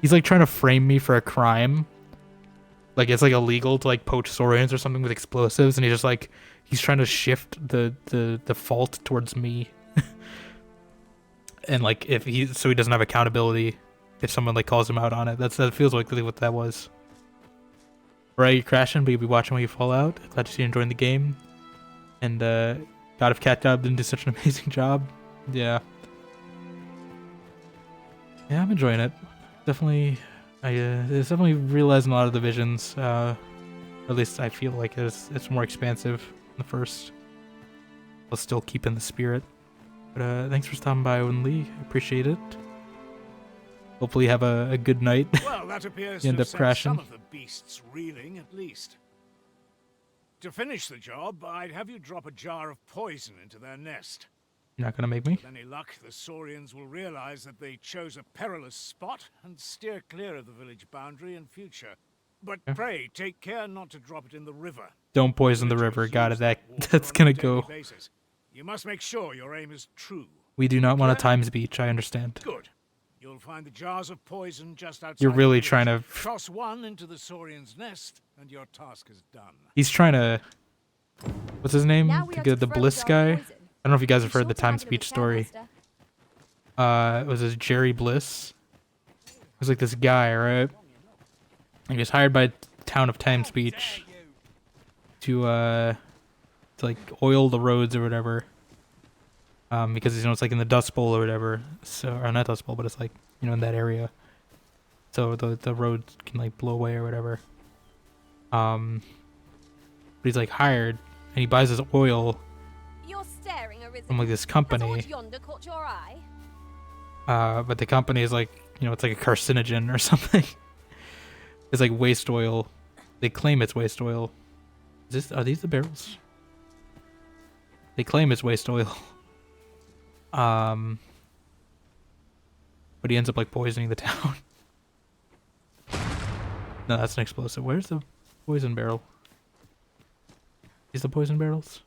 He's, like, trying to frame me for a crime. Like, it's, like, illegal to, like, poach saurians or something with explosives, and he's just, like... He's trying to shift the fault towards me. And, like, if he... So he doesn't have accountability if someone, like, calls him out on it. That feels like really what that was. Right, you're crashing, but you'll be watching when you fall out. Glad to see you enjoying the game. And, God, if Cat Dog didn't do such an amazing job. Yeah. Yeah, I'm enjoying it. Definitely, it's definitely realizing a lot of the visions. Or at least I feel like it's more expansive than the first. While still keeping the spirit. But thanks for stopping by, Owen Lee. I appreciate it. Hopefully you have a good night. Well, that appears You end to up have sent crashing. some of the beasts reeling, at least. To finish the job, I'd have you drop a jar of poison into their nest. You're not gonna make me? With any luck, the Saurians will realize that they chose a perilous spot and steer clear of the village boundary in future. But Yeah. pray, take care not to drop it in the river. Don't poison the river. Got it. That's gonna go. Basis. You must make sure your aim is true. We do not want a Times Beach. I understand. Good. You'll find the jars of poison just outside. You're really the trying village. to... Toss one into the Saurian's nest, and your task is done. He's trying to... What's his name? Now we are to The throw Bliss jar guy? of poison. I don't know if you guys have Be heard sure the to Times handle it Beach with story. care, It was this Jerry Bliss. He was like this guy, right? And he was hired by the town of Times Beach to like oil the roads or whatever. Because you know it's like in the Dust Bowl or whatever. So or not Dust Bowl, but it's like you know in that area. So the roads can like blow away or whatever. But he's like hired, and he buys this oil You're staring, Arisen. from like this Has company. aught yonder caught your eye? But the company is like, you know, it's like a carcinogen or something. It's like waste oil. They claim it's waste oil. Are these the barrels? They claim it's waste oil. But he ends up like poisoning the town. No, that's an explosive. Where's the poison barrel? These the poison barrels?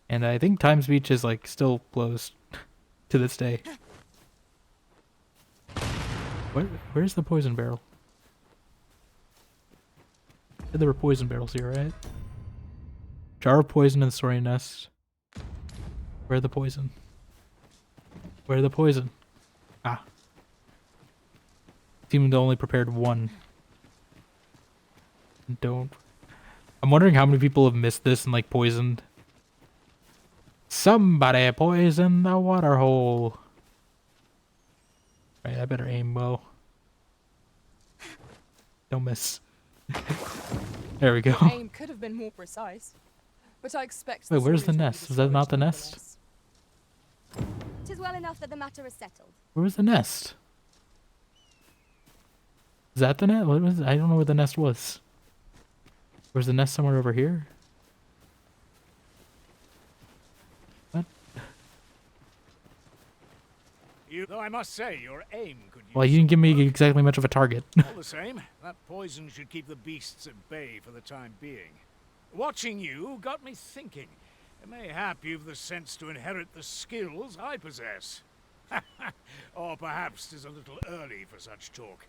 And I think Times Beach is like still closed to this day. Where's the poison barrel? There were poison barrels here, right? Jar of poison in the Saurian nest. Where the poison? Where the poison? Ah. Seemed to only prepared one. I'm wondering how many people have missed this and like poisoned. Somebody poisoned the water hole. Right, I better aim well. Don't miss. There we go. Your aim could have been more precise, but I expect. Wait, where's the nest? Is that not the nest? 'Tis well enough that the matter is settled. Where was the nest? Is that the nest? What was it? I don't know where the nest was. Was the nest somewhere over here? What? Though I must say, your aim could use Well, you didn't give me exactly much of a target. all the same, that poison should keep the beasts at bay for the time being. Watching you got me thinking. Mayhap you've the sense to inherit the skills I possess. Or perhaps 'tis a little early for such talk.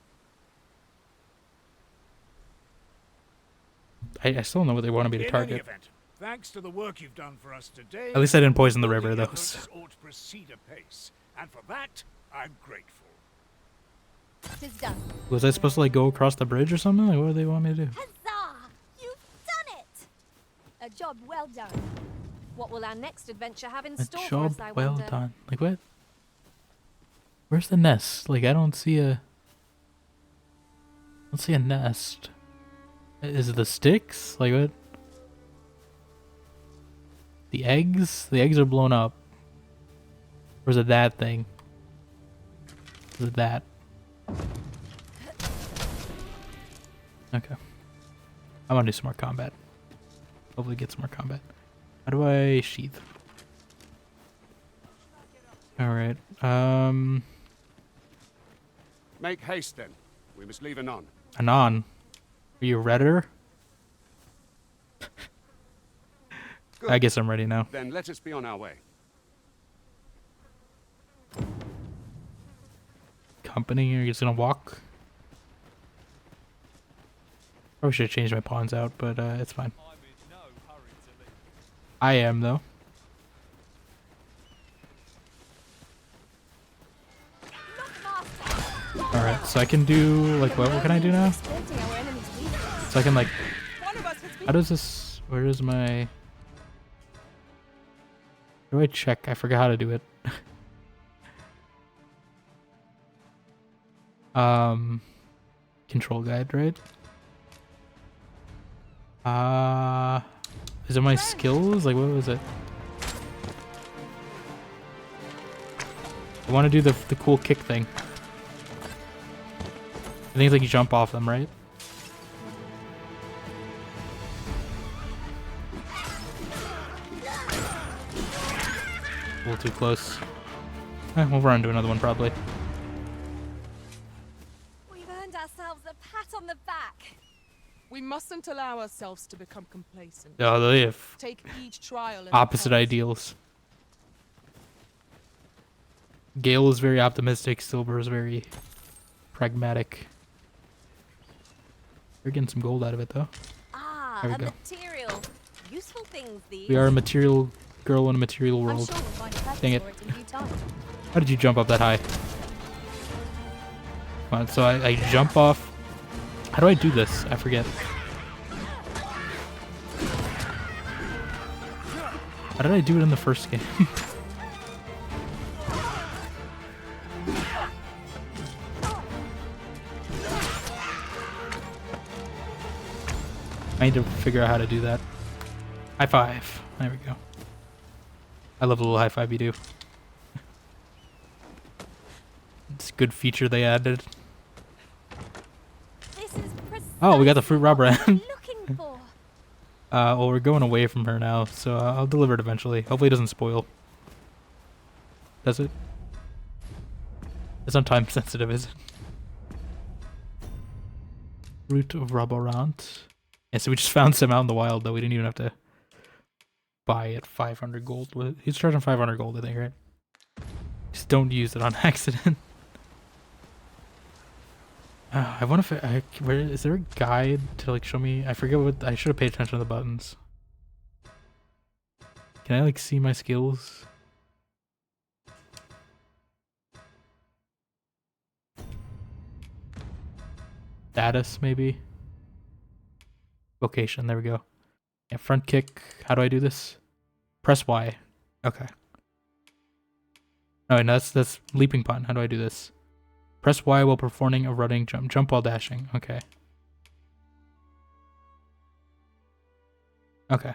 I still don't know what they wanted me to In target. any event, thanks to the work you've done for us today, At least I didn't poison the river, your though. efforts ought to proceed apace, and for that, I'm grateful. 'Tis done. Was I supposed to like go across the bridge or something? Like, what do they want me to do? Huzzah! You've done it! A job well done. What will our next adventure have in A store for job us, I well wonder? done. Like what? Where's the nest? Like I don't see a nest. Is it the sticks? Like what? The eggs? The eggs are blown up. Or is it that thing? Is it that? Okay. I want to do some more combat. Hopefully get some more combat. How do I sheath? Alright. Make haste then. We must leave anon. Anon. Are you a redditor? I guess I'm ready now. Then let us be on our way. Company? Are you just gonna walk? Probably should have changed my pawns out, but it's fine. I am though. Alright, so I can do like what can I do now? So I can like how does this where is my where do I check? I forgot how to do it. Control guide, right? Is it my skills? Like what was it? I want to do the cool kick thing. I think it's like you jump off them, right? A little too close. We'll run into another one probably. We've earned ourselves a pat on the back. We mustn't allow ourselves to become complacent. Oh, they have Take each trial as opposite it comes. ideals. Gale is very optimistic. Silver is very pragmatic. We're getting some gold out of it though. Ah, There we a go. material. Useful things, these. We are a material girl in a material I'm world. sure we'll find a purpose Dang it. for it in due time. How did you jump up that high? Come on, so I jump off. How do I do this? I forget. How did I do it in the first game? I need to figure out how to do that. High five. There we go. I love the little high five you do. It's a good feature they added. This is Oh, we got the fruit robber end. looking for. Well, we're going away from her now, so I'll deliver it eventually. Hopefully it doesn't spoil. Does it? It's not time sensitive, is it? Root of Roborant. Yeah, so we just found some out in the wild, though. We didn't even have to buy it. 500 gold. He's charging 500 gold, I think, right? Just don't use it on accident. I wonder if where is there a guide to like show me? I forget what I should have paid attention to the buttons. Can I like see my skills? Status maybe. Vocation. There we go. Yeah, front kick. How do I do this? Press Y. Okay. Oh, no, that's leaping punt. How do I do this? Press Y while performing a running jump. Jump while dashing. Okay. Okay.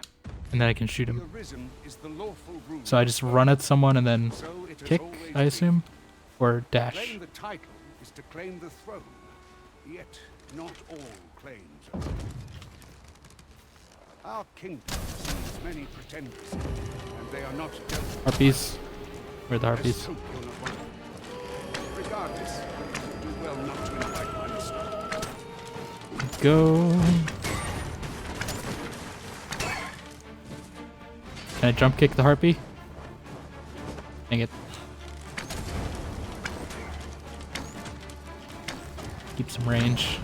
And then I can shoot him. So I just run at someone and then kick, I assume? Or dash. Claim the title is to claim the throne. Yet not all claims are. Our kingdom sees many pretenders, and they are not dealt with. Harpies. Where are the harpies? Regardless, do well not to invite my mistake. Go. Can I jump kick the harpy? Dang it. Keep some range.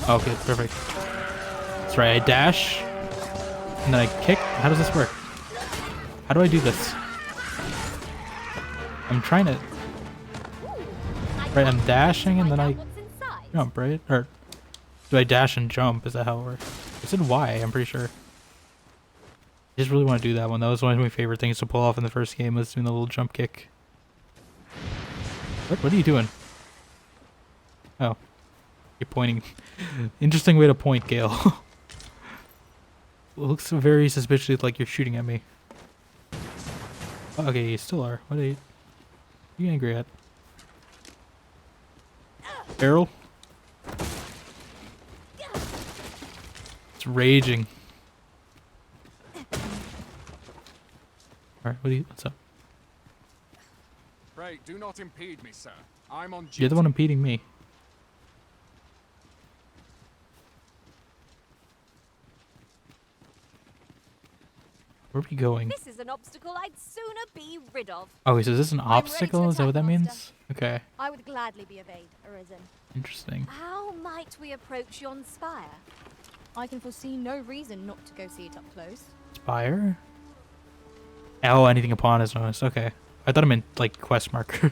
Okay, perfect. That's right, I dash, and then I kick. How does this work? How do I do this? I'm trying to... Right, I'm dashing, and then I jump, right? Or do I dash and jump? Is that how it works? I said Y, I'm pretty sure. I just really want to do that one. That was one of my favorite things to pull off in the first game, was doing the little jump kick. What are you doing? Oh. You're pointing. Interesting way to point, Gale. It looks very suspiciously like you're shooting at me. Oh, okay, you still are. What are you angry at? Barrel? It's raging. Alright, what's up? Pray, do not impede me, sir. I'm on duty. You're the one impeding me. Where are we going? This is an obstacle I'd sooner be rid of. Okay, so is this an obstacle? Is that what that means? Okay. I would gladly be of aid, Arisen. Interesting. How might we approach yon spire? I can foresee no reason not to go see it up close. Spire? Oh, anything upon is noticed. Okay. I thought I meant, like, quest marker.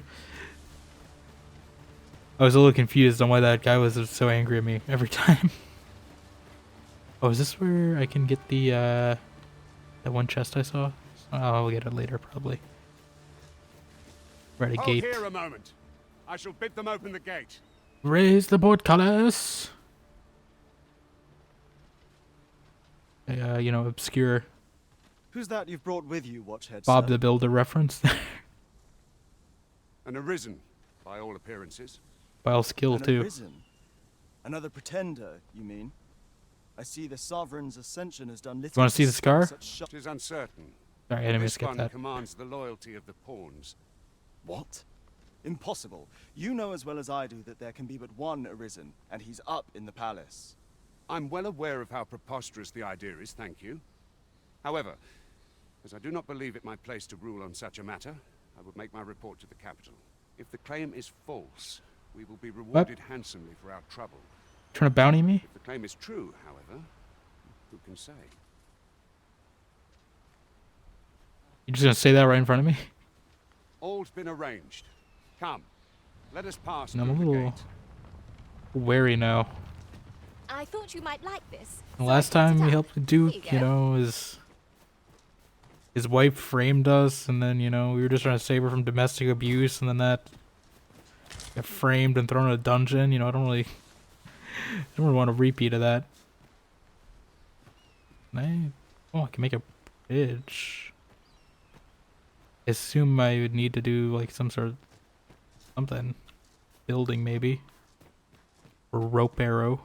I was a little confused on why that guy was so angry at me every time. Oh, is this where I can get the, that one chest I saw? Oh, I'll get it later, probably. Right, a gate. Hold here a moment. I shall bid them open the gate. Raise the portcullis! You know, obscure Who's that you've brought with you, Watchhead? Bob sir? the Builder reference. An Arisen, by all appearances. By all skill, An too. Arisen? Another pretender, you mean? I see the Sovereign's ascension has done little. You want to see the scar? It is uncertain. Sorry, I didn't mean to This skip one that. commands the loyalty of the pawns. What? Impossible. You know as well as I do that there can be but one Arisen, and he's up in the palace. I'm well aware of how preposterous the idea is, thank you. However, as I do not believe it my place to rule on such a matter, I would make my report to the capital. If the claim is false, we will be rewarded handsomely for our trouble. Trying to bounty me? If the claim is true, however, who can say? You're just gonna say that right in front of me? All's been arranged. Come, let us pass And I'm a through the little gate. wary now. I thought you might like this. The last time we helped the Duke, you know, his wife framed us, and then, you know, we were just trying to save her from domestic abuse, and then that got framed and thrown in a dungeon. You know, I don't really want a repeat of that. I can make a bridge. I assume I would need to do like some sort of something. Building maybe. Or rope arrow.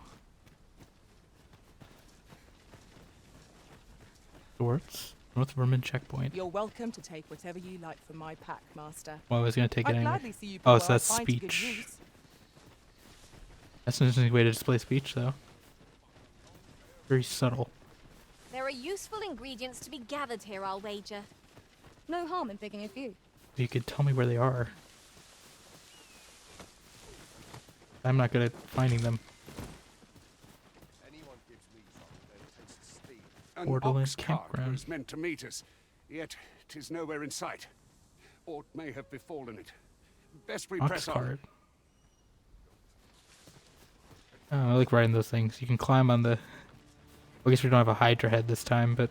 Swords. North Vermin checkpoint. You're welcome to take whatever you like from my pack, Master. Well, I was gonna take it I'd anyway. gladly see you Oh, put so where I that's find good speech. use. That's an interesting way to display speech, though. Very subtle. There are useful ingredients to be gathered here, I'll wager. No harm in picking a few. You could tell me where they are. I'm not good at finding them. An Borderland ox cart campground. was meant to meet us, yet 'tis nowhere in sight. Aught may have befallen it. Best we press on. Oxcart. Oh, I like riding those things. You can climb on the... Well, I guess we don't have a Hydra head this time, but...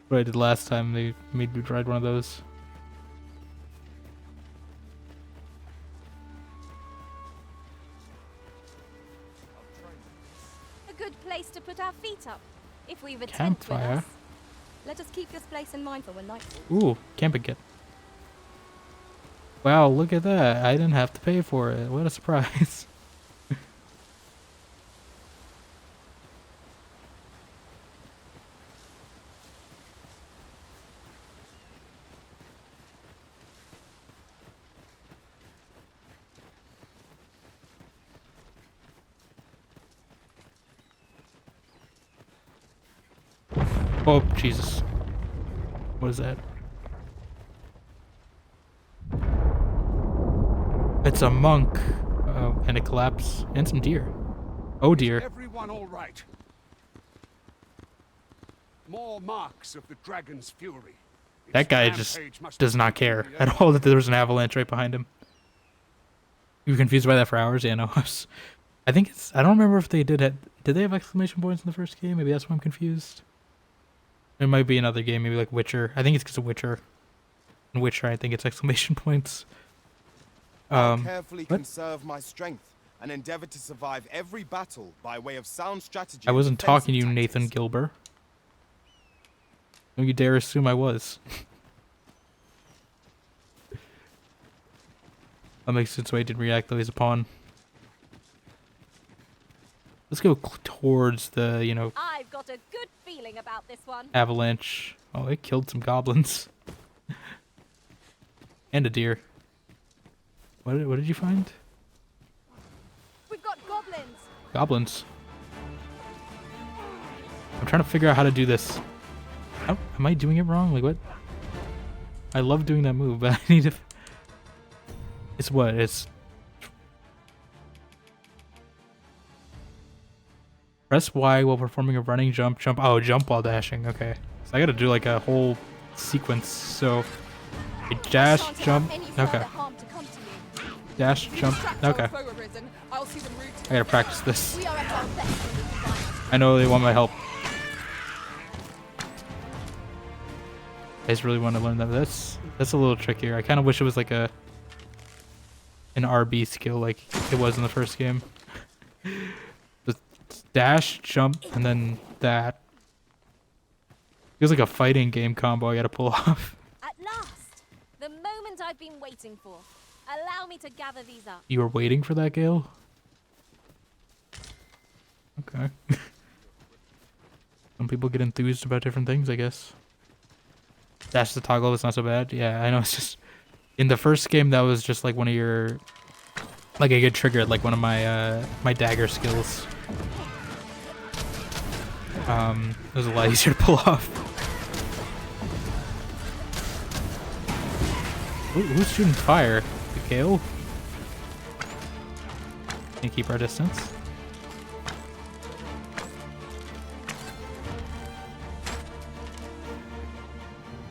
What I did last time, they made me ride one of those. A good place to put our feet up, if we've a tent with Campfire. us. Let us keep this place in mind for when night falls. Ooh, camping kit. Wow, look at that. I didn't have to pay for it. What a surprise. Oh, Jesus. What is that? It's a monk. And a collapse. And some deer. Oh dear. Everyone all right? More marks of the dragon's fury. That guy just does not care at all that there was an avalanche right behind him. You were confused by that for hours? Yeah, no. I think it's... I don't remember if they did they have exclamation points in the first game? Maybe that's why I'm confused. It might be another game, maybe like Witcher. I think it's because of Witcher. In Witcher, I think it's exclamation points. I'll carefully conserve my strength and endeavor to survive every battle by way of sound strategy. I wasn't talking to you, Nathan Gilbert. Don't you dare assume I was. That makes sense why I didn't react though. He's a pawn. Let's go towards the, you know... I've got a good feeling about this one. Avalanche. Oh, it killed some goblins. And a deer. What did you find? We've got goblins. Goblins. I'm trying to figure out how to do this. Oh, am I doing it wrong? Like what? I love doing that move, but I need to... It's what? It's... Press Y while performing a running jump. Oh, jump while dashing. Okay. So I gotta do like a whole sequence. So... Dash, jump. Okay. Dash, jump. Okay. I gotta practice this. I know they want my help. I just really want to learn that. That's a little trickier. I kind of wish it was like an RB skill like it was in the first game. The dash, jump, and then that. Feels like a fighting game combo I gotta pull off. At last, the moment I've been waiting for. Allow me to gather these up. You were waiting for that, Gale? Okay. Some people get enthused about different things, I guess. Dash the toggle is not so bad. Yeah, I know. It's just in the first game that was just like one of your, like I get triggered like one of my my dagger skills. It was a lot easier to pull off. Who's shooting fire? The Gale? Can you keep our distance?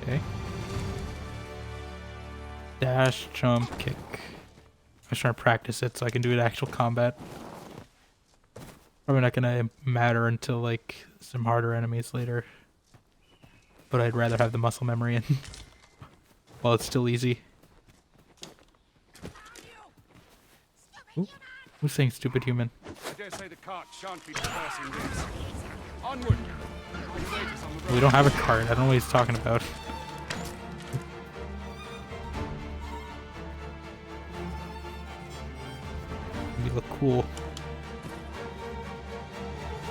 Okay. Dash, jump, kick. I was trying to practice it so I can do it in actual combat. Probably not gonna matter until like some harder enemies later. But I'd rather have the muscle memory in while it's still easy. Ooh, who's saying stupid human? I dare say the cart shan't be traversing this. Onward! We don't have a cart. I don't know what he's talking about. You look cool.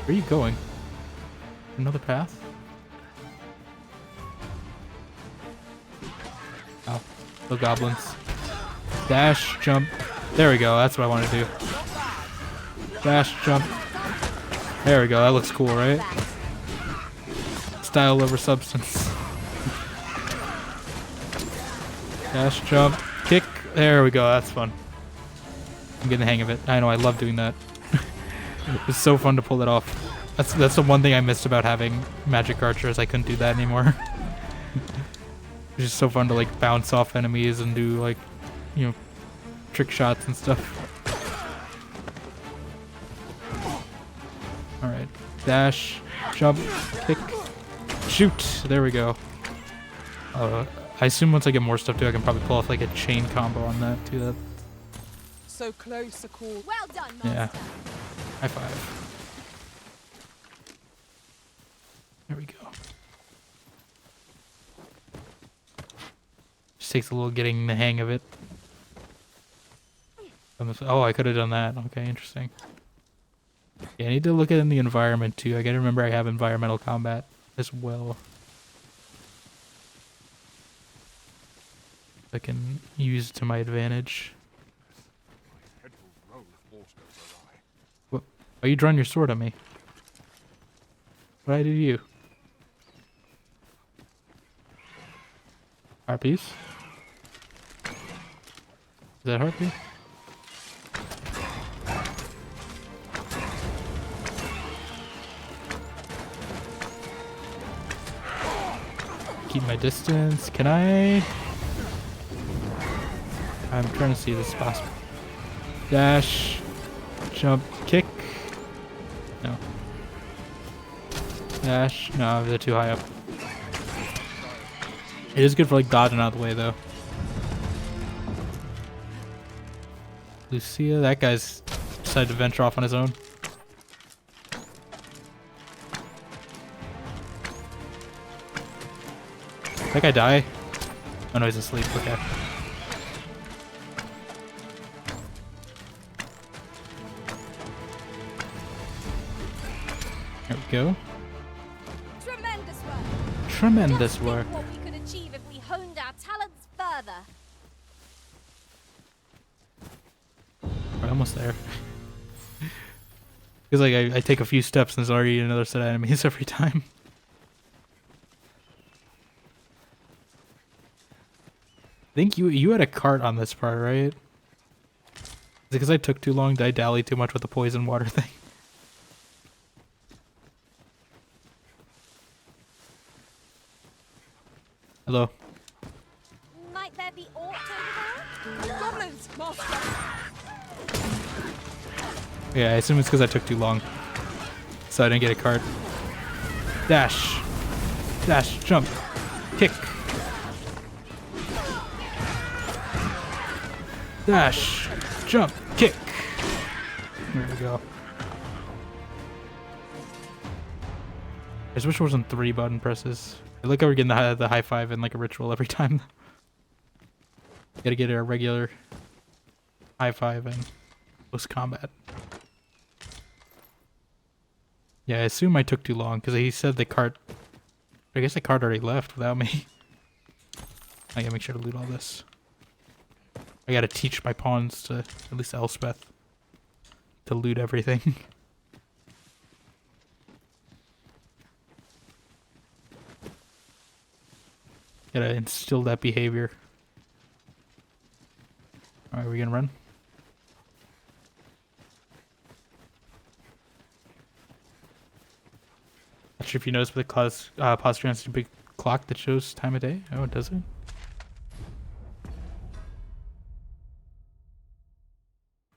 Where are you going? Another path? Oh, the goblins. Dash, jump. There we go. That's what I want to do. Dash, jump. There we go. That looks cool, right? Style over substance. Dash, jump, kick. There we go. That's fun. I'm getting the hang of it. I know. I love doing that. It's so fun to pull it off. That's the one thing I missed about having Magic Archer is I couldn't do that anymore. It's just so fun to like bounce off enemies and do like, you know, trick shots and stuff. Alright. Dash, jump, kick, shoot. There we go. I assume once I get more stuff too, I can probably pull off like a chain combo on that too. That. So close to call. Well done, Master. Yeah. High five. There we go. Just takes a little getting the hang of it. Oh, I could have done that. Okay, interesting. Yeah, I need to look at the environment too. I gotta remember I have environmental combat as well. I can use to my advantage. What? Are you drawing your sword at me? What did I do to you? Harpies. Is that harpy? Keep my distance. Can I? I'm trying to see this boss. Dash. Jump. Kick. No. Dash. No, they're too high up. It is good for like dodging out of the way though. Lucia, that guy's decided to venture off on his own. That guy die? Oh no, he's asleep. Okay. There we go. Tremendous work. Tremendous Just work. think what we could achieve if we honed our talents further. We're almost there. Feels like I take a few steps and there's already another set of enemies every time. I think you had a cart on this part, right? Is it because I took too long? Did I dally too much with the poison water thing? Hello. Might there be aught over there? Goblins! Master! Yeah, I assume it's because I took too long. So I didn't get a cart. Dash. Dash. Jump. Kick. Dash. Jump. Kick. There we go. I just wish there wasn't 3 button presses. I like how we're getting the high five in like a ritual every time. Gotta get a regular high five in close combat. Yeah, I assume I took too long because he said the cart. I guess the cart already left without me. I gotta make sure to loot all this. I gotta teach my pawns to, at least Elspeth, to loot everything. Gotta instill that behavior. Alright, are we gonna run? Not sure if you noticed, but the posture has a big clock that shows time of day. Oh, it does it?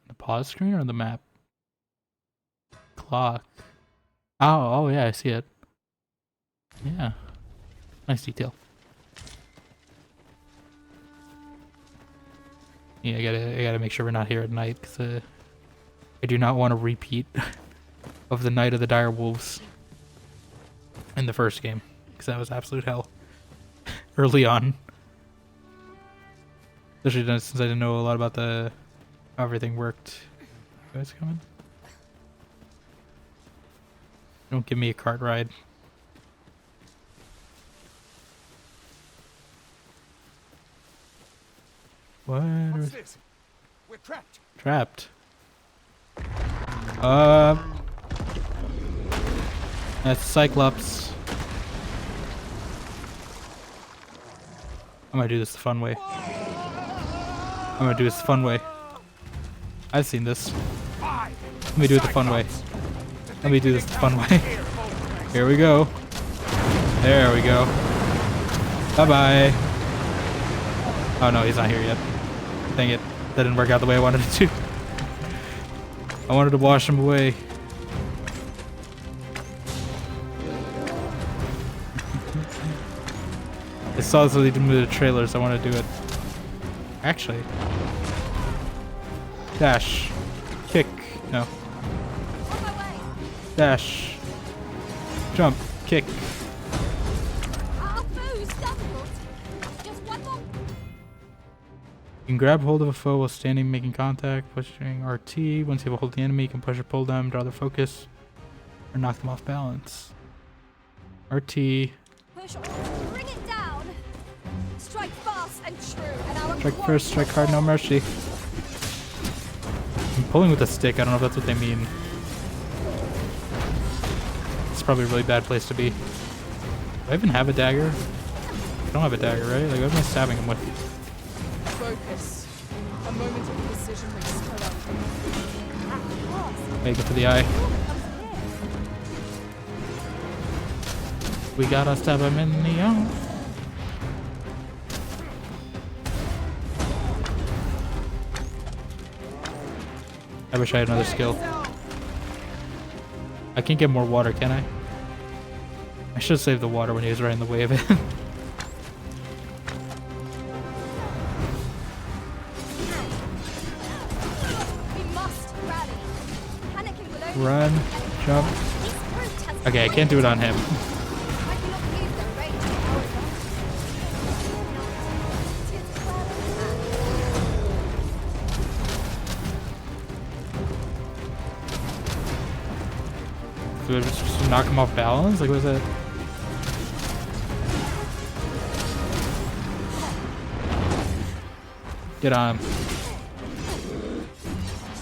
The pause screen or the map? Clock. Oh yeah, I see it. Yeah. Nice detail. Yeah, I gotta make sure we're not here at night, because I do not want a repeat of the Night of the Dire Wolves in the first game, because that was absolute hell early on. Especially since I didn't know a lot about how everything worked. You guys coming? Don't give me a cart ride. What? What's this? We're trapped. Trapped. That's Cyclops. I'm gonna do this the fun way. I'm gonna do this the fun way. I've seen this. Let me do it the fun way. Let me do this the fun way. Here we go. There we go. Bye-bye. Oh no, he's not here yet. Dang it. That didn't work out the way I wanted it to. I wanted to wash him away. I saw this lead to the trailer, so I want to do it. Actually. Dash. Kick. No. Dash. Jump. Kick. You can grab hold of a foe while standing, making contact, pushing RT. Once you have a hold of the enemy, you can push or pull them, draw their focus, or knock them off balance. RT. Push or bring it down. Strike fast and true, and our Strike first, strike hard, no mercy. I'm pulling with a stick. I don't know if that's what they mean. It's probably a really bad place to be. Do I even have a dagger? I don't have a dagger, right? Like, what am I stabbing him with? Focus. A moment of precision makes so out. Okay, go for the eye. We gotta stab him in the eye. I wish I had another skill. I can't get more water, can I? I should save the water when he was right in the way of it. Run, jump. Okay, I can't do it on him. Do I just knock him off balance? Like, what is that? Get on him.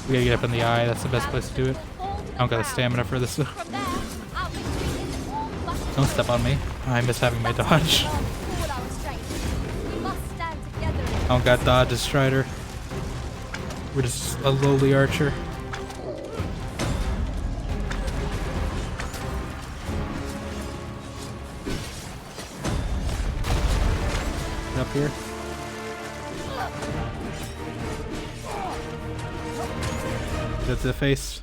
We gotta get up in the eye. That's the best place to do it. I don't got the stamina for this. Don't step on me. I miss having my dodge. I don't got dodge as Strider. We're just a lowly archer. Get up here. Get to the face.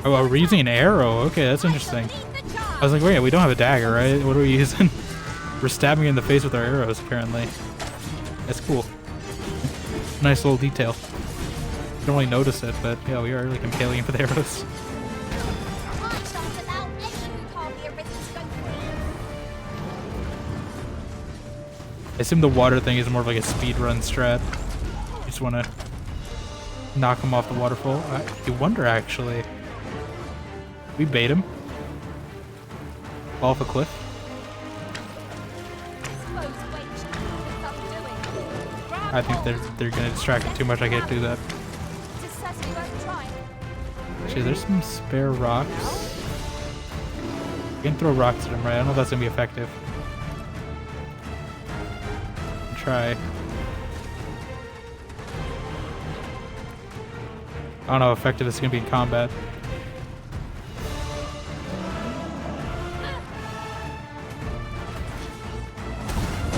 Oh, we're using an arrow. Okay, that's interesting. I was like, wait, we don't have a dagger, right? What are we using? We're stabbing in the face with our arrows, apparently. That's cool. Nice little detail. You don't really notice it, but yeah, we are like impaling him with arrows. I assume the water thing is more of like a speedrun strat. You just want to knock him off the waterfall. I wonder, actually. We bait him. Fall off a cliff. I think they're gonna distract him too much. I can't do that. Actually, there's some spare rocks. You can throw rocks at him, right? I don't know if that's gonna be effective. Try. I don't know how effective it's gonna be in combat.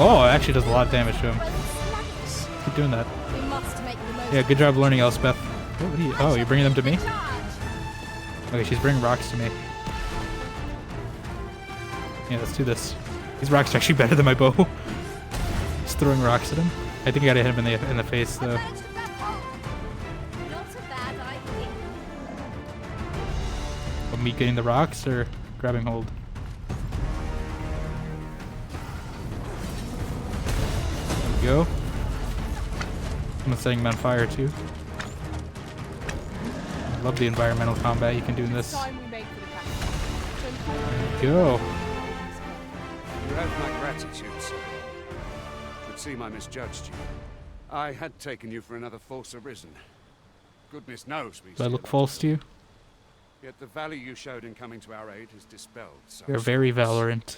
Oh, it actually does a lot of damage to him. Keep doing that. Yeah, good job learning, Elspeth. Oh, you're bringing them to me? Okay, she's bringing rocks to me. Yeah, let's do this. These rocks are actually better than my bow. Just throwing rocks at him. I think I gotta hit him in the face, though. Of me getting the rocks or grabbing hold? Go. I'm setting him on fire too. I love the environmental combat you can do in this. There you go. You have my gratitude, sir. Should seem I misjudged you. I had taken you for another false arisen. Goodness knows we. Do I look false to you? Yet the value you showed in coming to our aid has dispelled. You're very valorant.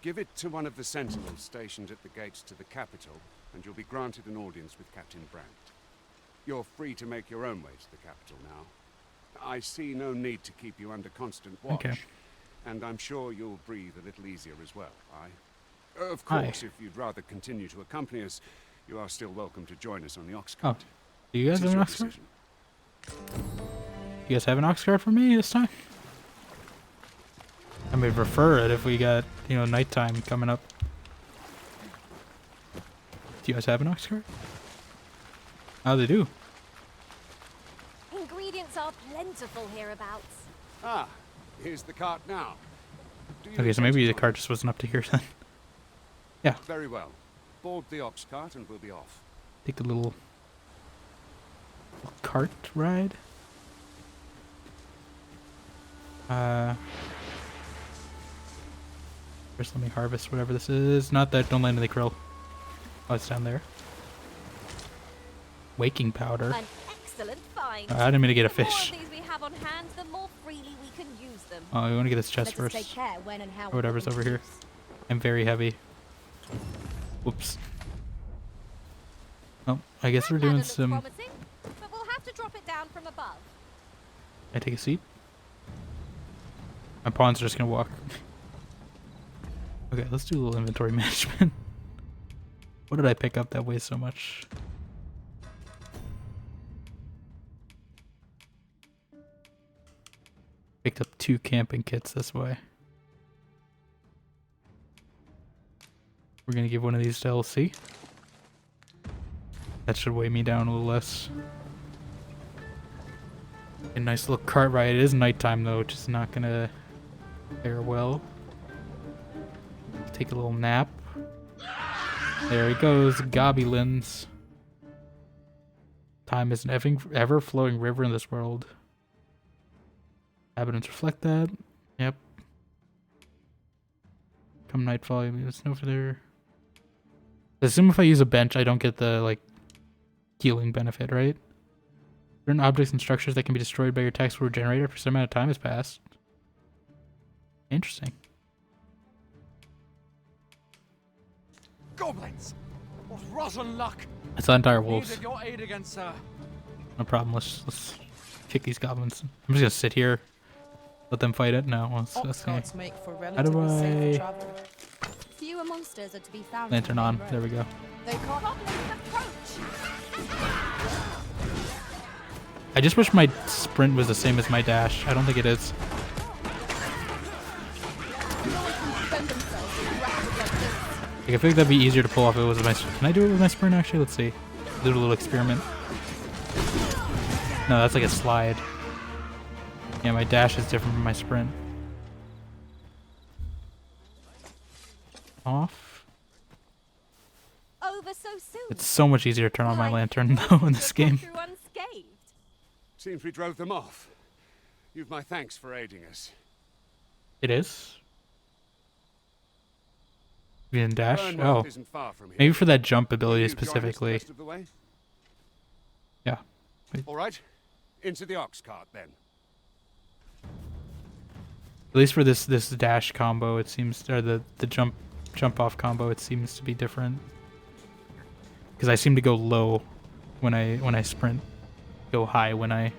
Give it to one of the sentinels stationed at the gates to the capital, and you'll be granted an audience with Captain Brandt. You're free to make your own way to the capital now. I see no need to keep you under constant watch, and I'm sure you'll breathe a little easier as well. Of course, if you'd rather continue to accompany us, you are still welcome to join us on the ox cart. Oh, do you guys have an ox cart? You guys have an ox cart for me this time? I may prefer it if we got, you know, nighttime coming up. Do you guys have an ox cart? Oh, they do. Ingredients are plentiful hereabouts. Ah, here's the cart now. Okay, so maybe the cart just wasn't up to here then. Yeah. Very well. Board the ox cart and we'll be off. Take a little cart ride. First, let me harvest whatever this is. Not that, don't land in the krill. Oh, it's down there. Waking powder. An excellent find. I didn't mean to get a The more fish. of these we have on hand, the more freely we can use them. Oh, we want to get this chest Let us first. take care when and how Or whatever's over here. I'm very heavy. Whoops. Oh, I guess we're doing some... Promising, but we'll have to drop it down from above. Can I take a seat? My pawns are just gonna walk. Okay, let's do a little inventory management. What did I pick up that weighs so much? Picked up 2 camping kits this way. We're gonna give one of these to LC. That should weigh me down a little less. A nice little cart ride. It is nighttime though, which is not gonna fare well. Take a little nap. There he goes, Gobulins. Time is an ever-flowing river in this world. Inhabitants reflect that. Yep. Come nightfall, you leave snow for there. I assume if I use a bench, I don't get the, like, healing benefit, right? Certain objects and structures that can be destroyed by your attacks will regenerate after some amount of time has passed. Interesting. Goblins! What rotten luck! That's the entire wolves. Needed your aid again, sir. No problem. Let's kick these goblins. I'm just gonna sit here, let them fight it. No, let's see. Make for How do relatively safe I travel. Fewer monsters are to be found. lantern on? There we go. They can't approach. I just wish my sprint was the same as my dash. I don't think it is. Like, I feel like that'd be easier to pull off if it was my. Can I do it with my sprint actually? Let's see. Do a little experiment. No, that's like a slide. Yeah, my dash is different from my sprint. Off. Over so soon. It's so much easier to turn on my lantern though in this game. Through unscathed. Seems we drove them off. You've my thanks for aiding us. It is. We didn't dash. Burnworth Oh, isn't far from here. maybe for that jump ability Will you join us the specifically. rest of the way? Yeah. All right, into the ox cart then. At least for this dash combo, it seems, or the jump off combo, it seems to be different. Because I seem to go low when I sprint, go high when I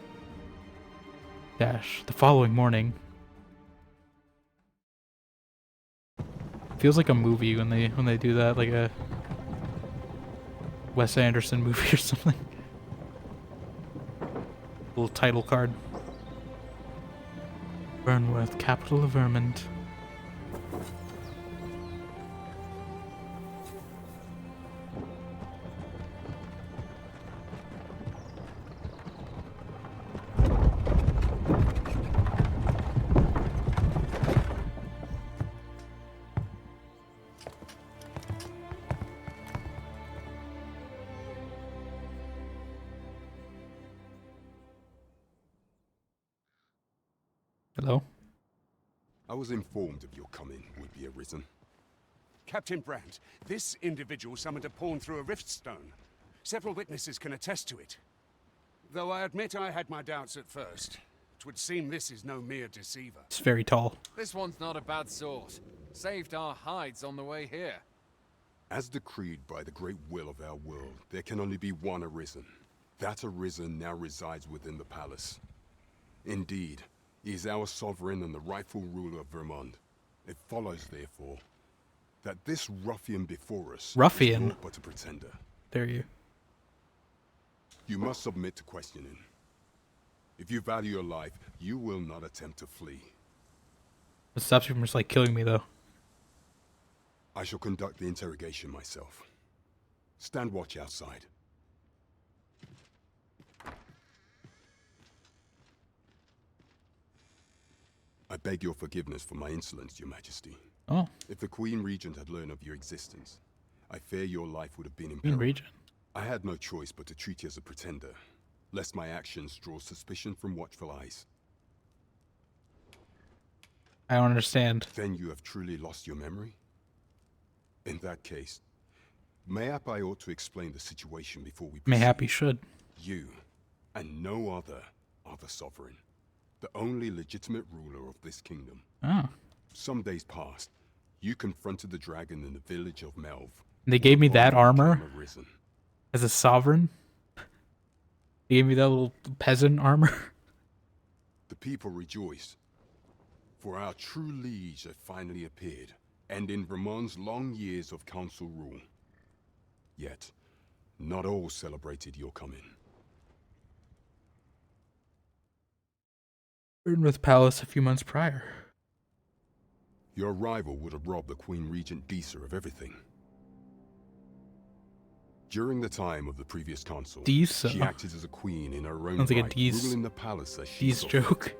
dash. The following morning. Feels like a movie when they do that, like a Wes Anderson movie or something. Little title card. Burnworth, capital of Vermont. Hello? I was informed of your coming would be arisen. Captain Brandt, this individual summoned a pawn through a rift stone. Several witnesses can attest to it. Though I admit I had my doubts at first. It would seem this is no mere deceiver. It's very tall. This one's not a bad sort. Saved our hides on the way here. As decreed by the great will of our world, there can only be one arisen. That arisen now resides within the palace. Indeed, he is our sovereign and the rightful ruler of Vermont. It follows, therefore, that this ruffian before us Ruffian? is naught but a pretender. Dare you. You must submit to questioning. If you value your life, you will not attempt to flee. It stops you from just like killing me though. I shall conduct the interrogation myself. Stand watch outside. I beg your forgiveness for my insolence, Your Majesty. Oh. If the Queen Regent had learned of your existence, I fear your life would have been in Queen peril. Regent. I had no choice but to treat you as a pretender, lest my actions draw suspicion from watchful eyes. I don't understand. Then you have truly lost your memory? In that case, mayhap I ought to explain the situation before we proceed. Mayhap you should. You, and no other are the sovereign, the only legitimate ruler of this kingdom. Oh. Some days past, you confronted the dragon in the village of Melv. They gave me that armor Arisen. as a sovereign. They gave me that little peasant armor. The people rejoiced, for our true liege had finally appeared, ending Ramon's long years of council rule. Yet, not all celebrated your coming. Burnmouth Palace a few months prior. Your arrival would have robbed the Queen Regent Disa of everything. During the time of the previous consul, Disa? She acted as a queen in her own Sounds like a right, Disa ruling the palace as she saw fit. joke.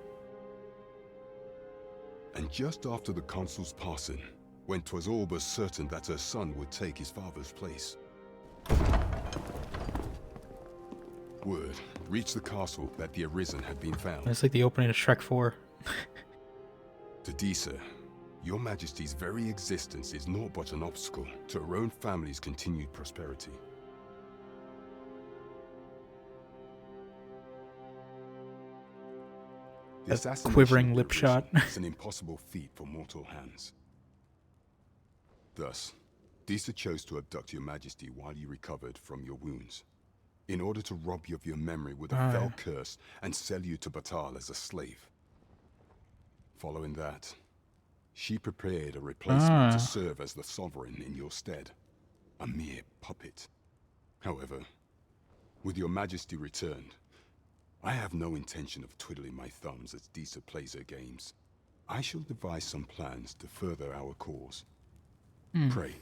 And just after the consul's passing, when 'twas all but certain that her son would take his father's place, word reached the castle that the Arisen had been found. It's like the opening of Shrek 4. To Disa, your Majesty's very existence is naught but an obstacle to her own family's continued prosperity. The assassination quivering of the lip shot. Arisen is an impossible feat for mortal hands. Thus, Disa chose to abduct your Majesty while you recovered from your wounds, in order to rob you of your memory with a fell curse and sell you to Batal as a slave. Following that, she prepared a replacement to serve as the sovereign in your stead, a mere puppet. However, with your Majesty returned, I have no intention of twiddling my thumbs as Disa plays her games. I shall devise some plans to further our cause. Pray,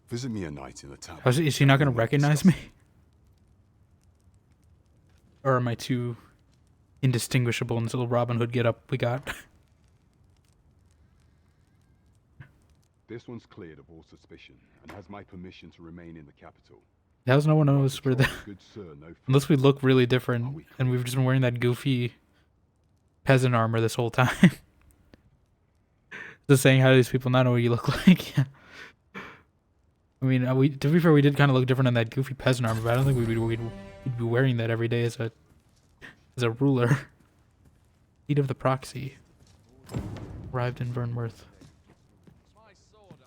visit me a night in the tower. Is she not going to recognize me? Or am I too indistinguishable in this little Robin Hood get-up we got? This one's cleared of all suspicion and has my permission to remain in the capital. How's no one knows we're the... Unless we look really different, and we've just been wearing that goofy peasant armor this whole time. Just saying, how do these people not know what you look like? I mean, to be fair, we did kind of look different in that goofy peasant armor, but I don't think we'd be wearing that every day as a ruler. Seat of the Proxy. Arrived in Burnworth.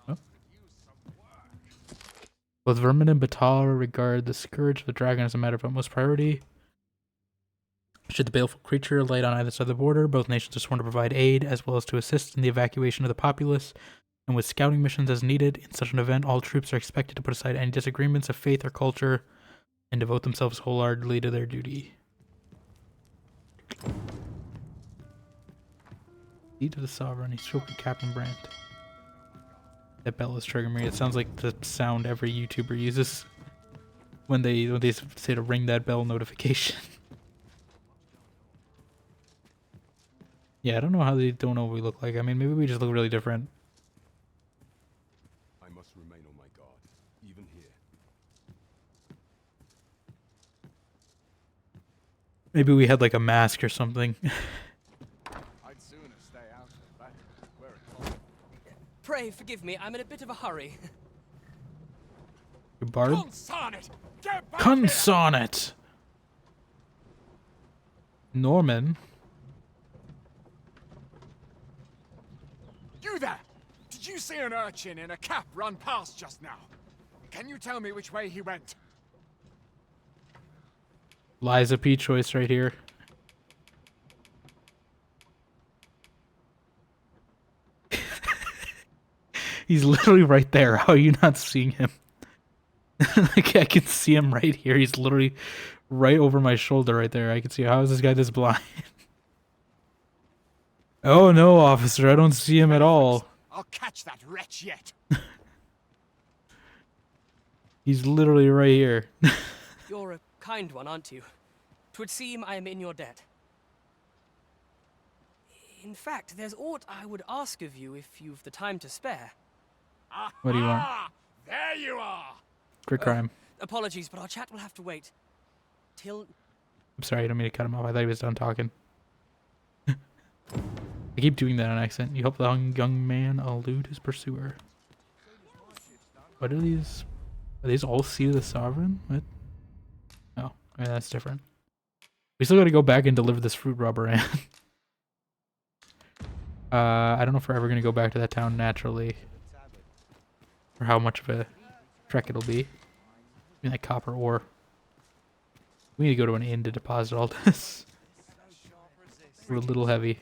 Oh. Both Vermin and Batal regard the scourge of the dragon as a matter of utmost priority. Should the baleful creature light on either side of the border, both nations are sworn to provide aid, as well as to assist in the evacuation of the populace, and with scouting missions as needed. In such an event, all troops are expected to put aside any disagreements of faith or culture, and devote themselves wholeheartedly to their duty. Seat of the Sovereign, he spoke with Captain Brandt. That bell is triggering me. It sounds like the sound every YouTuber uses when they say to ring that bell notification. Yeah, I don't know how they don't know what we look like. I mean, maybe we just look really different. I must remain on my guard, even here. Maybe we had like a mask or something. I'd sooner stay out of battle where it's hot. Pray forgive me, I'm in a bit of a hurry. You bard? Consonnet! Get back Consonnet! Norman? You there! Did you see an urchin in a cap run past just now? Can you tell me which way he went? Liza P. choice right here. He's literally right there. How are you not seeing him? Like, I can see him right here. He's literally right over my shoulder right there. I can see. How is this guy this blind? Oh no, officer. I don't see him at all. I'll catch that wretch yet. He's literally right here. You're a kind one, aren't you? 'Twould seem I am in your debt. In fact, there's aught I would ask of you if you've the time to spare. What do you want? There you are! Great crime. Apologies, but our chat will have to wait. Till... I'm sorry, I don't mean to cut him off. I thought he was done talking. I keep doing that on accident. You help the young man elude his pursuer. What are these? Are these all Seat of the Sovereign? What? Oh, okay, that's different. We still gotta go back and deliver this fruit rubber in. I don't know if we're ever gonna go back to that town naturally. Or how much of a trek it'll be. I mean, like copper ore. We need to go to an inn to deposit all this. We're a little heavy.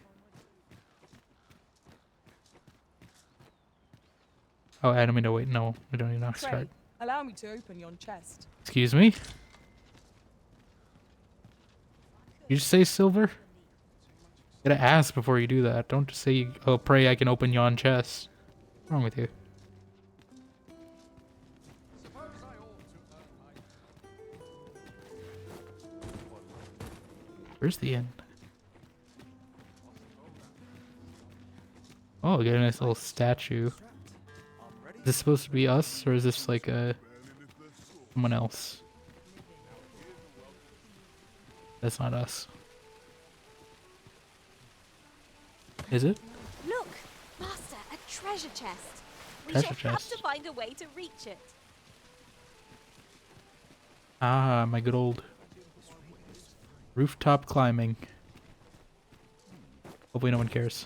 Oh, I don't mean to wait. No, we don't need to start. Allow me to open yon chest. Excuse me? You just say silver? You gotta ask before you do that. Don't just say, oh, pray I can open yon chest. What's wrong with you? Where's the inn? Oh, we got a nice little statue. Is this supposed to be us, or is this like someone else? That's not us. Is it? Look, Master, a treasure chest. We Treasure shall have chest. to find a way to reach it. Ah, my good old rooftop climbing. Hopefully no one cares.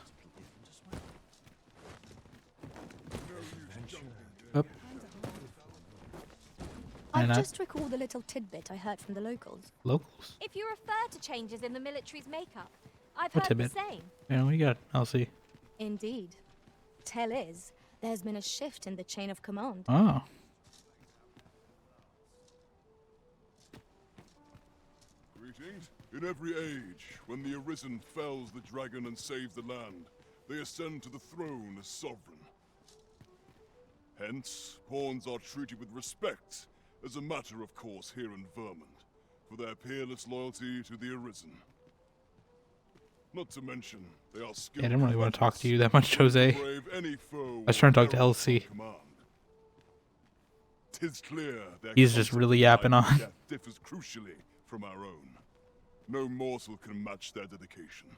Up. I've And just recalled a little tidbit I heard from the locals. Locals? If you refer to changes in the military's makeup, I've What heard the tidbit? same. Yeah, what you got? I'll see. Indeed. Tell is, there's been a shift in the chain of command. Oh. Greetings. In every age, when the Arisen fells the dragon and saves the land, they ascend to the throne as sovereign. Hence, pawns are treated with respect, as a matter of course here in Vermont, for their peerless loyalty to the Arisen. Not to mention, they are skilled. Yeah, I didn't really want to talk to you that much, Jose. Brave any foe I was trying to talk to LC. Tis clear their He's just really yapping on. death differs crucially from our own. No morsel can match their dedication.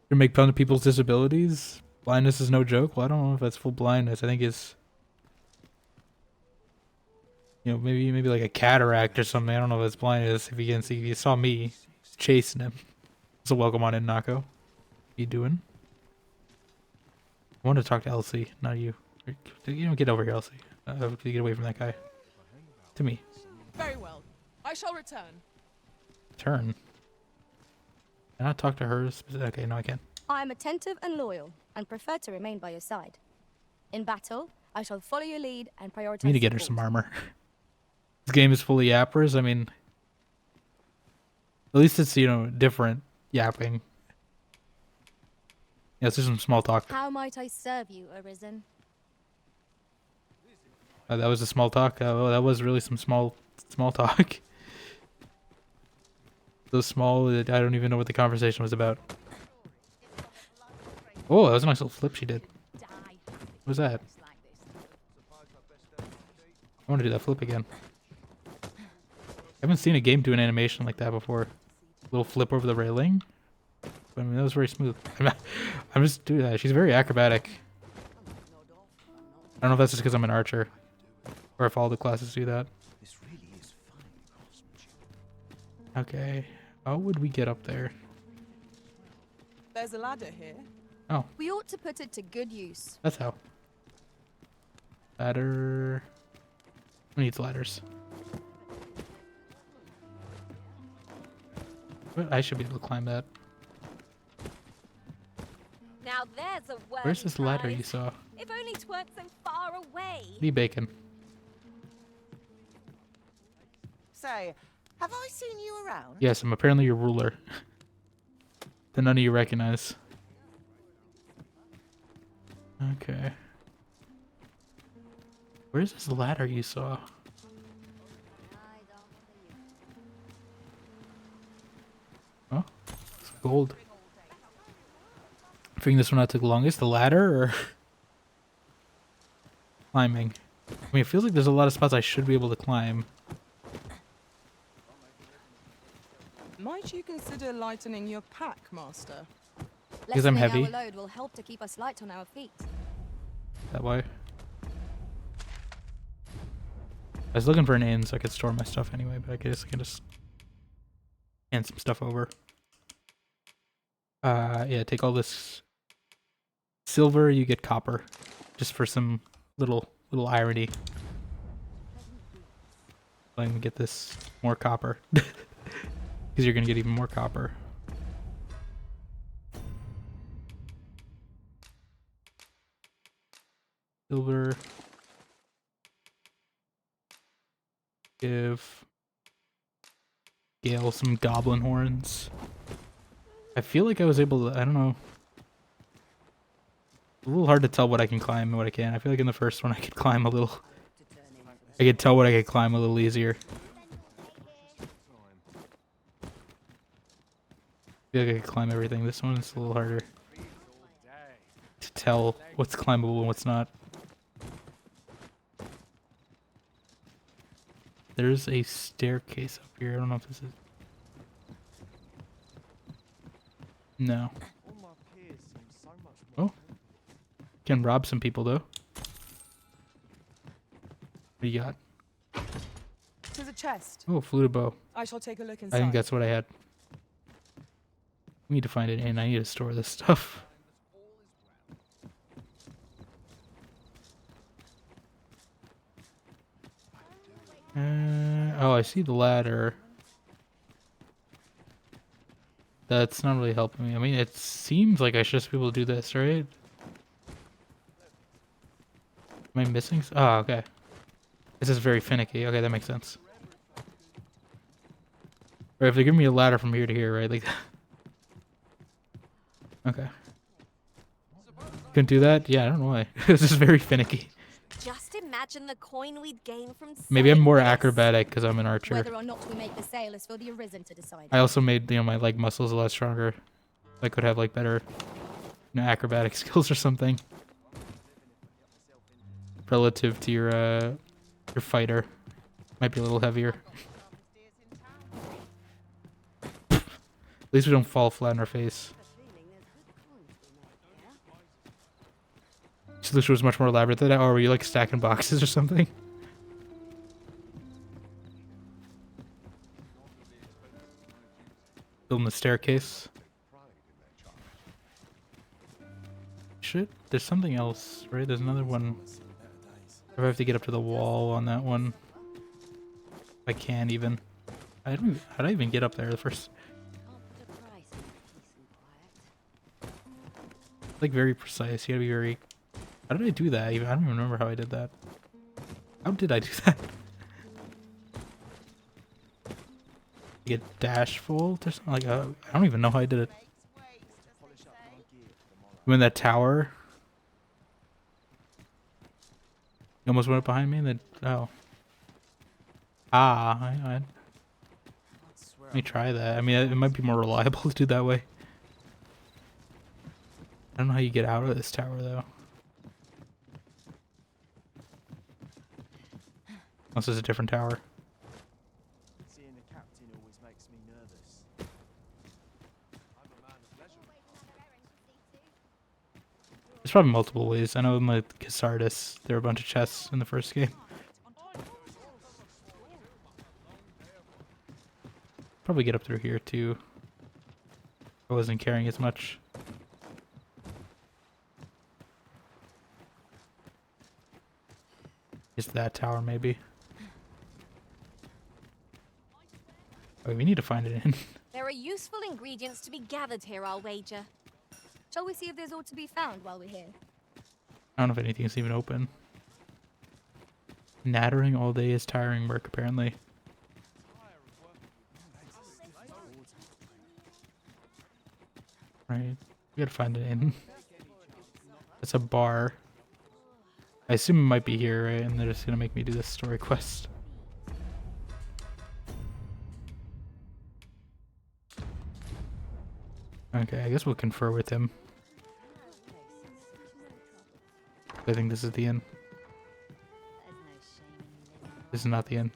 You make fun of people's disabilities? Blindness is no joke? Well, I don't know if that's full blindness. I think it's, you know, maybe like a cataract or something. I don't know if that's blindness. If you can see, if you saw me chasing him. So welcome on in, Nako. How you doing? I want to talk to Elsie, not you. You don't get over here, Elsie. Get away from that guy. To me. Very well. I shall return. Turn. Can I talk to her? Okay, no, I can't. I am attentive and loyal, and prefer to remain by your side. In battle, I shall follow your lead and prioritize. I need to get her some armor. This game is fully yappers. I mean, at least it's, you know, different yapping. Yeah, it's just some small talk. How might I serve you, Arisen? That was a small talk. Oh, that was really some small talk. So small that I don't even know what the conversation was about. Oh, that was a nice little flip she did. What was that? I want to do that flip again. I haven't seen a game do an animation like that before. Little flip over the railing. But, I mean, that was very smooth. I'm just doing that. She's very acrobatic. I don't know if that's just because I'm an archer. Or if all the classes do that. Okay. How would we get up there? There's a ladder here. Oh. We ought to put it to good use. That's how. Ladder. Who needs ladders? But I should be able to climb that. Now there's a word. Where's this ladder you saw? If only 'tweren't so far away. Be bacon. Say, have I seen you around? Yes, I'm apparently your ruler. That none of you recognize. Okay. Where's this ladder you saw? Oh, it's gold. Figuring this one out took longest, the ladder or climbing? I mean, it feels like there's a lot of spots I should be able to climb. Might you consider lightening your pack, Master? Because I'm Lessening heavy. our load will help to keep us light on our feet. That way. I was looking for an inn so I could store my stuff anyway, but I guess I can just Hand some stuff over. Yeah, take all this silver, you get copper. Just for some little irony. Let me get this more copper. Because you're gonna get even more copper. Silver. Give Gale some goblin horns. I feel like I was able to, I don't know. A little hard to tell what I can climb and what I can't. I feel like in the first one I could climb a little. I could tell what I could climb a little easier. I feel like I could climb everything. This one is a little harder to tell what's climbable and what's not. There's a staircase up here. I don't know if this is. No. Oh. Can rob some people though. What do you got? There's a chest. Oh, fluted bow. I shall take a look inside. I think that's what I had. We need to find it and I need to store this stuff. Oh, I see the ladder. That's not really helping me. I mean, it seems like I should just be able to do this, right? Am I missing? Oh, okay. This is very finicky. Okay, that makes sense. Or if they give me a ladder from here to here, right? Like, okay. Couldn't do that? Yeah, I don't know why. This is very finicky. Just imagine the coin we'd gain from Maybe I'm selling more this. acrobatic because I'm an archer. Whether or not we make the sale is for the Arisen to decide. I also made, my leg muscles a lot stronger. I could have like better, acrobatic skills or something. Relative to your fighter, might be a little heavier. At least we don't fall flat on our face. Solution was much more elaborate than that. Or were you like stacking boxes or something? Building the staircase. There's something else, right? There's another one. Or I have to get up to the wall on that one. I can't even. How do I even get up there the first? Like very precise. You gotta be very. How did I do that? I don't even remember how I did that. How did I do that? Get dash fold or something like I don't even know how I did it. I'm in that tower. You almost went up behind me and then oh. Let me try that. I mean, it might be more reliable to do that way. I don't know how you get out of this tower though. Unless it's a different tower. Seeing the captain always makes me nervous. There's probably multiple ways. I know in like Casardis, there were a bunch of chests in the first game. Probably get up through here too. I wasn't carrying as much. Just that tower maybe. Oh, we need to find it in. There are useful ingredients to be gathered here, I'll wager. Shall we see if there's aught to be found while we're here? I don't know if anything's even open. Nattering all day is tiring work, apparently. Right. We gotta find an inn. It's a bar. I assume it might be here, right? And they're just gonna make me do this story quest. Okay, I guess we'll confer with him. I think this is the inn. This is not the inn.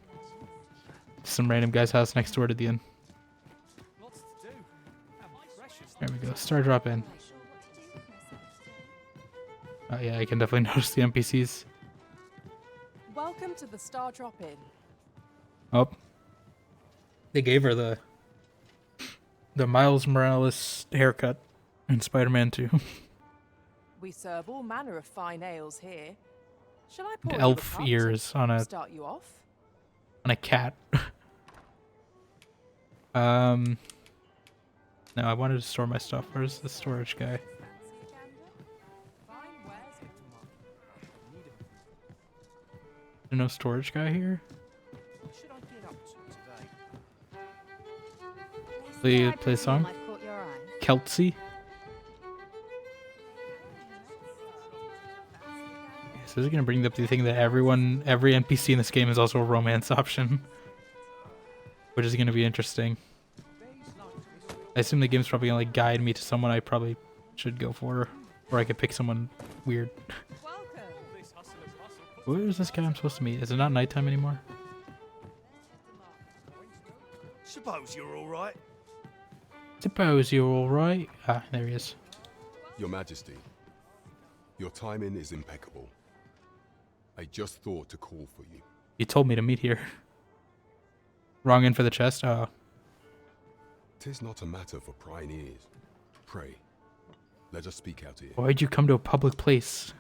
Some random guy's house next door to the inn. There we go. Star drop in. Oh yeah, I can definitely notice the NPCs. Welcome to the Star Drop Inn. Oh. They gave her the The Miles Morales haircut in Spider-Man 2. We serve all manner of fine ales here. Shall I pour you a Elf cup ears to on a start you off? cat. No, I wanted to store my stuff. Where's the storage guy? There's no storage guy here? Play a song? Kelsey? So this is gonna bring up the thing that every NPC in this game is also a romance option. Which is gonna be interesting. I assume the game's probably gonna like guide me to someone I probably should go for. Or I could pick someone weird. Where is this guy I'm supposed to meet? Is it not nighttime anymore? Suppose you're all right. Suppose you're alright. Ah, there he is. Your Majesty, your timing is impeccable. I just thought to call for you. You told me to meet here. Wrong in for the chest? Oh. 'Tis not a matter for prying ears. Pray, let us speak out here. Why'd you come to a public place?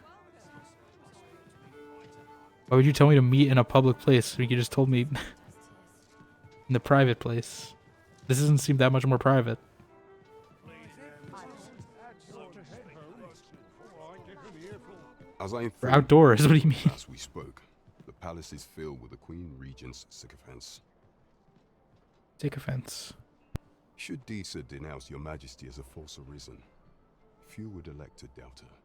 Why would you tell me to meet in a public place? You just told me in the private place. This doesn't seem that much more private. As I We're outdoors, what do you mean? As we spoke, the palace is filled with the Queen Regent's sycophants. Sycophants. Should Disa denounce your Majesty as a false arisen, few would elect to doubt her.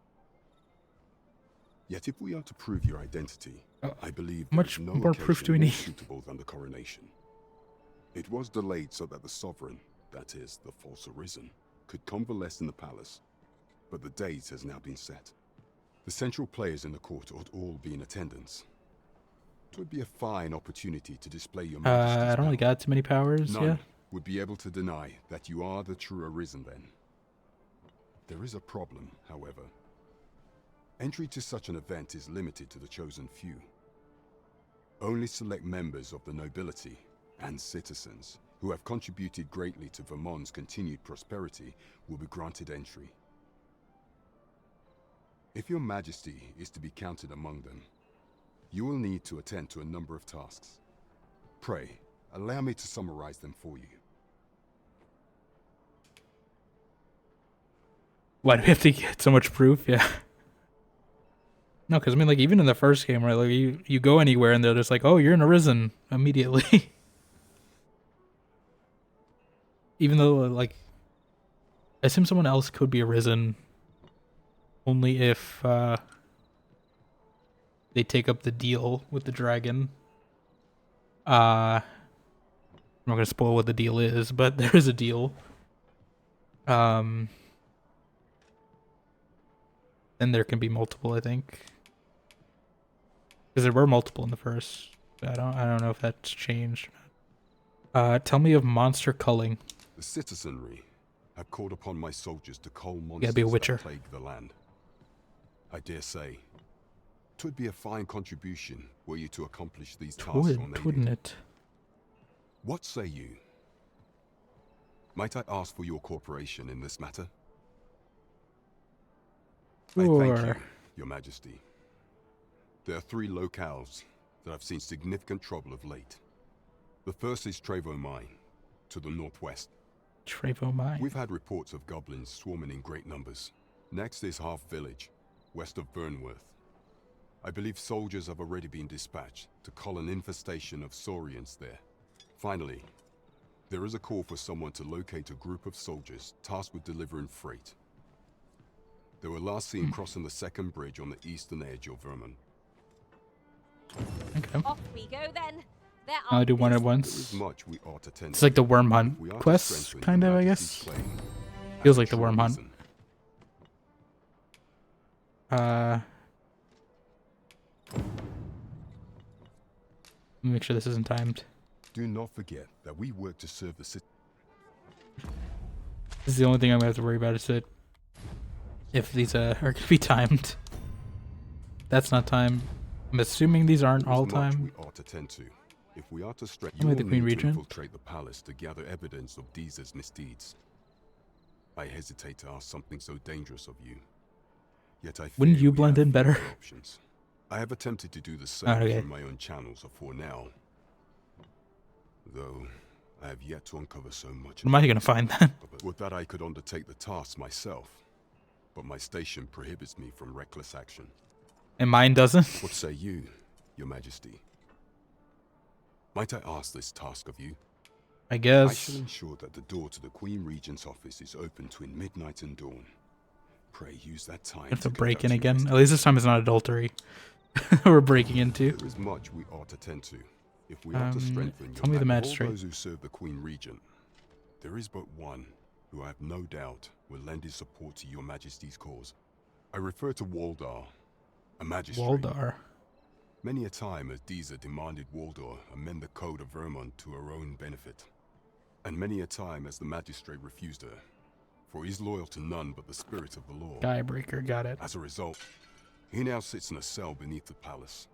Yet if we are to prove your identity, I believe much no more proof do we need? suitable than the coronation. It was delayed so that the sovereign, that is, the false arisen, could convalesce in the palace, but the date has now been set. The central players in the court ought all be in attendance. It would be a fine opportunity to display your Majesty's I don't really got too many powers, None yeah. would be able to deny that you are the true arisen then. There is a problem, however. Entry to such an event is limited to the chosen few. Only select members of the nobility and citizens who have contributed greatly to Vermont's continued prosperity will be granted entry. If your Majesty is to be counted among them, you will need to attend to a number of tasks. Pray, allow me to summarize them for you. Why do we have to get so much proof? Yeah. No, because I mean, like, even in the first game, right? Like, you go anywhere and they're just like, oh, you're an arisen immediately. Even though, like, I assume someone else could be arisen only if they take up the deal with the dragon. I'm not gonna spoil what the deal is, but there is a deal. Then there can be multiple, I think, because there were multiple in the first. I don't know if that's changed. Tell me of monster culling. The citizenry have called upon my soldiers to cull monsters be a witcher. that plague the land. I dare say, 'twould be a fine contribution were you to accomplish these tasks on aided. Wouldn't it? What say you? Might I ask for your cooperation in this matter? I thank you, Your Majesty. There are 3 locales that have seen significant trouble of late. The first is Trevo Mine, to the northwest. Trevo Mine. We've had reports of goblins swarming in great numbers. Next is Half Village, west of Burnworth. I believe soldiers have already been dispatched to cull an infestation of saurians there. Finally, there is a call for someone to locate a group of soldiers tasked with delivering freight. They were last seen crossing the second bridge on the eastern edge of Vermont. Okay. Off we go then. There I'll do one at There once. is much we ought to tend It's like the to. worm hunt We are to quest, strengthen kind Your of, I Majesty's guess. claim Feels as like the true worm hunt. arisen. Let me make sure this isn't timed. Do not forget that we work to serve the city. This is the only thing I'm gonna have to worry about, is that if these are gonna be timed. That's not timed. I'm assuming these aren't There is all much time. we ought to tend to If we are to strengthen, Am I you the will Queen need to Regent? infiltrate the palace to gather evidence of Deezer's misdeeds. I hesitate to ask something so dangerous of you. Yet I fear Wouldn't you we blend have in better? fewer options. I have attempted to do the same Oh, okay. through my own channels for now. Though I have yet to uncover so much. What am I gonna find then? Would that I could undertake the task myself, but my station prohibits me from reckless action. And mine doesn't? What say you, Your Majesty? Might I ask this task of you? I guess. I shall ensure that the door to the Queen Regent's office is open between midnight and dawn. Pray use that time Have to to break in conduct your again. At least this time it's not adultery. We're breaking into. There is much we ought to tend to. If we are to strengthen tell me the all magistrate. those who serve the Queen Regent, there is but one who I have no doubt will lend his support to Your Majesty's cause. I refer to Waldar, a magistrate. Waldar. Many a time has Deezer demanded Waldar amend the code of Vermont to her own benefit. And many a time has the magistrate refused her, for he is loyal to none but the spirit of the law. Guybreaker, got it. As a result, he now sits in a cell beneath the palace.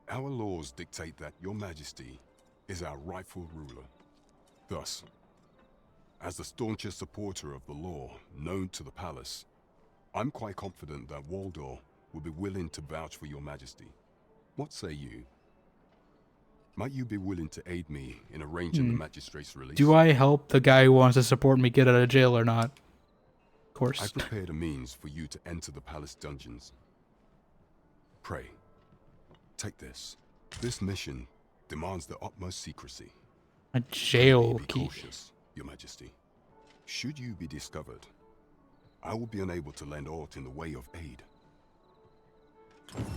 Our laws dictate that Your Majesty is our rightful ruler. Thus, as the staunchest supporter of the law known to the palace, I'm quite confident that Waldor will be willing to vouch for Your Majesty. What say you? Might you be willing to aid me in arranging the magistrate's release? Do I help the guy who wants to support me get out of jail or not? Of course. I prepared a means for you to enter the palace dungeons. Pray, take this. This mission demands the utmost secrecy. A jail Be key. cautious, Your Majesty. Should you be discovered, I will be unable to lend aught in the way of aid.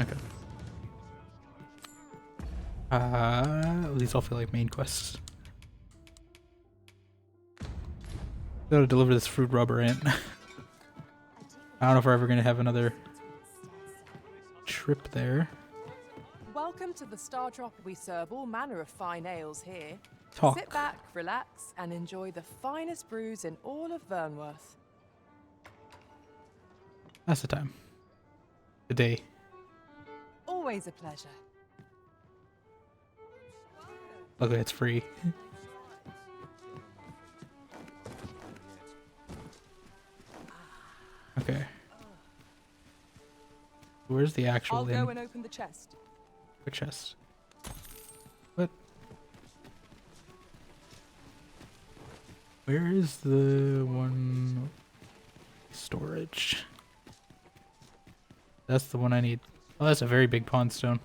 Okay. These all feel like main quests. Gotta deliver this fruit rubber ant. I don't know if we're ever gonna have another trip there. Welcome to the Star Drop. We serve all manner of fine ales here. Talk. Sit back, relax, and enjoy the finest brews in all of Vernworth. That's the time. The day. Always a pleasure. Luckily it's free. Okay. Where's the actual I'll inn? go and open the chest. What chest? What? Where is the one? Storage. That's the one I need. Oh, that's a very big pawn stone.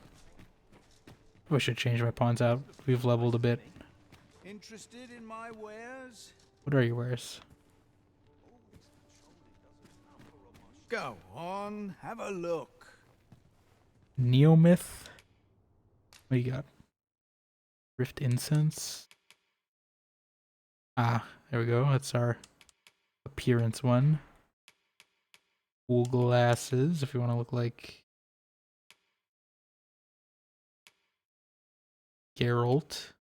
I should change my pawns out. We've leveled a bit. Interested in my wares? What are your wares? Go on, have a look. Neomyth? What do you got? Rift Incense? Ah, there we go. That's our appearance one. Wool glasses, if you want to look like Geralt.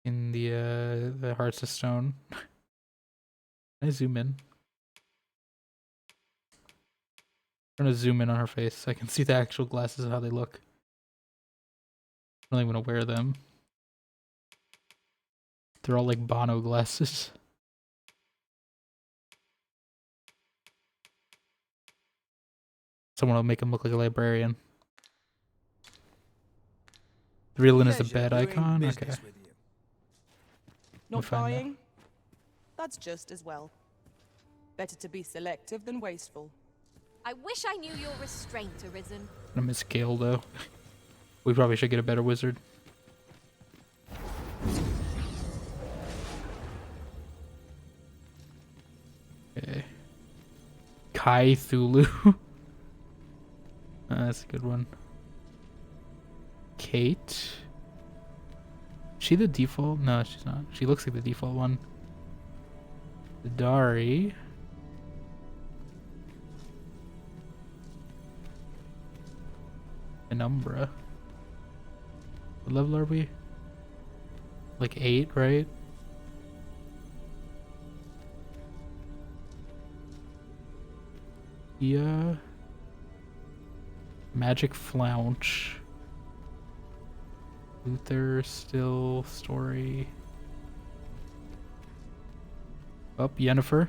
In the Hearts of Stone. Can I zoom in? I'm gonna zoom in on her face so I can see the actual glasses and how they look. I don't even want to wear them. They're all like Bono glasses. Someone will make him look like a librarian. The real Lynn is the bad icon? Okay. Not find that. buying? That's just as well. Better to be selective than wasteful. I wish I knew your restraint, Arisen. I miss Gale though. We probably should get a better wizard. Okay. Kai Thulu. That's a good one. Kate. She the default? No, she's not. She looks like the default one. Dari. Penumbra. What level are we? Like 8, right? Yeah. Magic Flounce. Luther still story. Oh, Yennefer.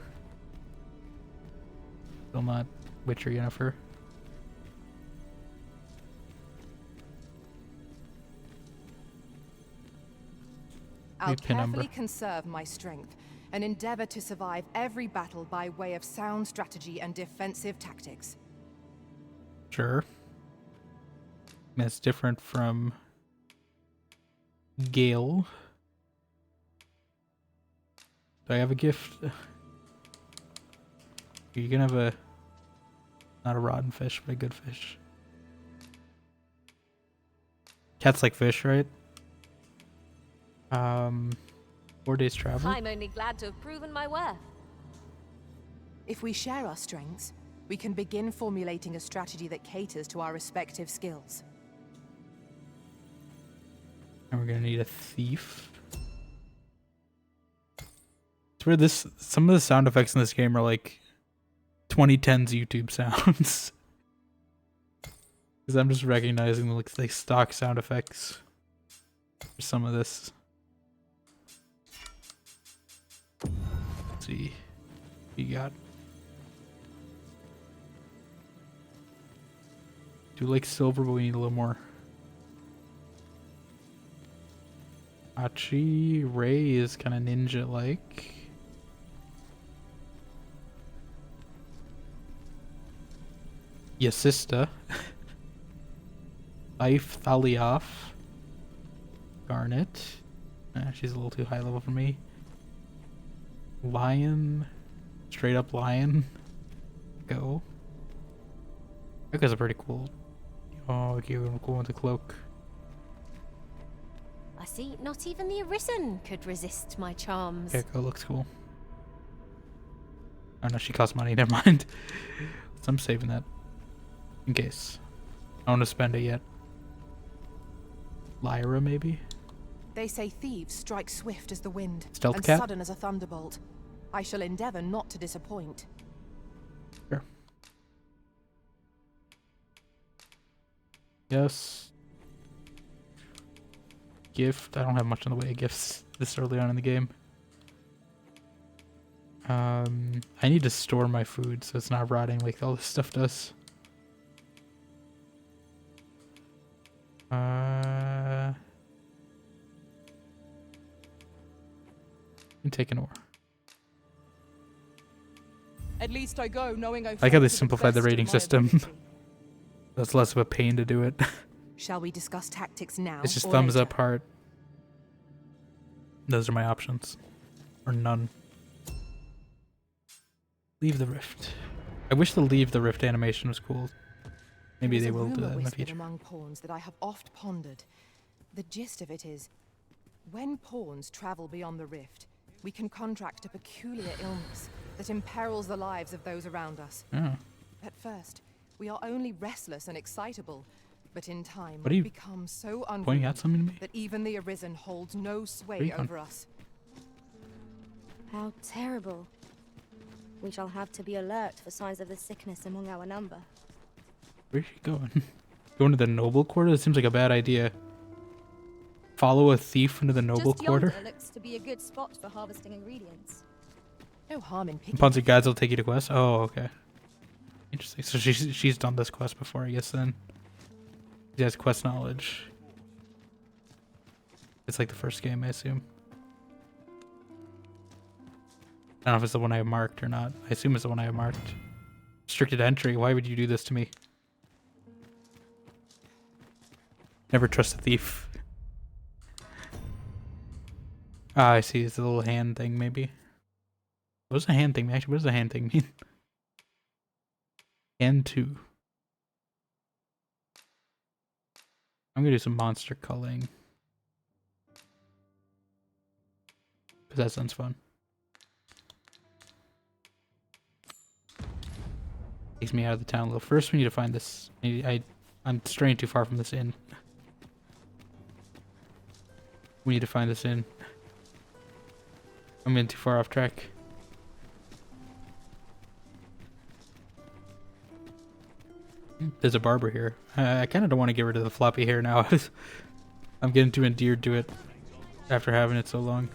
Still not Witcher Yennefer. I'll carefully conserve my strength and endeavor to survive every battle by way of sound strategy and defensive tactics. Sure. That's different from Gale. Do I have a gift? You can have a, not a rotten fish, but a good fish. Cats like fish, right? 4 days travel. I'm only glad to have proven my worth. If we share our strengths, we can begin formulating a strategy that caters to our respective skills. And we're gonna need a thief. It's weird, some of the sound effects in this game are like 2010s YouTube sounds. Because I'm just recognizing like stock sound effects for some of this. Let's see. What you got? Do like silver, but we need a little more. Achi Ray is kind of ninja-like. Yasista. Life Thalioff. Garnet. She's a little too high level for me. Lion. Straight up lion. Go. That guy's a pretty cool. Oh, you're cool with the cloak. I see, not even the Arisen could resist my charms. Gecko looks cool. Oh no, she costs money, never mind. So I'm saving that. In case. I don't want to spend it yet. Lyra, maybe? They say thieves strike swift as the wind, Stealth and cat? sudden as a thunderbolt. I shall endeavor not to disappoint. Sure. Yes. Gift. I don't have much in the way of gifts this early on in the game. I need to store my food so it's not rotting like all this stuff does. And take an ore. At least I go knowing I like how they simplified the rating system. That's less of a pain to do it. Shall we discuss tactics now? It's just or thumbs later? up, heart. Those are my options. Or none. Leave the rift. I wish the leave the rift animation was cool. Maybe they will do that in the future. Among pawns that I have oft pondered. The gist of it is, when pawns travel beyond the rift, we can contract a peculiar illness that imperils the lives of those around us. Oh. At first, we are only restless and excitable, but in time What are we you become so pointing unruly at something to me? that even the Arisen holds no sway you over us. How terrible. We shall have to be alert for signs of the sickness among our number. Where's she going? Going to the noble quarter? That seems like a bad idea. Follow a thief into the noble Just quarter? yonder looks to be a good spot for harvesting ingredients. No harm in picking. Ponzi guides will take you to quests? Oh, okay. Interesting. So she's done this quest before, I guess, then. She has quest knowledge. It's like the first game, I assume. I don't know if it's the one I have marked or not. I assume it's the one I have marked. Restricted entry. Why would you do this to me? Never trust a thief. Ah, I see. It's a little hand thing, maybe. What does a hand thing mean? Actually, what does a hand thing mean? Hand 2. I'm gonna do some monster culling. Because that sounds fun. Takes me out of the town a little. First, we need to find this. I'm straying too far from this inn. We need to find this inn. I'm getting too far off track. There's a barber here. I kind of don't want to get rid of the floppy hair now. I'm getting too endeared to it after having it so long.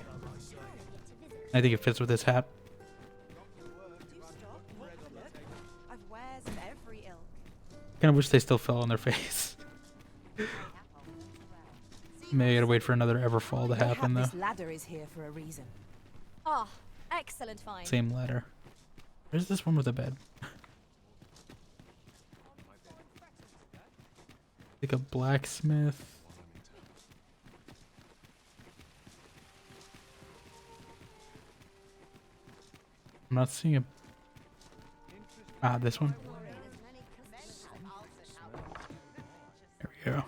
I think it fits with this hat. Kind of wish they still fell on their face. Maybe I gotta wait for another Everfall to happen though. This ladder is here for a reason. Ah, excellent find. Same ladder. Where's this one with a bed? Like a blacksmith. I'm not seeing a... Ah, this one? There we go.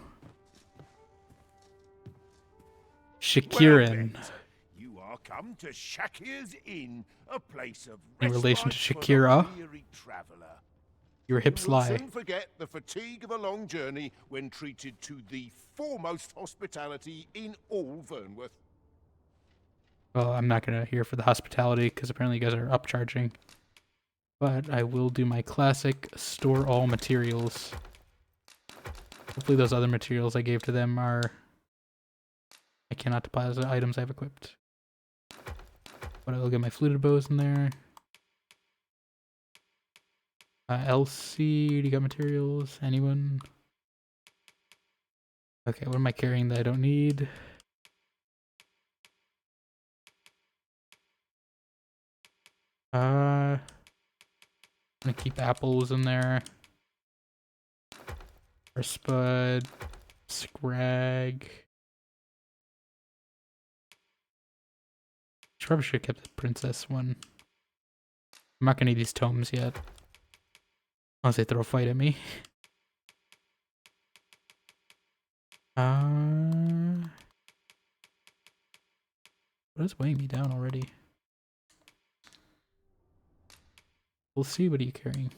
Shakirin. You are come to Shakir's Inn, a place of In relation to respite for the Shakira, weary traveller. your hips You will lie. soon forget the fatigue of a long journey when treated to the foremost hospitality in all Vernworth. Well, I'm not gonna hear for the hospitality because apparently you guys are upcharging. But I will do my classic store all materials. Hopefully those other materials I gave to them are... I cannot deposit items I've equipped. But I will get my fluted bows in there. LC, do you got materials? Anyone? Okay, what am I carrying that I don't need? I'm gonna keep apples in there. Or spud. Scrag. Probably should have kept the princess one. I'm not gonna need these tomes yet. Unless they throw a fight at me. What is weighing me down already? We'll see. What are you carrying?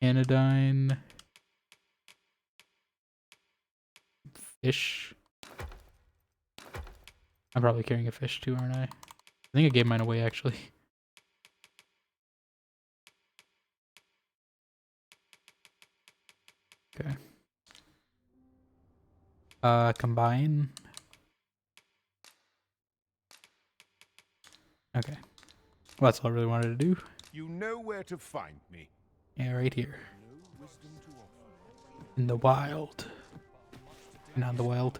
Anodyne. Fish. I'm probably carrying a fish too, aren't I? I think I gave mine away actually. Okay. Combine. Okay. Well, that's all I really wanted to do. You know where to find me. Yeah, right here. In the wild. Not the wild.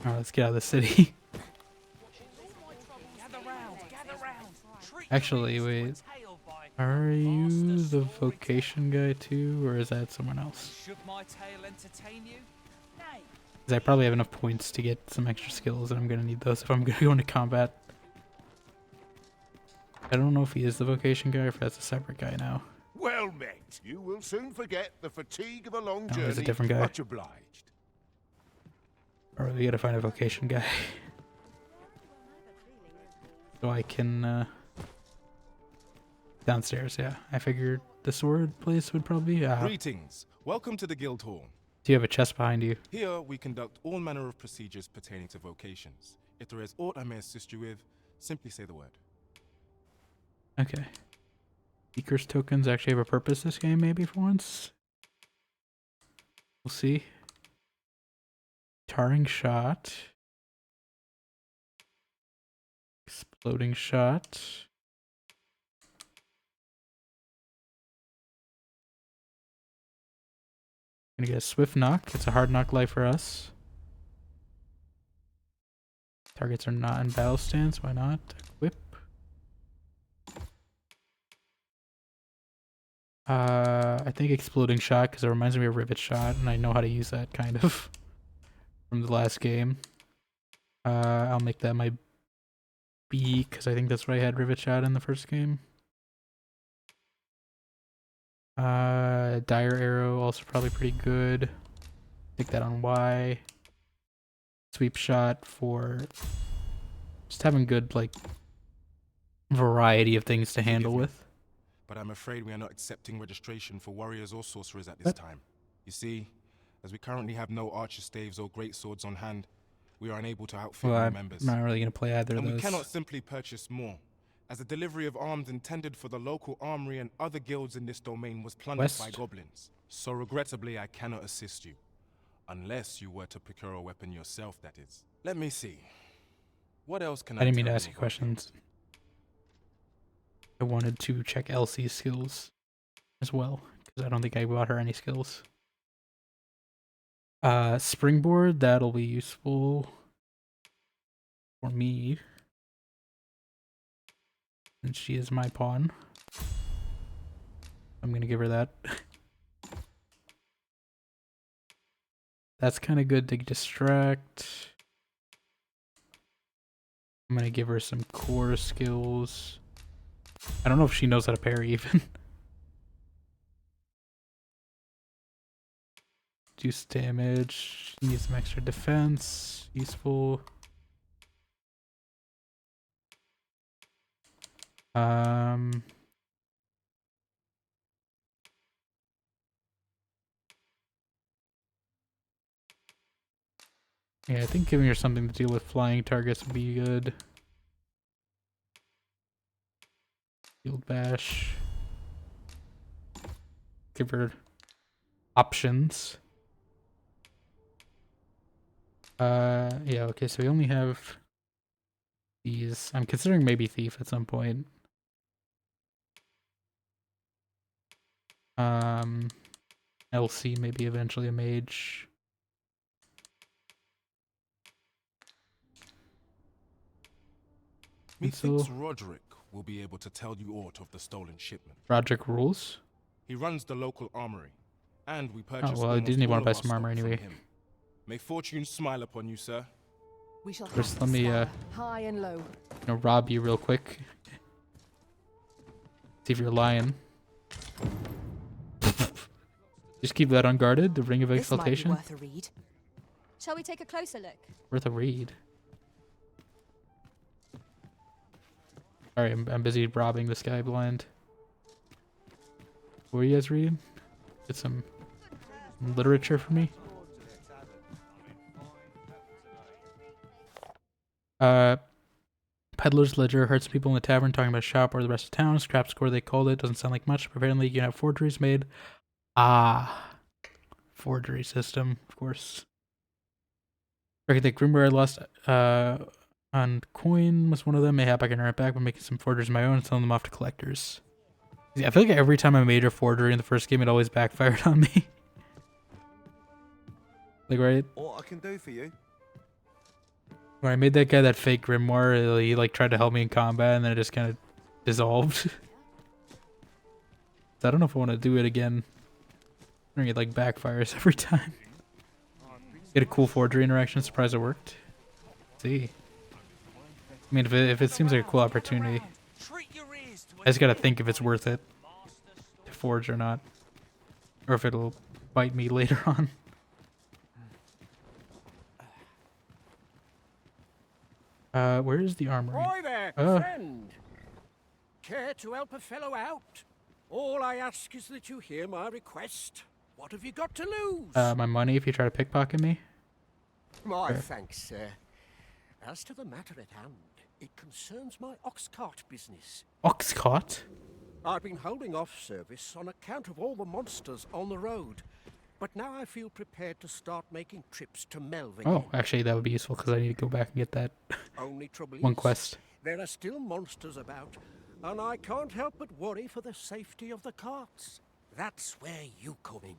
Alright, let's get out of the city. Actually, wait. Are you the vocation guy too, or is that someone else? Should my tale entertain you? Nay. Because I probably have enough points to get some extra skills, and I'm gonna need those if I'm gonna go into combat. I don't know if he is the vocation guy or if that's a separate guy now. Well met. You will soon forget the fatigue of a long Oh, journey. he's a different guy. Much obliged. Or we gotta find a vocation guy. So I can, downstairs, yeah. I figured the sword place would probably be. Greetings. Welcome to the Guild Hall. Do you have a chest behind you? Here we conduct all manner of procedures pertaining to vocations. If there is aught I may assist you with, simply say the word. Okay. Seeker's tokens actually have a purpose this game, maybe for once. We'll see. Tarring shot. Exploding shot. Gonna get a swift knock. It's a hard knock life for us. Targets are not in battle stance. Why not? Equip. I think exploding shot because it reminds me of rivet shot, and I know how to use that kind of from the last game. I'll make that my B because I think that's where I had rivet shot in the first game. Dire arrow also probably pretty good. Take that on Y. Sweep shot for just having good like variety of things to handle with. But I'm afraid we are not accepting registration for warriors or sorcerers at this time. You see, as we currently have no archer staves or great swords on hand, we are unable to outfit Well, new I'm members. not really gonna play either of And those. we cannot simply purchase more. as a delivery of arms intended for the local armory and other guilds in this domain was plundered by goblins. So regrettably, I cannot assist you. Unless you were to procure a weapon yourself, that is. Let me see. What else can I didn't mean to tell ask you questions. I wanted to check Elsie's skills as well, because I don't think I bought her any skills. Springboard, that'll be useful for me. And she is my pawn. I'm gonna give her that. That's kind of good to distract. I'm gonna give her some core skills. I don't know if she knows how to parry even. Reduce damage. She needs some extra defense. Useful. Yeah, I think giving her something to deal with flying targets would be good. Field bash. Give her options. Yeah, okay, so we only have these. I'm considering maybe thief at some point. LC, maybe eventually a mage. Methinks Roderick will be able to tell you aught of the stolen shipment. Roderick rules? He runs the local armory, and we purchased well, I didn't even want to buy some armor anyway. May fortune smile upon you, sir. We shall First, let me high and low. Rob you real quick. See if you're lying. Just keep that unguarded. The Ring of Exaltation. This might be worth a read. Shall we take a closer look? Worth a read. Sorry, I'm busy robbing this guy blind. What are you guys reading? Get some literature for me. Peddler's Ledger hurts people in the tavern talking about shop or the rest of town. Scrap score they called it. Doesn't sound like much, but apparently you can have forgeries made. Forgery system, of course. Reckon the Grimware I lost on coin was one of them. Mayhap I can earn it back by making some forgeries of my own and selling them off to collectors. I feel like every time I made a forgery in the first game, it always backfired on me. Like, right? What I can do for you? When I made that guy that fake grimoire, he like tried to help me in combat and then it just kind of dissolved. So I don't know if I want to do it again. I think it like backfires every time. Get a cool forgery interaction, surprised it worked. Let's see. I mean, if it seems like a cool opportunity, I just gotta think if it's worth it to forge or not. Or if it'll bite me later on. Where is the armory? Hi there, friend. Care to help a fellow out? All I ask is that you hear my request. What have you got to lose? My money if you try to pickpocket me. My thanks, sir. As to the matter at hand, it concerns my ox cart business. Ox cart? I've been holding off service on account of all the monsters on the road, but now I feel prepared to start making trips to Melvin. Oh, actually that would be useful because I need to go back and get that Only trouble one is, quest. there are still monsters about, and I can't help but worry for the safety of the carts. That's where you come in.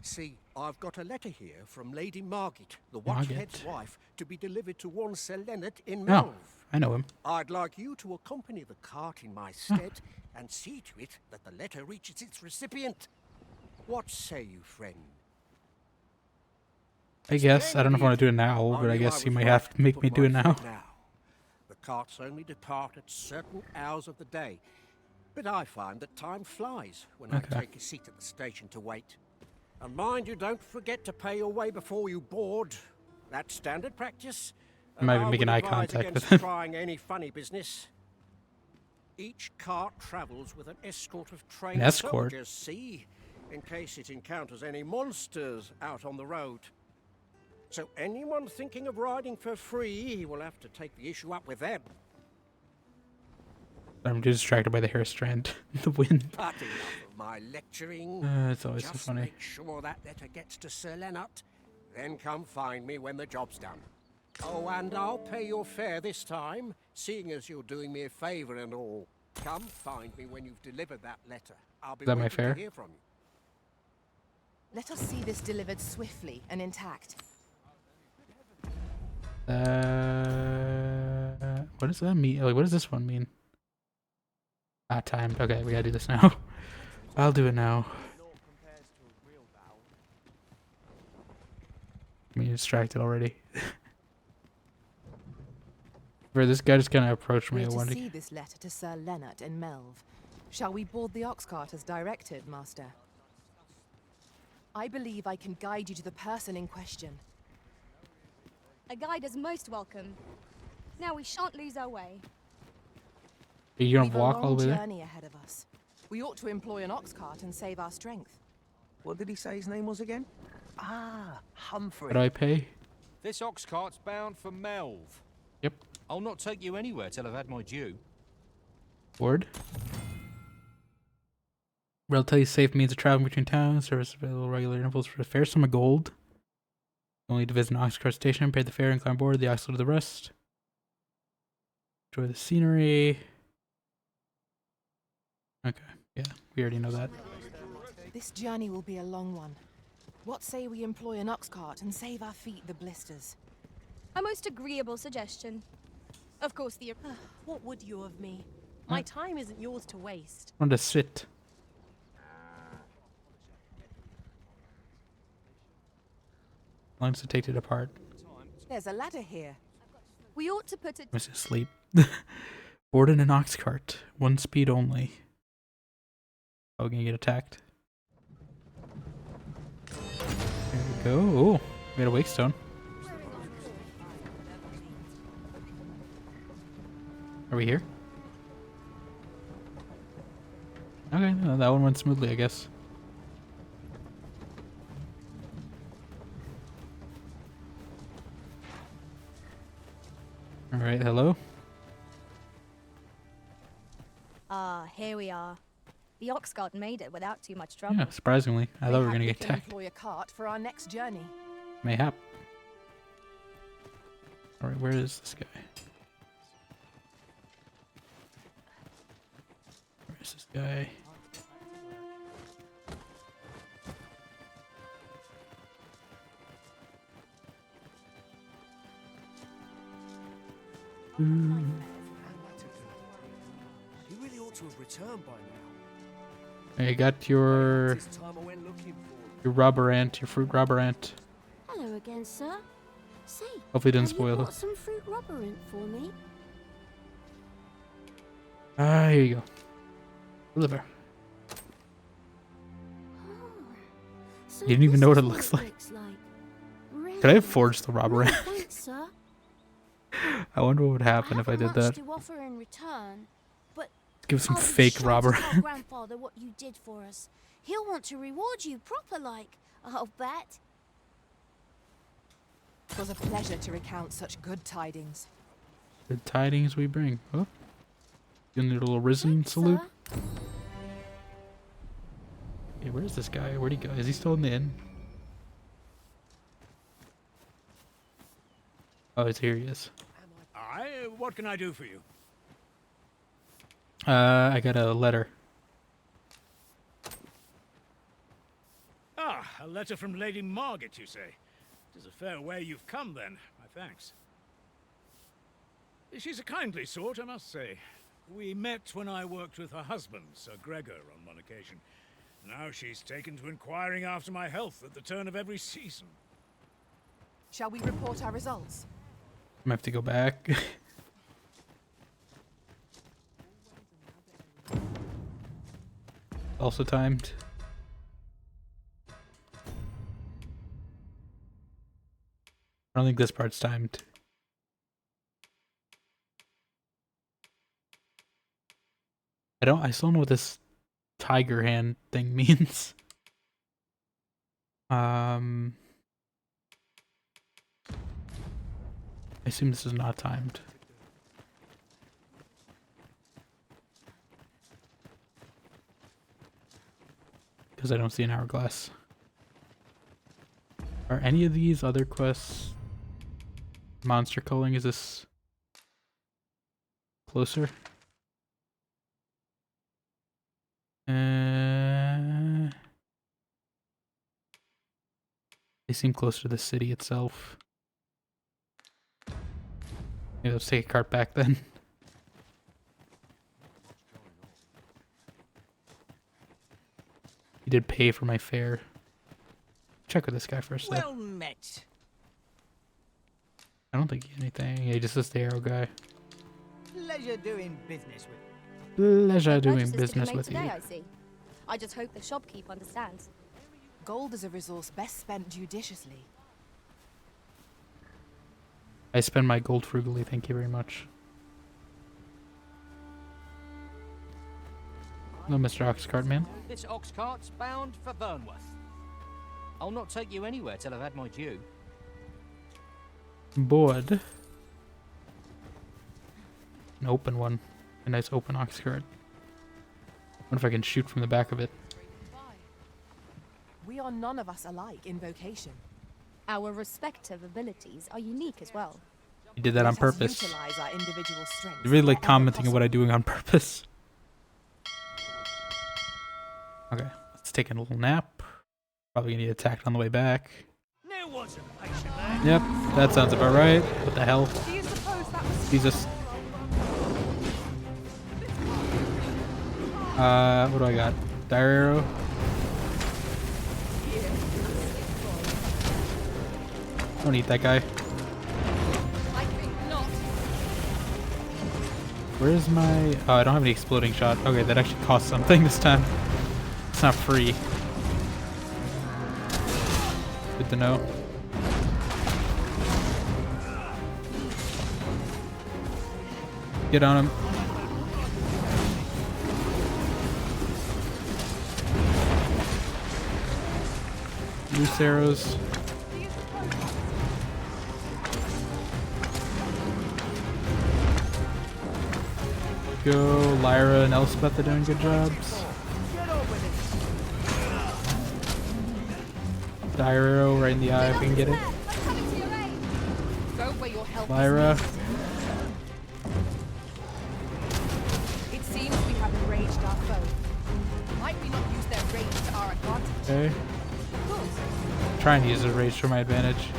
See, I've got a letter here from Lady Margit, the Watchhead's wife, to be delivered to one Sir Leonard in Melv. Oh, I know him. I'd like you to accompany the cart in my stead and see to it that the letter reaches its recipient. What say you, friend? I guess. I don't know if I want to do it now, but I guess you might have to make me do it now. The carts only depart at certain hours of the day, but I find that time flies when I take a seat at the station to wait. And mind you, don't forget to pay your way before you board. That's standard practice. I might be making eye contact with him. him. Trying any funny business. Each cart travels with an escort of trained soldiers, see, in case it encounters any monsters out on the road. So anyone thinking of riding for free will have to take the issue up with them. I'm distracted by the hair strand. The wind. But enough of my lecturing. It's always Just so funny. make sure that letter gets to Sir Leonard. Then come find me when the job's done. Oh, and I'll pay your fare this time, seeing as you're doing me a favour and all. Come find me when you've delivered that letter. I'll be Is that my waiting fare? to hear from you. Let us see this delivered swiftly and intact. What does that mean? Like, what does this one mean? Ah, timed. Okay, we gotta do this now. I'll do it now. I'm distracted already. Bro, this guy just kind of approached me. We're I to wanted see this letter to Sir Leonard in Melve. Shall we board the ox cart as directed, Master? I believe I can guide you to the person in question. A guide is most welcome. Now we shan't lose our way. Are you gonna We've walk a all long the way there? journey ahead of us. We ought to employ an ox cart and save our strength. What did he say his name was again? Ah, Humphrey. What do I pay? This ox cart's bound for Melve. Yep. I'll not take you anywhere till I've had my due. Word. Relatively safe means of traveling between towns. Service available regular intervals for the fare. Sum of gold. Only to visit an ox cart station, pay the fare, and climb board. The ox will do the rest. Enjoy the scenery. Okay, yeah, we already know that. This journey will be a long one. What say we employ an ox cart and save our feet the blisters? A most agreeable suggestion. Of course, the... What would you of me? My time isn't yours to waste. I want to sit. How long does it take to depart? There's a ladder here. We ought to put it... I'm just asleep. Board in an ox cart. One speed only. Oh, we're gonna get attacked. There we go. Oh, we got a wake stone. Are we here? Okay, no, that one went smoothly, I guess. Alright, hello? Ah, here we are. The ox cart made it without too much trouble. Yeah, surprisingly. I thought we were gonna get We can attacked. employ a cart for our next journey. Mayhap. Alright, where is this guy? Where is this guy? He really ought to have returned by now. I got your rubber ant, your fruit rubber ant. Hello again, sir. Say, Hopefully it didn't have spoil you it. got some fruit rubberant for me? Ah, here you go. Deliver. So You didn't even this know what is it looks like. Really? Could I have forged the rubber Well, ant? thanks, sir. I wonder what would happen if I did Much that. to offer in return, but Give some I'll be fake sure rubber to tell ant. grandfather what you did for us. He'll want to reward you proper like, I'll bet. It was a pleasure to recount such good tidings. Good tidings we bring. Oh. Doing a little risen salute. Hey, where's this guy? Where'd he go? Is he still in the inn? Oh, it's here he is. What can I do for you? I got a letter. Ah, a letter from Lady Margit, you say? It is a fair way you've come, then. My thanks. She's a kindly sort, I must say. We met when I worked with her husband, Sir Gregor, on one occasion. Now she's taken to inquiring after my health at the turn of every season. Shall we report our results? I'm gonna have to go back. Also timed. I don't think this part's timed. I still don't know what this tiger hand thing means. I assume this is not timed. because I don't see an hourglass. Are any of these other quests monster culling? Is this closer? They seem closer to the city itself. Maybe let's take a cart back then. He did pay for my fare. Check with this guy first. Well met. I don't think he anything. Yeah, he just says the arrow guy. Pleasure doing business with Pleasure doing Purchases to be business made with today, you. I see. I just hope the shopkeep understands. Gold is a resource best spent judiciously. I spend my gold frugally, thank you very much. No, Mr. Oxcart man. This ox cart's bound for Burnworth. I'll not take you anywhere till I've had my due. Board. An open one. A nice open ox cart. What if I can shoot from the back of it? We are none of us alike in vocation. Our respective abilities are unique as well. You did that on Let us purpose. utilize our individual strengths You really like wherever commenting on what possible. I'm doing on purpose. Okay, let's take a little nap. Probably gonna get attacked on the way back. There was a patient man. Yep, that sounds about right. What the hell? Do you suppose that was Jesus. What do I got? Dire arrow. Don't eat that guy. I think not. Where's my... Oh, I don't have any exploding shot. Okay, that actually costs something this time. It's not free. Good to know. Get on him. Loose arrows. Go. Lyra and Elspeth are doing good jobs. Dire arrow right in the eye if we can get it. Go where your help Lyra. is needed. It seems we have enraged our foe. Might we not use their rage to our advantage? Okay. Good. Trying to use the rage for my advantage.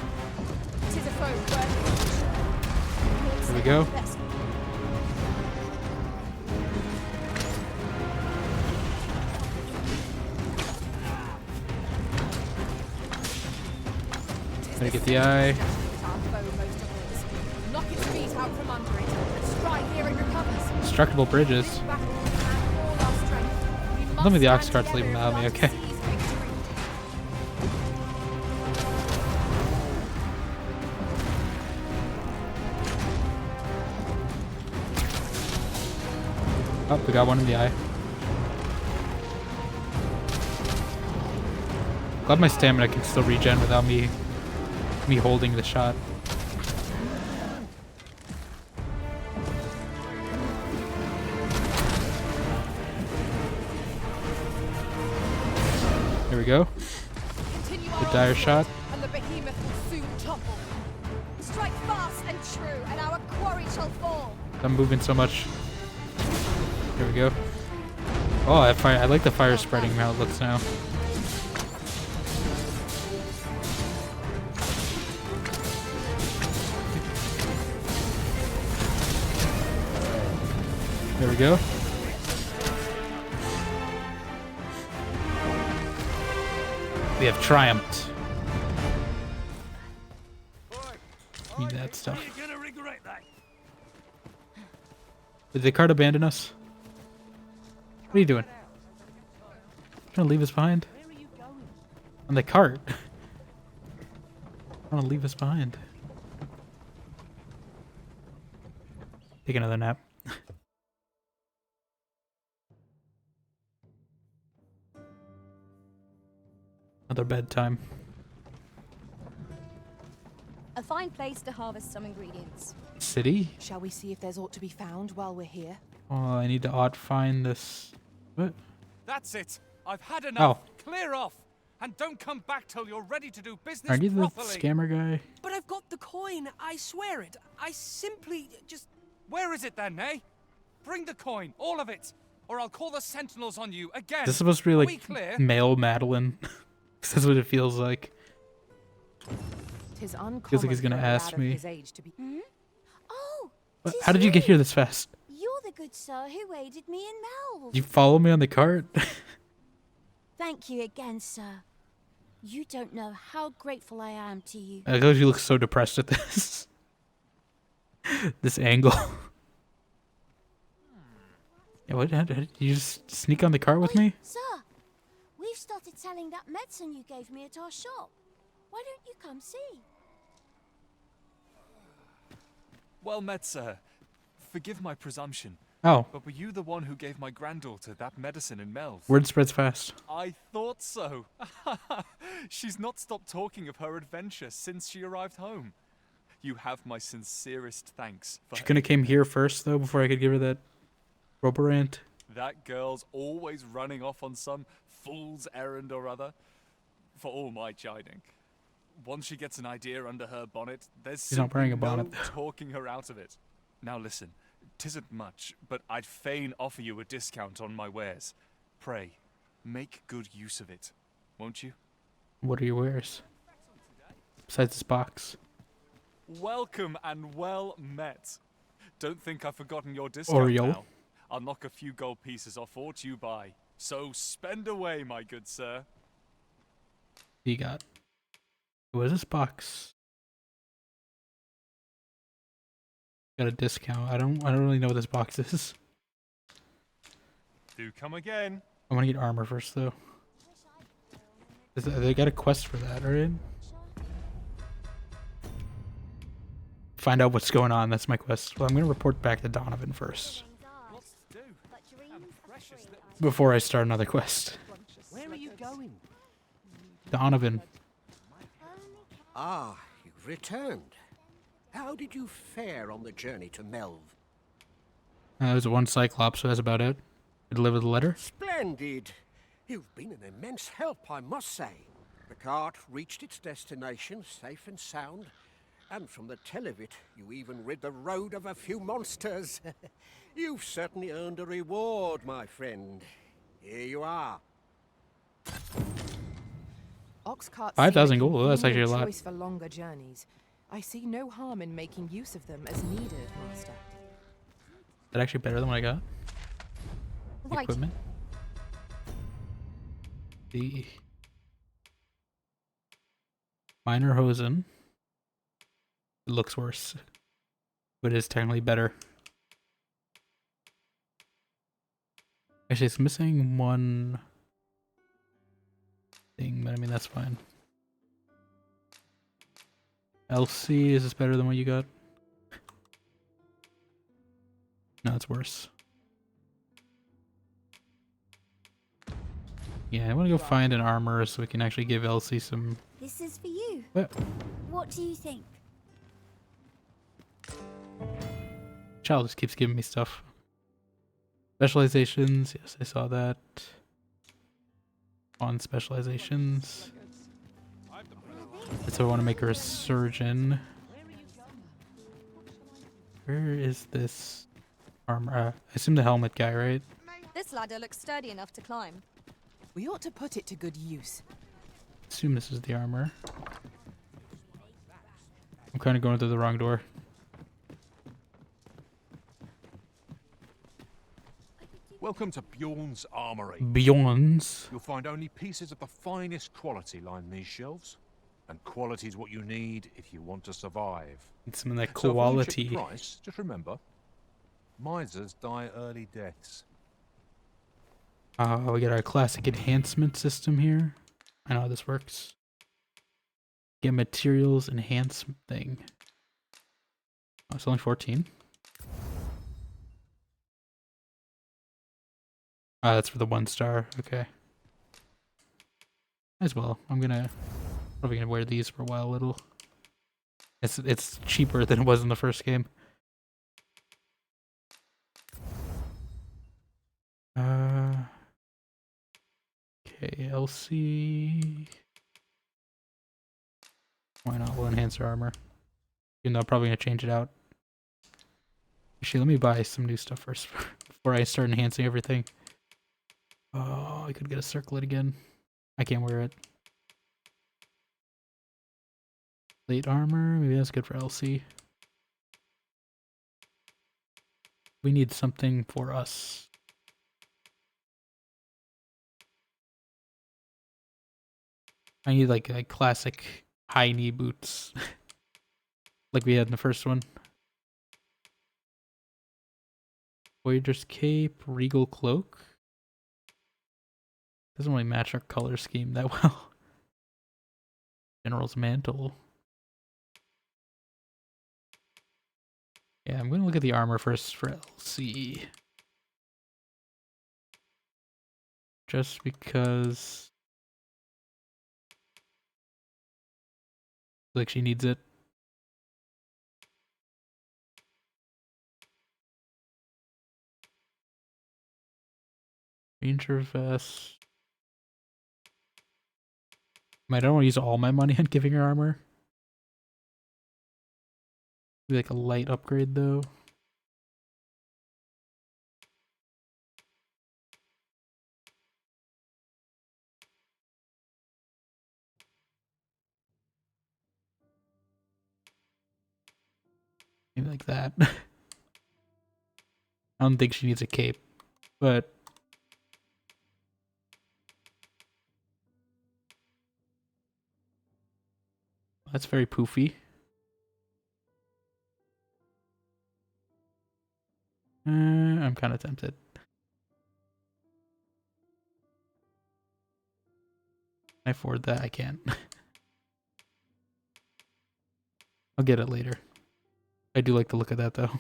Tis a foe worthy. There we go. Best. Gotta get the eye. Our foe most avoids. Knock its feet out from under it, and strike here it recovers. Destructible bridges. Battle and all our strength. We Let me must the ox stand carts leave them together out of me, if okay. our seas victory. Oh, we got one in the eye. Glad my stamina can still regen without me holding the shot. There we go. Continue Good our dire onslaught, shot. and the behemoth will soon topple. Strike fast and true, and our quarry shall fall. I'm moving so much. There we go. Oh, I like the fire spreading how it looks now. There we go. We have triumphed. Need that stuff. You're gonna regret that. Did the cart abandon us? What are you doing? Trying to leave us behind? On the cart. Trying to leave us behind. Take another nap. Another bedtime. A fine place to harvest some ingredients. City? Shall we see if there's aught to be found while we're here? Oh, I need to find this. What? That's it. I've had enough. Oh. clear off! And don't come back till you're ready to do business Are you the properly! scammer guy? But I've got the coin, I swear it. I simply just... Where is it then, eh? Bring the coin, all of it, or I'll call the sentinels on you again. This is supposed to be Are we like clear? male Madeline. This is what it feels like. Tis Feels like he's gonna uncommon for a ask lad of me. his age to be. Oh, What? 'tis How did you get you. here this fast? You're the good sir who aided me in Melv. You follow me on the cart? Thank you again, sir. You don't know how grateful I am to you. I thought you look so depressed at this. This angle. Yeah, what? How did you just sneak on the cart with me? Sir, we've started selling that medicine you gave me at our shop. Why don't you come see? Well met, sir. Forgive my presumption. Oh. But were you the one who gave my granddaughter that medicine in Melv? Word spreads fast. I thought so. She's not stopped talking of her adventure since she arrived home. You have my sincerest thanks for She her. couldn't have came here first though before I could give her that roborant. That girl's always running off on some fool's errand or other. For all my chiding. Once she gets an idea under her bonnet, there's She's not wearing a simply bonnet, no though. talking her out of it. Now listen, 'tisn't much, but I'd fain offer you a discount on my wares. Pray, make good use of it, won't you? What are your wares? Besides this box. Welcome and well met. Don't think I've forgotten your discount Oreo. now. I'll knock a few gold pieces off aught you buy. So spend away, my good sir. You got. What is this box? Got a discount. I don't really know what this box is. Do come again. I want to get armor first though. They got a quest for that, right? Find out what's going on. That's my quest. Well, I'm gonna report back to Donovan first before I start another quest. Where are you going? Donovan. Ah, you've returned. How did you fare on the journey to Melv? There's one Cyclops, so that's about it. I delivered the letter. Splendid. You've been an immense help, I must say. The cart reached its destination safe and sound, and from the tell of it, you even rid the road of a few monsters. You've certainly earned a reward, my friend. Here you are. Ox carts 5,000 seem a gold, that's actually a convenient lot. choice for longer journeys. I see no harm in making use of them as needed, Master. Is that actually better than what I got? Right. Equipment. The minor hosen. It looks worse, but it is technically better. Actually, it's missing one thing, but I mean that's fine. LC, is this better than what you got? No, it's worse. Yeah, I want to go find an armor so we can actually give Elsie some... This is for you. What? What do you think? Child just keeps giving me stuff. Specializations, yes, I saw that. On specializations. So I want to make her a surgeon. Where is this armor? I assume the helmet guy, right? This ladder looks sturdy enough to climb. We ought to put it to good use. Assume this is the armor. I'm kind of going through the wrong door. Welcome to Bjorn's Armory. Bjorn's? You'll find only pieces of the finest quality line these shelves. And quality's what you need if you want to survive. It's some of that So avoid cheap quality. price, just remember, misers die early deaths. We got our classic enhancement system here. I know how this works. Get materials enhancement thing. Oh, it's only 14. Ah, that's for the 1 star. Okay. As well. I'm probably gonna wear these for a while. Little. It's cheaper than it was in the first game. Okay, LC. Why not? We'll enhance our armor. Even though I'm probably gonna change it out. Actually, let me buy some new stuff first before I start enhancing everything. Oh, I could get a circlet again. I can't wear it. Plate armor, maybe that's good for LC. We need something for us. I need like classic high knee boots. Like we had in the first one. Voyager's cape, regal cloak. Doesn't really match our color scheme that well. General's mantle. Yeah, I'm gonna look at the armor first for LC. Just because like she needs it. Ranger vest. I don't want to use all my money on giving her armor. Maybe like a light upgrade though. Maybe like that. I don't think she needs a cape, but that's very poofy. I'm kind of tempted. Can I afford that? I can't. I'll get it later. I do like the look of that though.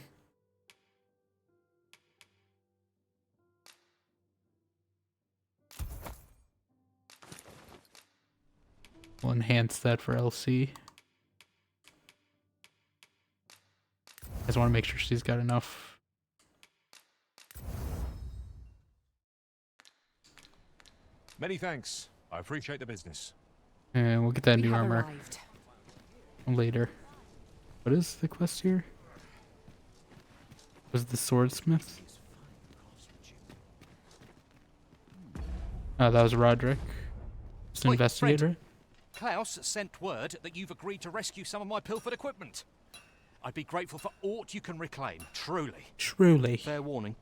We'll enhance that for LC. I just want to make sure she's got enough. Many thanks. I appreciate the business. And we'll get that new armor later. What is the quest here? Was the swordsmith? Oh, that was Roderick. Just an investigator. Klaus sent word that you've agreed to rescue some of my pilfered equipment. I'd be grateful for aught you can reclaim, truly. Truly. Fair warning.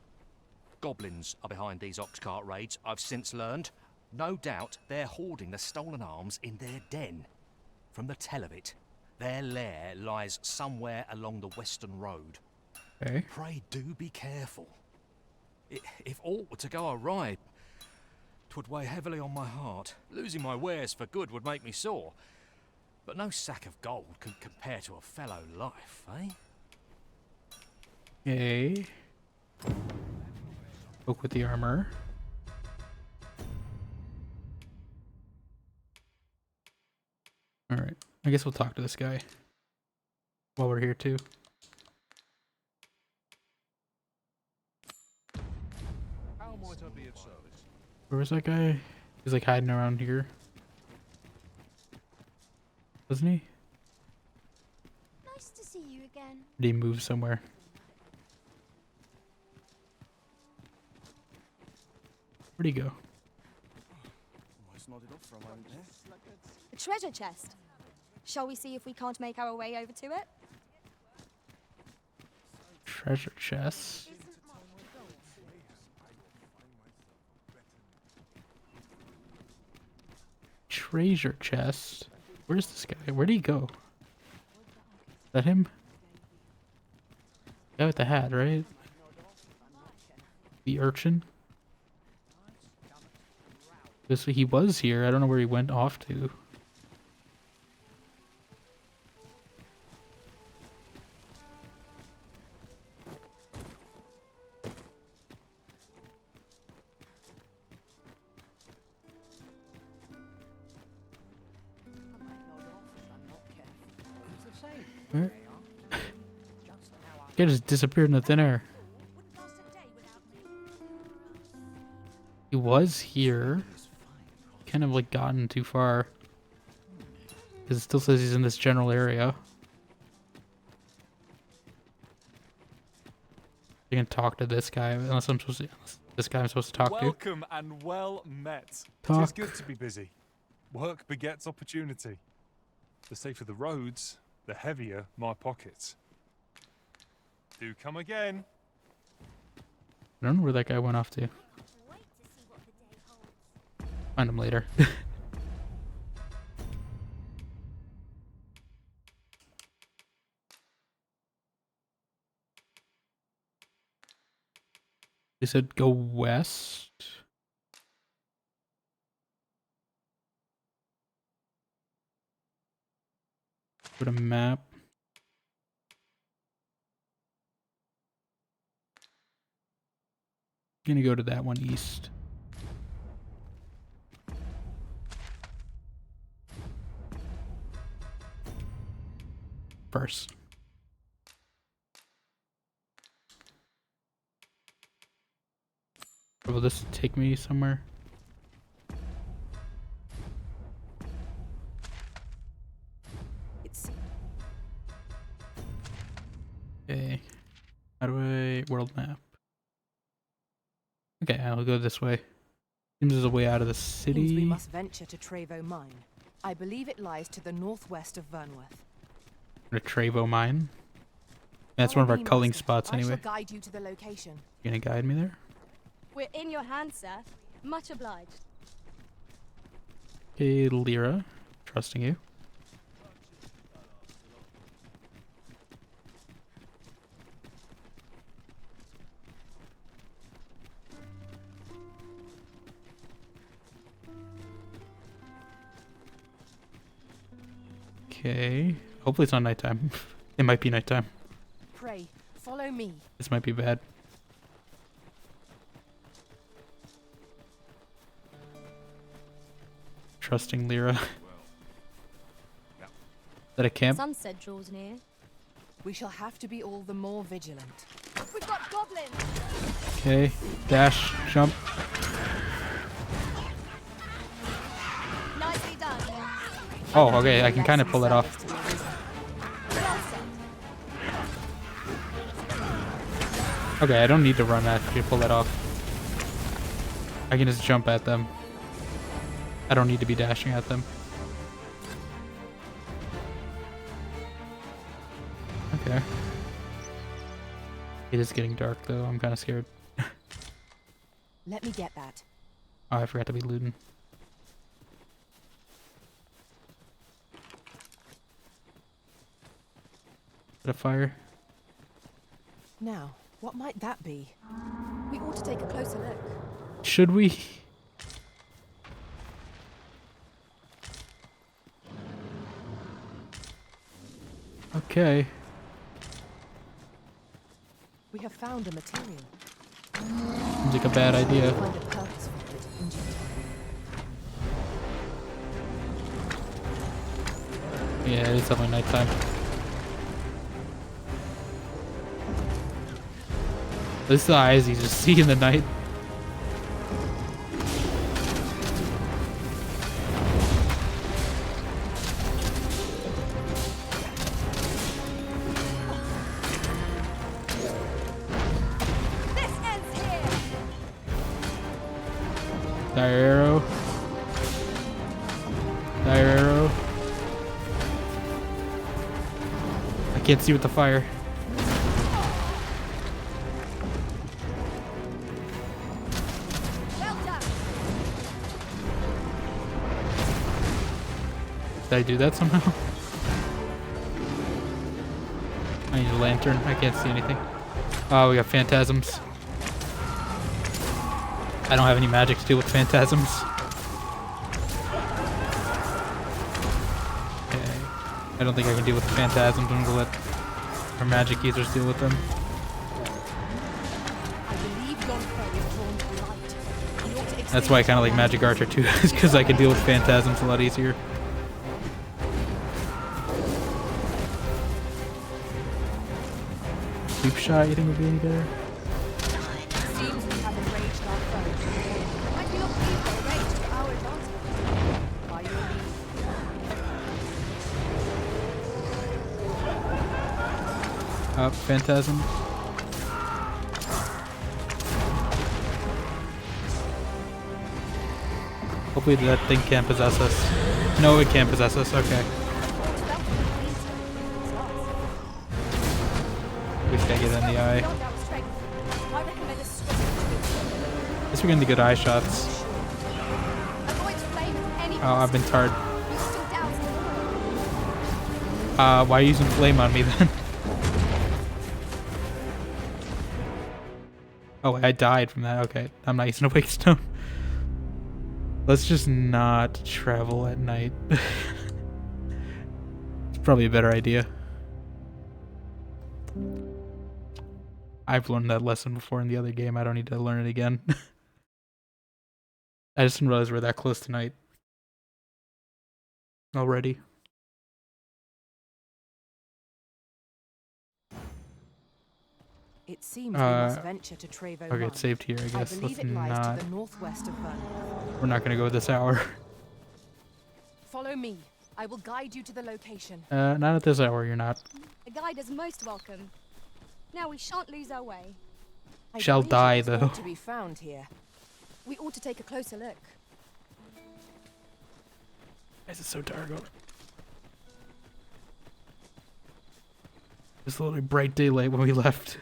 Goblins are behind these ox cart raids, I've since learned. No doubt they're hoarding the stolen arms in their den. From the tell of it, their lair lies somewhere along the western road. Okay. Pray do be careful. If aught were to go awry, 'twould weigh heavily on my heart. Losing my wares for good would make me sore. But no sack of gold can compare to a fellow life, eh? Okay. Book with the armor. Alright. I guess we'll talk to this guy while we're here too. How might I be of service? Where was that guy? He's like hiding around here. Wasn't he? Nice to see you again. Did he move somewhere? Where'd he go? A treasure chest. Shall we see if we can't make our way over to it? Treasure chest. Treasure chest. Where's this guy? Where'd he go? Is that him? Guy with the hat, right? The urchin? He was here. I don't know where he went off to. Where? Guy just disappeared in the thin air. He was here. kind of like gotten too far. Because it still says he's in this general area. You can talk to this guy unless I'm supposed to. This guy I'm supposed to talk to. Welcome and well met. Talk. It's good to be busy. Work begets opportunity. The safer the roads, the heavier my pockets. Do come again. I don't know where that guy went off to. Find him later. They said go west. Put a map. Gonna go to that one east. First. Will this take me somewhere? Okay. How do I world map? Okay, I'll go this way. Seems there's a way out of the city. We must venture to Trevo Mine. I believe it lies to the northwest of Vernworth. The Trevo Mine? That's one of our culling spots anyway. I shall guide you to the location. You gonna guide me there? We're in your hands, sir. Much obliged. Okay, Lyra. Trusting you. Okay. Hopefully it's not nighttime. It might be nighttime. Pray, follow me. This might be bad. Trusting Lyra. Is that a camp? Sunset draws near. We shall have to be all the more vigilant. We've got goblins. Okay. Dash. Jump. Nicely done. Oh, okay. I can kind of pull it off. Okay, I don't need to run after you pull that off. I can just jump at them. I don't need to be dashing at them. Okay. It is getting dark though. I'm kind of scared. Let me get that. Oh, I forgot to be looting. Is it a fire? Now, what might that be? We ought to take a closer look. Should we? Okay. We have found a material. Seems like a bad idea. Find a purpose for it in due time. Yeah, it's definitely nighttime. This is the eyes you just see in the night. Dire arrow. Dire arrow. I can't see with the fire. Did I do that somehow? I need a lantern. I can't see anything. Oh, we got phantasms. I don't have any magic to deal with phantasms. Okay. I don't think I can deal with the phantasms. I'm gonna let our magic users deal with them. That's why I kind of like Magic Archer too, is because I can deal with phantasms a lot easier. Deep shot, you think would be any better? Seems we have enraged our foe. Might we not leave their rage to our advantage? Phantasm. Hopefully that thing can't possess us. No, it can't possess us. Okay. We just gotta get it in the eye. At least we're getting the good eye shots. Oh, I've been tarred. Why are you using flame on me then? Oh, I died from that. Okay, I'm not using a wake stone. Let's just not travel at night. It's probably a better idea. I've learned that lesson before in the other game. I don't need to learn it again. I just didn't realize we're that close to night already. It seems we must venture to Trevo. Okay, it's saved here, I guess. Let's not. To the northwest of We're not gonna go this hour. Follow me. I will guide you to the location. Not at this hour. You're not. A guide is most welcome. Now we shan't lose our way. Shall die though. To be found here. We ought to take a closer look. Why is it so dark? It's literally bright daylight when we left.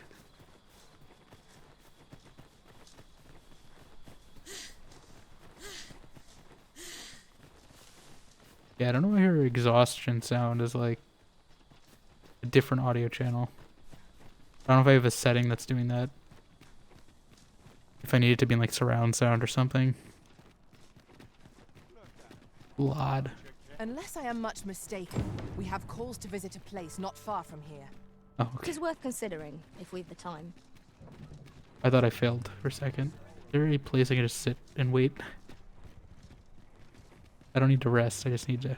Yeah, I don't know why her exhaustion sound is like a different audio channel. I don't know if I have a setting that's doing that. If I need it to be in like surround sound or something. Lord. Unless I am much mistaken, we have calls to visit a place not far from here. Oh, okay. It is worth considering if we've the time. I thought I failed for a second. Is there a place I can just sit and wait? I don't need to rest, I just need to do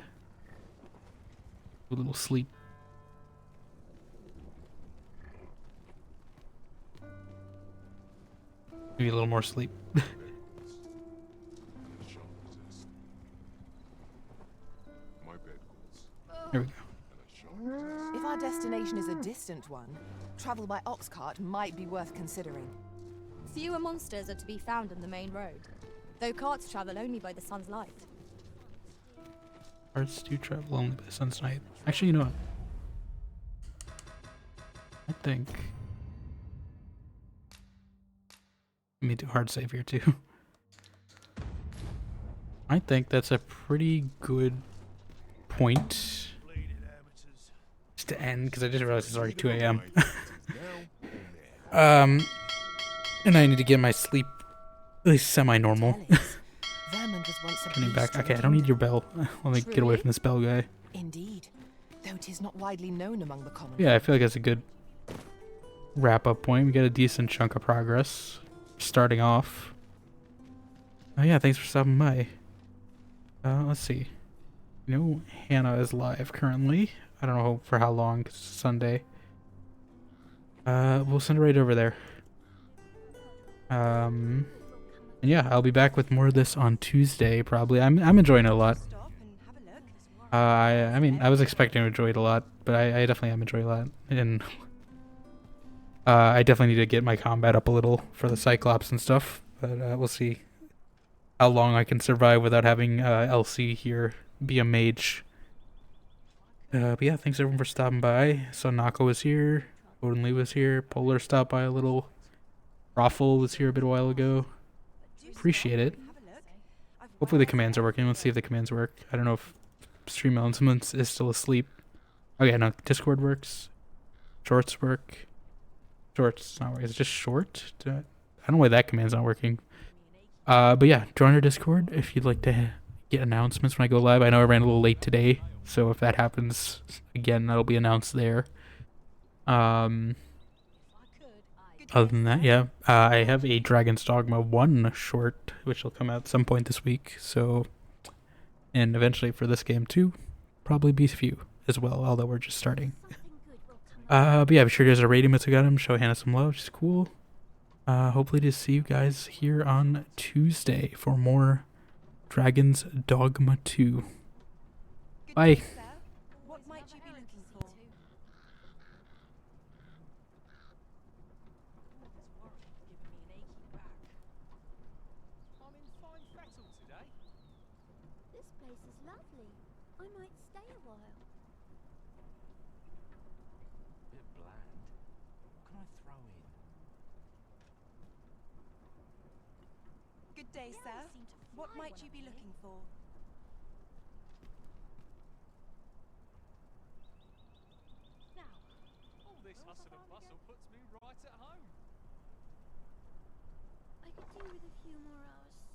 a little sleep. Maybe a little more sleep. There we go. If our destination is a distant one, travel by ox cart might be worth considering. Fewer monsters are to be found on the main road, though carts travel only by the sun's light. Carts do travel only by the sun's light. Actually, you know what? I think... Let me do hard save here too. I think that's a pretty good point just to end, because I just realized it's already 2 a.m. And I need to get my sleep at least semi-normal. Turning back. Okay, I don't need your bell. Let me get away from this bell guy. Indeed, though it is not widely known among the common. Yeah, I feel like that's a good wrap-up point. We got a decent chunk of progress starting off. Oh yeah, thanks for stopping by. Let's see. You know, Hannah is live currently. I don't know for how long, 'cause it's Sunday. We'll send it right over there. And yeah, I'll be back with more of this on Tuesday, probably. I'm enjoying it a lot. I mean, I was expecting to enjoy it a lot, but I definitely am enjoying it a lot. And I definitely need to get my combat up a little for the Cyclops and stuff. But we'll see how long I can survive without having Elsie here be a mage. But yeah, thanks everyone for stopping by. So Nako was here, Odin Lee was here, Polar stopped by a little, Raffle was here a bit a while ago. Appreciate it. Hopefully the commands are working. Let's see if the commands work. I don't know if Stream Elements is still asleep. Okay, no, Discord works. Shorts work. Shorts not working. Is it just short? I don't know why that command's not working. But yeah, join our Discord if you'd like to get announcements when I go live. I know I ran a little late today, so if that happens again, that'll be announced there. Other than that, yeah, I have a Dragon's Dogma 1 short, which will come out at some point this week, so, and eventually for this game too, probably be a few as well, although we're just starting. But yeah, be sure you guys are rating Mitsugatum, show Hannah some love, which is cool. Hopefully to see you guys here on Tuesday for more Dragon's Dogma 2. Bye. place is lovely. I might stay a while. Bit bland. What can I throw in? Good day, sir. What might you be looking for? Now, all this hustle and bustle puts me right at home. I could do with a few more hours